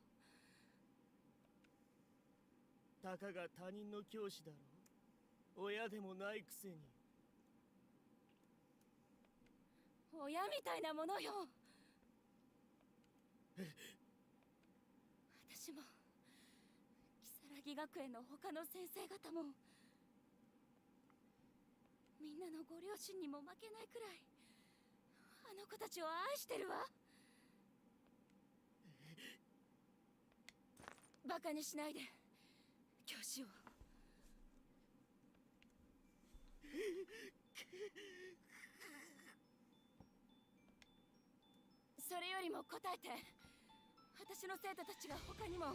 たかが他人の教師だろう。親でもないくせに。親みたいなものよ。私も如滝学園の他の先生方もみんなのご両親にも負けないくらいあの子たちを愛してるわ。バカにしないで教師を。それよりも答えて、私の生徒たちが他にも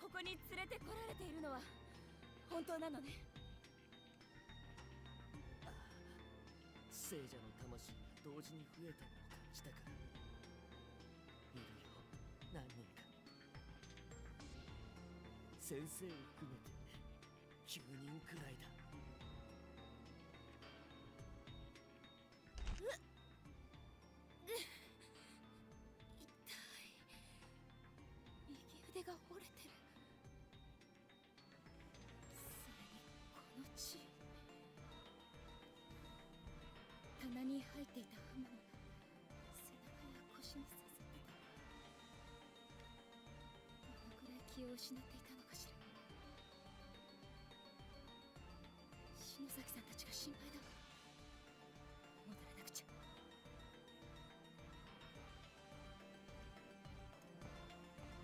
ここに連れてこられているのは本当なのね。聖者の魂が同時に増えたのを感じたから。いるよ、何人か。先生を含めて9人くらいだ。右腕が折れてる。それにこの血。棚に入っていた刃物が背中や腰に刺さってた。どのくらい気を失っていたのかしら。篠崎さんたちが心配だわ。戻らなくちゃ。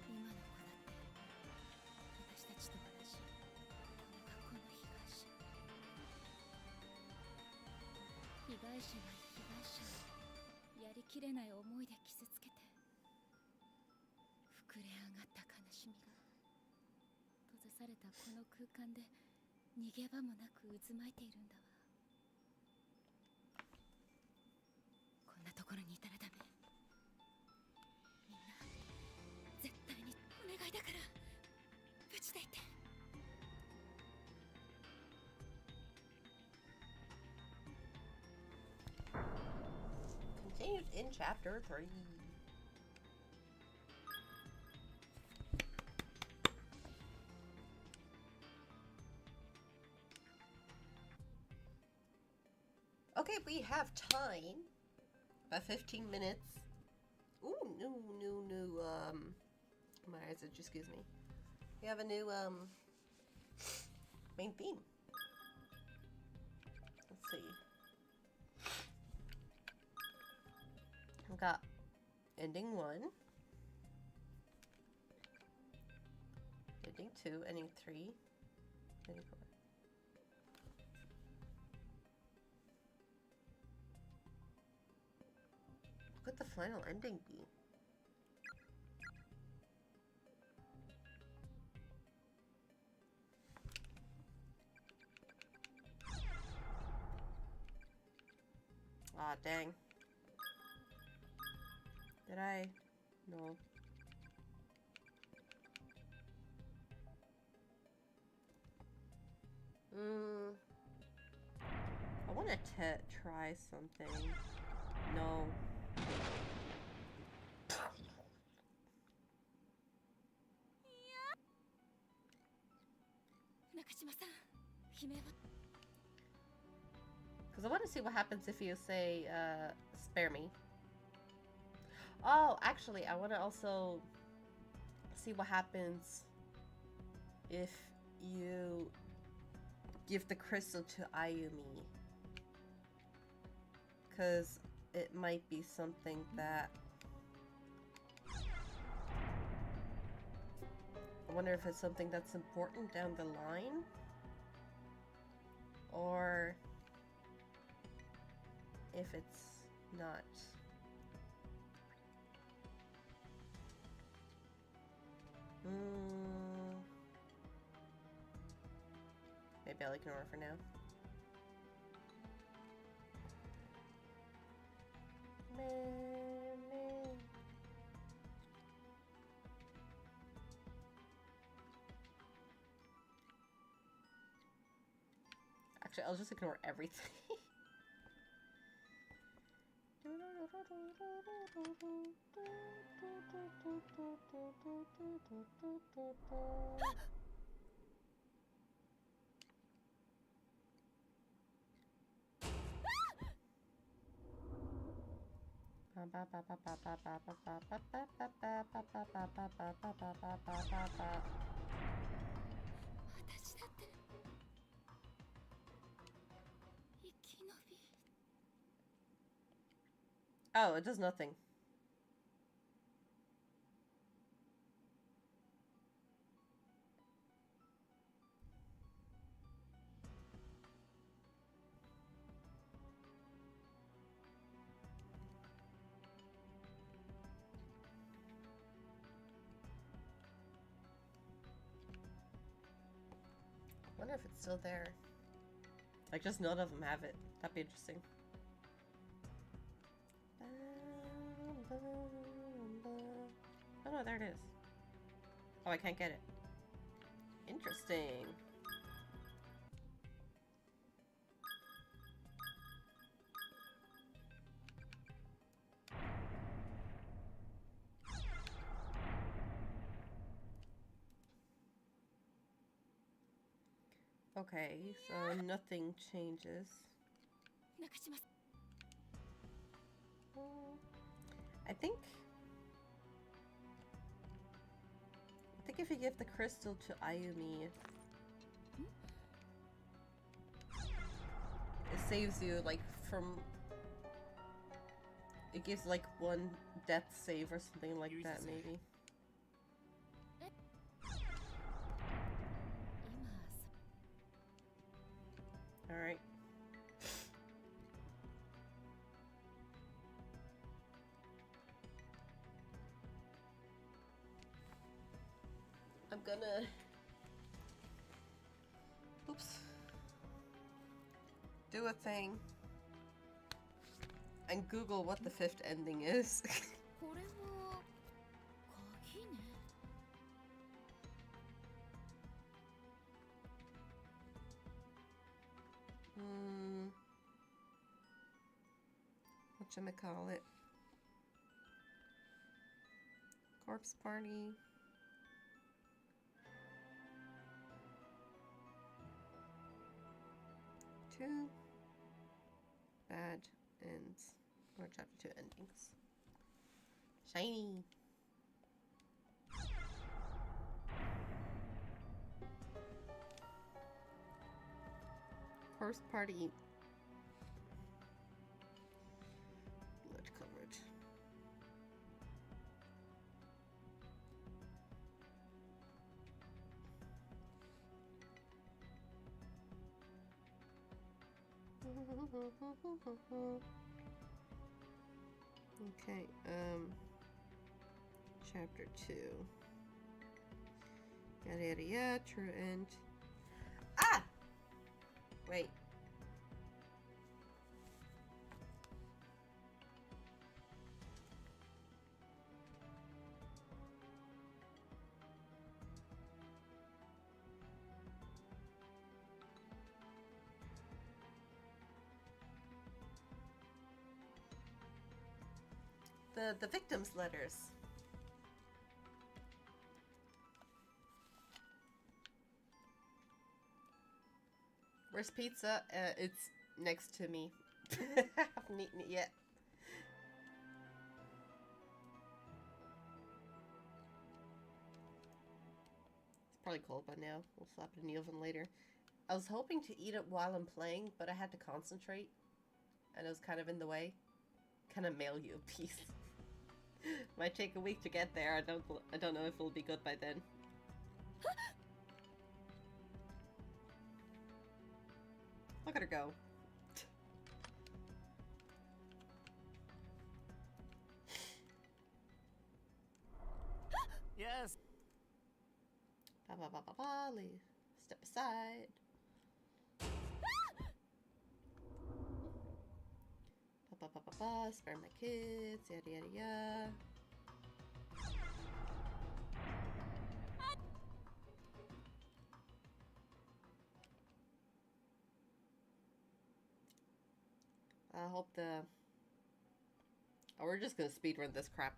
今の子だって私たちと同じこの学校の被害者。被害者が被害者をやりきれない思いで傷つけて膨れ上がった悲しみが閉ざされたこの空間で逃げ場もなく渦巻いているんだわ。こんなところにいたらダメ。みんな絶対にお願いだから無事でいて。Continued in chapter 3. Okay, we have time. About 15 minutes. Ooh, new, my eyes, excuse me. We have a new, main theme. Let's see. I've got ending 1. Ending 2, ending 3, ending 4. What could the final ending be? Ah, dang. Did I? No. I want to try something. No. Because I want to see what happens if you say, spare me. Oh, actually, I want to also see what happens if you give the crystal to Ayumi. Because it might be something that... I wonder if it's something that's important down the line? Or if it's not. Maybe I'll ignore it for now. Actually, I'll just ignore everything. 私だって生き延び Oh, it does nothing. Wonder if it's still there. Like, just none of them have it. That'd be interesting. Oh no, there it is. Oh, I can't get it. Interesting. Okay, so nothing changes. 中島さん I think if you give the crystal to Ayumi, it saves you like from. It gives like one death save or something like that, maybe. 今 Alright. I'm gonna... Oops. Do a thing. And Google what the 5th ending is. これは鍵ね Whatchamacallit? Corpse party. Two bad ends. Or chapter 2 endings. Shiny! Corpse party. Blood coverage. Okay, chapter 2. Yada yada yada, true end. Ah! Wait. The victims' letters. Where's pizza? It's next to me. I haven't eaten it yet. It's probably cold by now. We'll slap it in the oven later. I was hoping to eat it while I'm playing, but I had to concentrate. And it was kind of in the way. Can I mail you a piece? Might take a week to get there. I don't know if it'll be good by then. Look at her go. Yes. Ba ba ba ba ba. Step aside. Ba ba ba ba ba. Spare my kids. Yada yada yada. I hope the... Oh, we're just gonna speedrun this crap.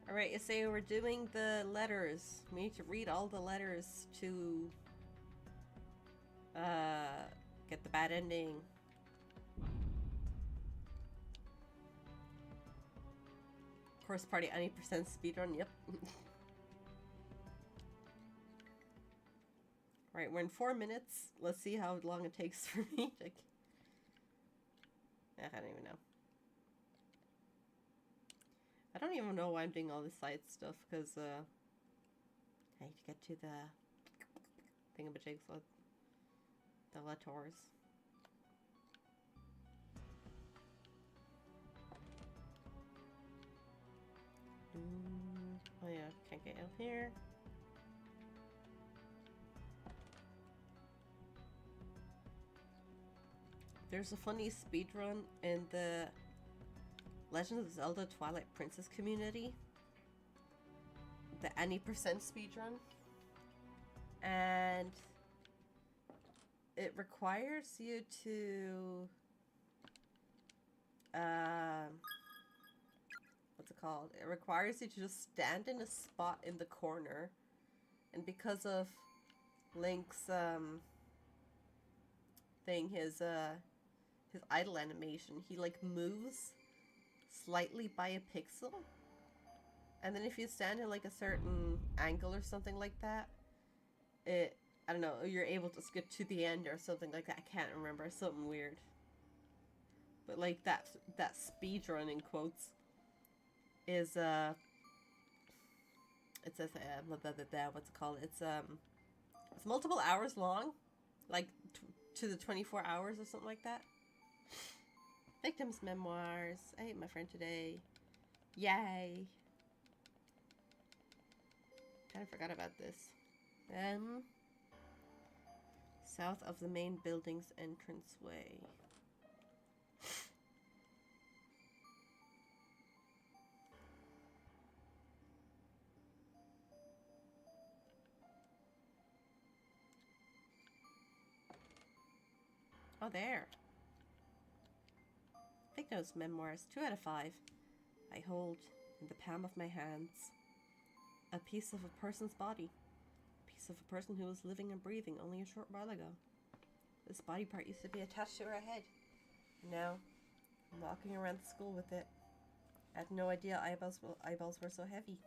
I Alright, you say we're doing the letters. We need to read all the letters to get the bad ending. Of course, party any percent speedrun, yep. Right, we're in 4 minutes. Let's see how long it takes for me to... I don't even know. I don't even know why I'm doing all this side stuff, because, I need to get to the thingamajigs with the letters. Oh yeah, can't get up here. There's a funny speedrun in the Legend of Zelda Twilight Princess community. The any percent speedrun. And it requires you to what's it called? It requires you to just stand in a spot in the corner, and because of Link's thing, his idle animation, he like moves slightly by a pixel, and then if you stand in like a certain angle or something like that, it, I don't know, you're able to skip to the end or something like that. I can't remember, something weird. But like that speed run in quotes is it says what's it called? It's multiple hours long, like to the 24 hours or something like that. Victims' memoirs. I ate my friend today. Yay! Kind of forgot about this. South of the main building's entranceway. Oh, there. Victor's memoirs, 2 out of 5. I hold in the palm of my hands a piece of a person's body. A piece of a person who was living and breathing only a short while ago. This body part used to be attached to her head. Now, I'm walking around the school with it. I had no idea eyeballs were so heavy.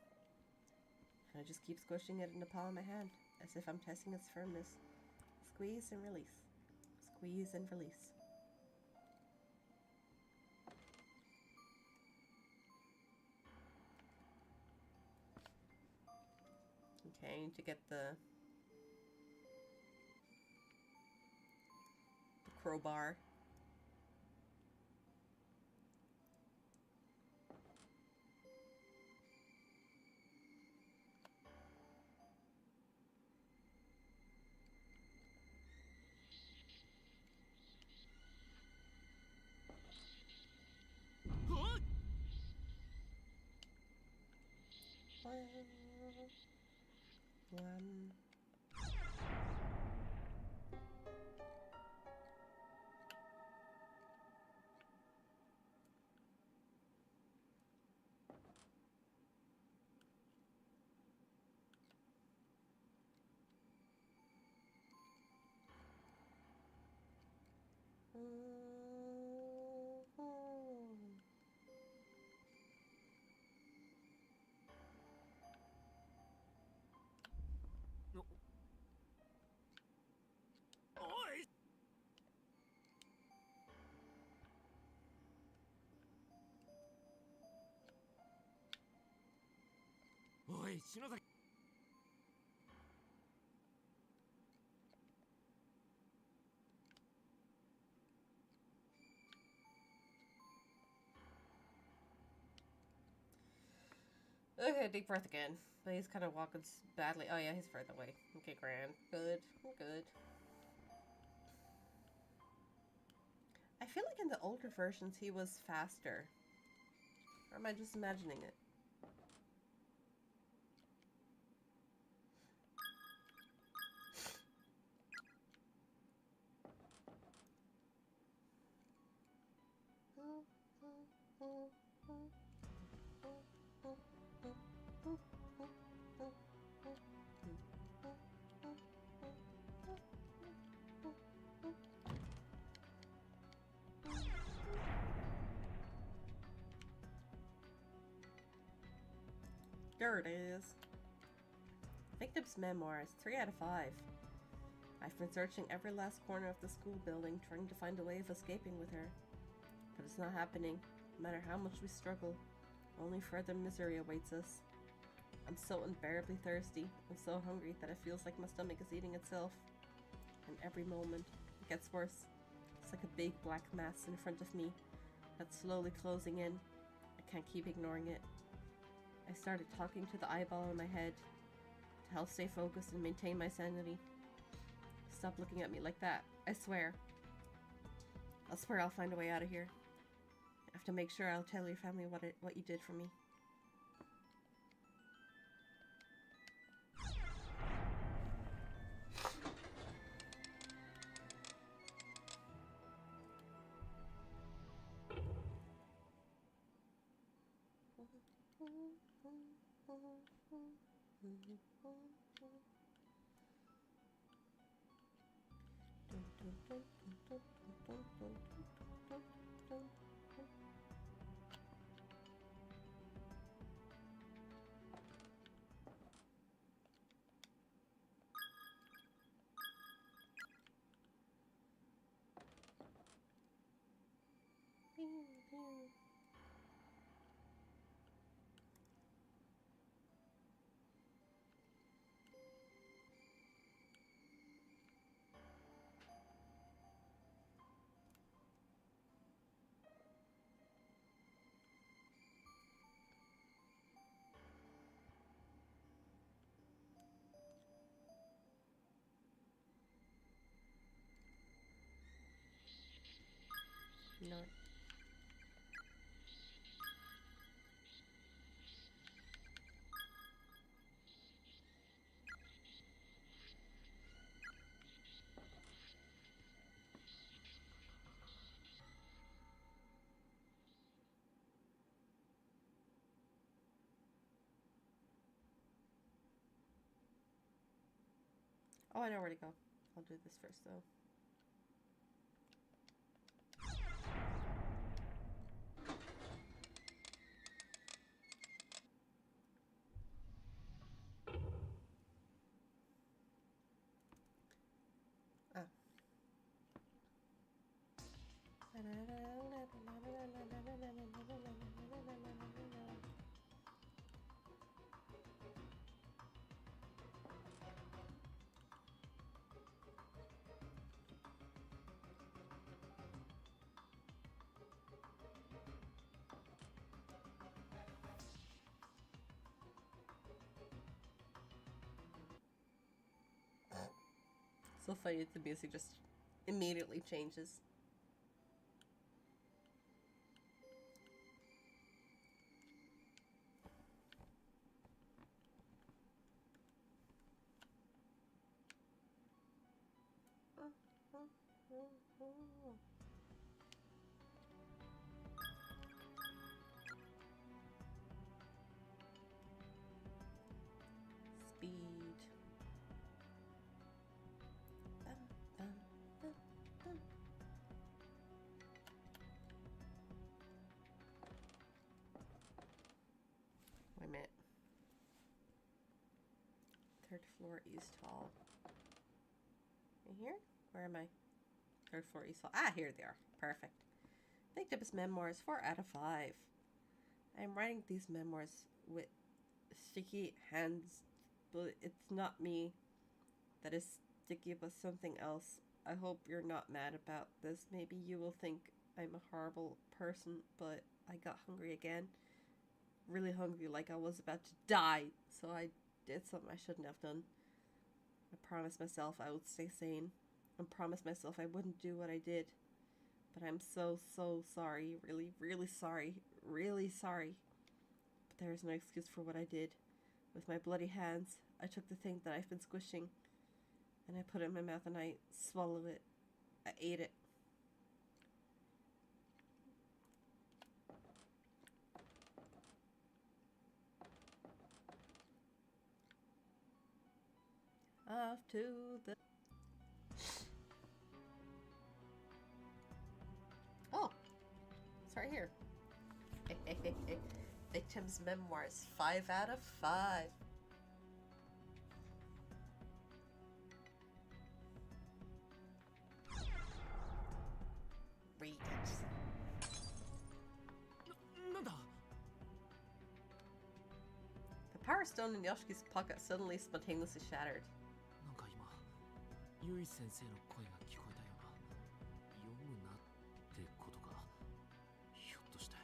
And I just keep squishing it in the palm of my hand, as if I'm testing its firmness. Squeeze and release. Squeeze and release. Okay, I need to get the crowbar. One. Oi, Shinozaki. Okay, deep breath again. But he's kind of walking badly. Oh yeah, he's further away. Okay, grand. Good. Good. I feel like in the older versions he was faster. Or am I just imagining it? Here it is. Victim's memoirs, 3 out of 5. I've been searching every last corner of the school building, trying to find a way of escaping with her. But it's not happening. No matter how much we struggle, only further misery awaits us. I'm so unbearably thirsty and so hungry that it feels like my stomach is eating itself. And every moment, it gets worse. It's like a big black mass in front of me that's slowly closing in. I can't keep ignoring it. I started talking to the eyeball in my head to help stay focused and maintain my sanity. Stop looking at me like that. I swear. I swear I'll find a way out of here. I have to make sure I'll tell your family what you did for me. No. Oh, I know where to go. I'll do this first, though. Ah. So funny, the music just immediately changes. Speed. Wait a minute. 3rd floor East Hall. In here? Where am I? 3rd floor East Hall. Ah, here they are. Perfect. Victim's memoirs, 4 out of 5. I'm writing these memoirs with sticky hands, but it's not me that is sticky, but something else. I hope you're not mad about this. Maybe you will think I'm a horrible person, but I got hungry again. Really hungry, like I was about to die. So I did something I shouldn't have done. I promised myself I would stay sane. I promised myself I wouldn't do what I did. But I'm so sorry. Really, really sorry. Really sorry. But there is no excuse for what I did. With my bloody hands, I took the thing that I've been squishing and I put it in my mouth and I swallowed it. I ate it. Off to the... Oh! It's right here. victim's memoirs. 5 out of 5. Read it. なんだ The power stone in Yoshiki's pocket suddenly spontaneously shattered. なんか今ユイ先生の声が聞こえたような。読むなってことか。ひょっとして。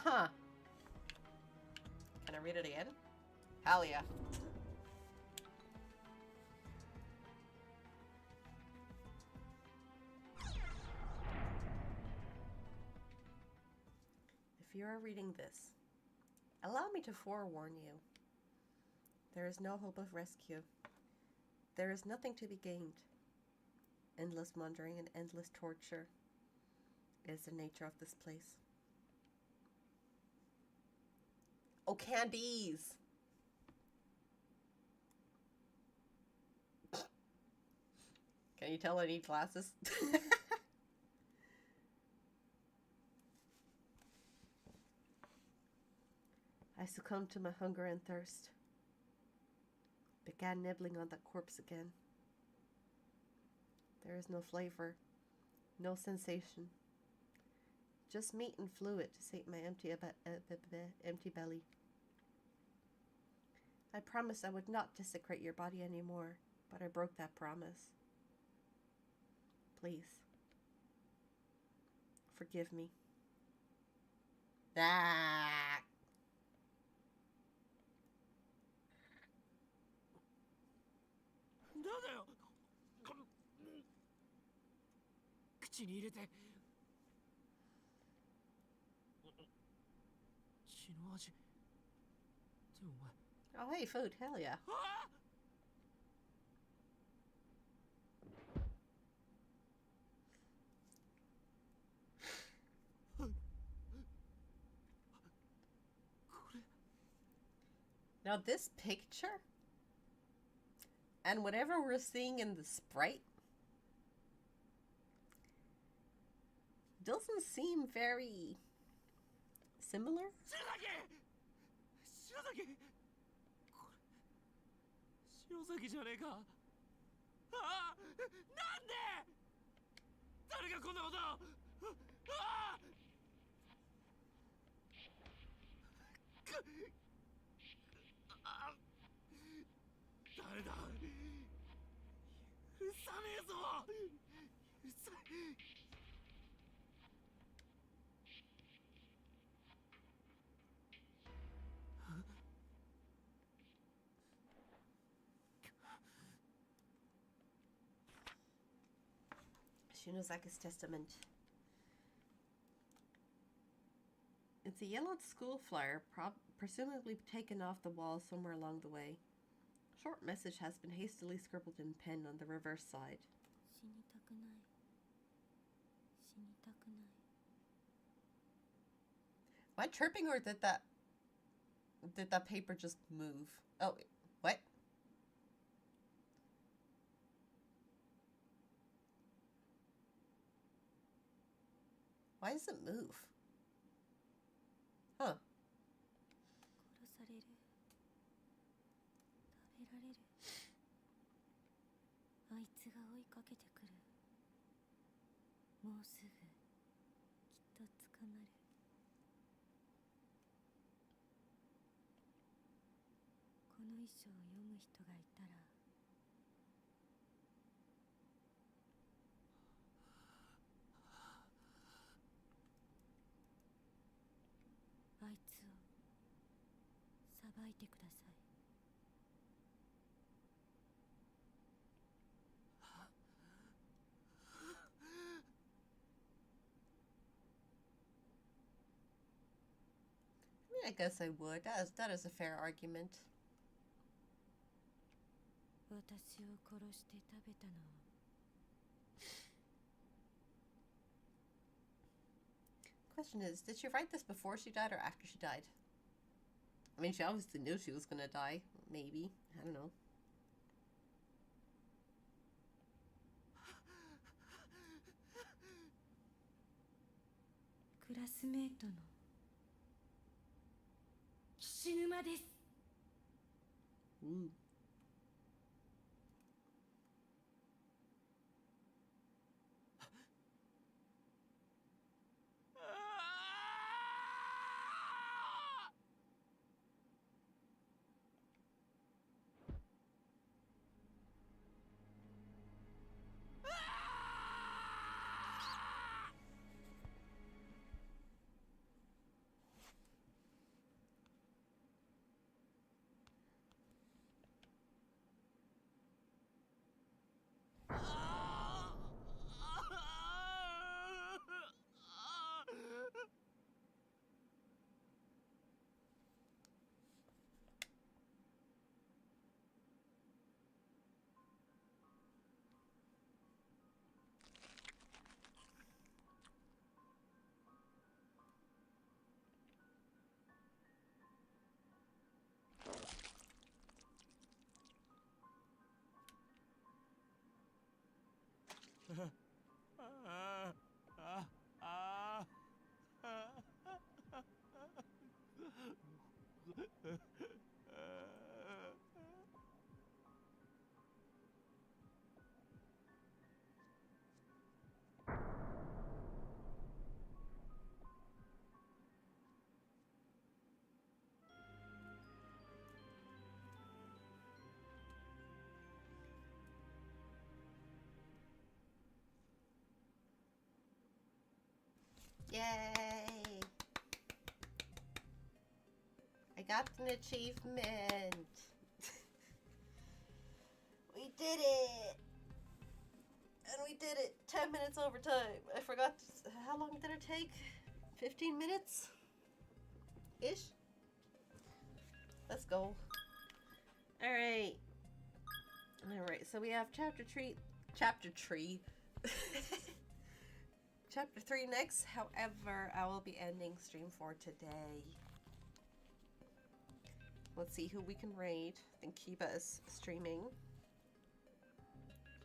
Huh. Can I read it again? Hell yeah. If you are reading this, allow me to forewarn you. There is no hope of rescue. There is nothing to be gained. Endless wandering and endless torture is the nature of this place. Oh, candies! Can you tell I need glasses? I succumbed to my hunger and thirst. Began nibbling on that corpse again. There is no flavor, no sensation. Just meat and fluid to sate my empty belly. I promised I would not desecrate your body anymore, but I broke that promise. Please, forgive me. Ah! なんだよ。口に入れて。血の味。ってお前。 Oh, hey, food. Hell yeah. あこれ。 Now, this picture and whatever we're seeing in the sprite doesn't seem very similar. 白崎これ白崎じゃねえか。ああなんで誰がこんなことを。ああ誰だ許さねえぞ許さねえ。 Shinozaka's testament. It's a yellowed school flyer, presumably taken off the wall somewhere along the way. Short message has been hastily scribbled in pen on the reverse side. 死にたくない死にたくない Am I chirping or did that paper just move? Oh, what? Why does it move? Huh. 殺される食べられるあいつが追いかけてくるもうすぐきっと捕まるこの遺書を読む人がいたらあいつを裁いてください I guess I would. That is a fair argument. 私を殺して食べたのは Question is, did she write this before she died or after she died? I mean, she obviously knew she was gonna die. Maybe. I don't know. 苦クラスメートの岸沼です。Yay! I got an achievement. We did it! And we did it 10 minutes over time. I forgot how long did it take? 15 minutes? Ish? Let's go. Alright. Alright, so we have chapter 3. Chapter 3 next. However, I will be ending stream for today. Let's see who we can raid. I think Kiba is streaming.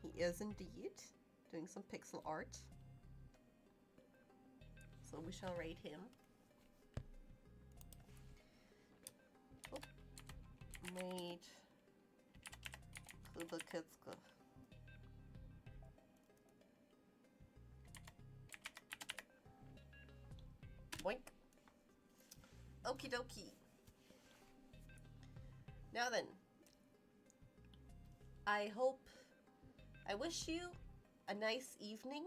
He is indeed doing some pixel art. So we shall raid him. Oh. Raid Kuba Kitsuka. Boink. Okie dokie. Now then, I wish you a nice evening.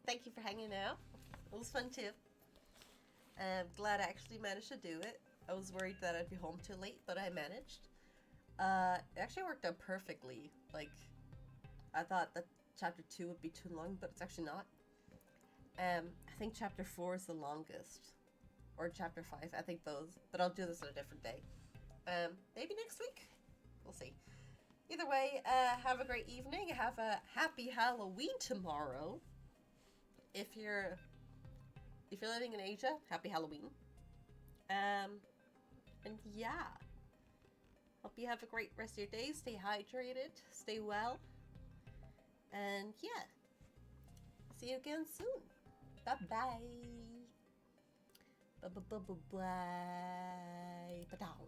Thank you for hanging out. It was fun too. I'm glad I actually managed to do it. I was worried that I'd be home too late, but I managed. It actually worked out perfectly. Like, I thought that chapter 2 would be too long, but it's actually not. I think chapter 4 is the longest. Or chapter 5, I think those. But I'll do this on a different day. Maybe next week? We'll see. Either way, have a great evening. Have a happy Halloween tomorrow. If you're living in Asia, happy Halloween. And yeah. Hope you have a great rest of your day. Stay hydrated. Stay well. And yeah. See you again soon. Bye-bye. Bye-bye-bye-bye. Ba-down.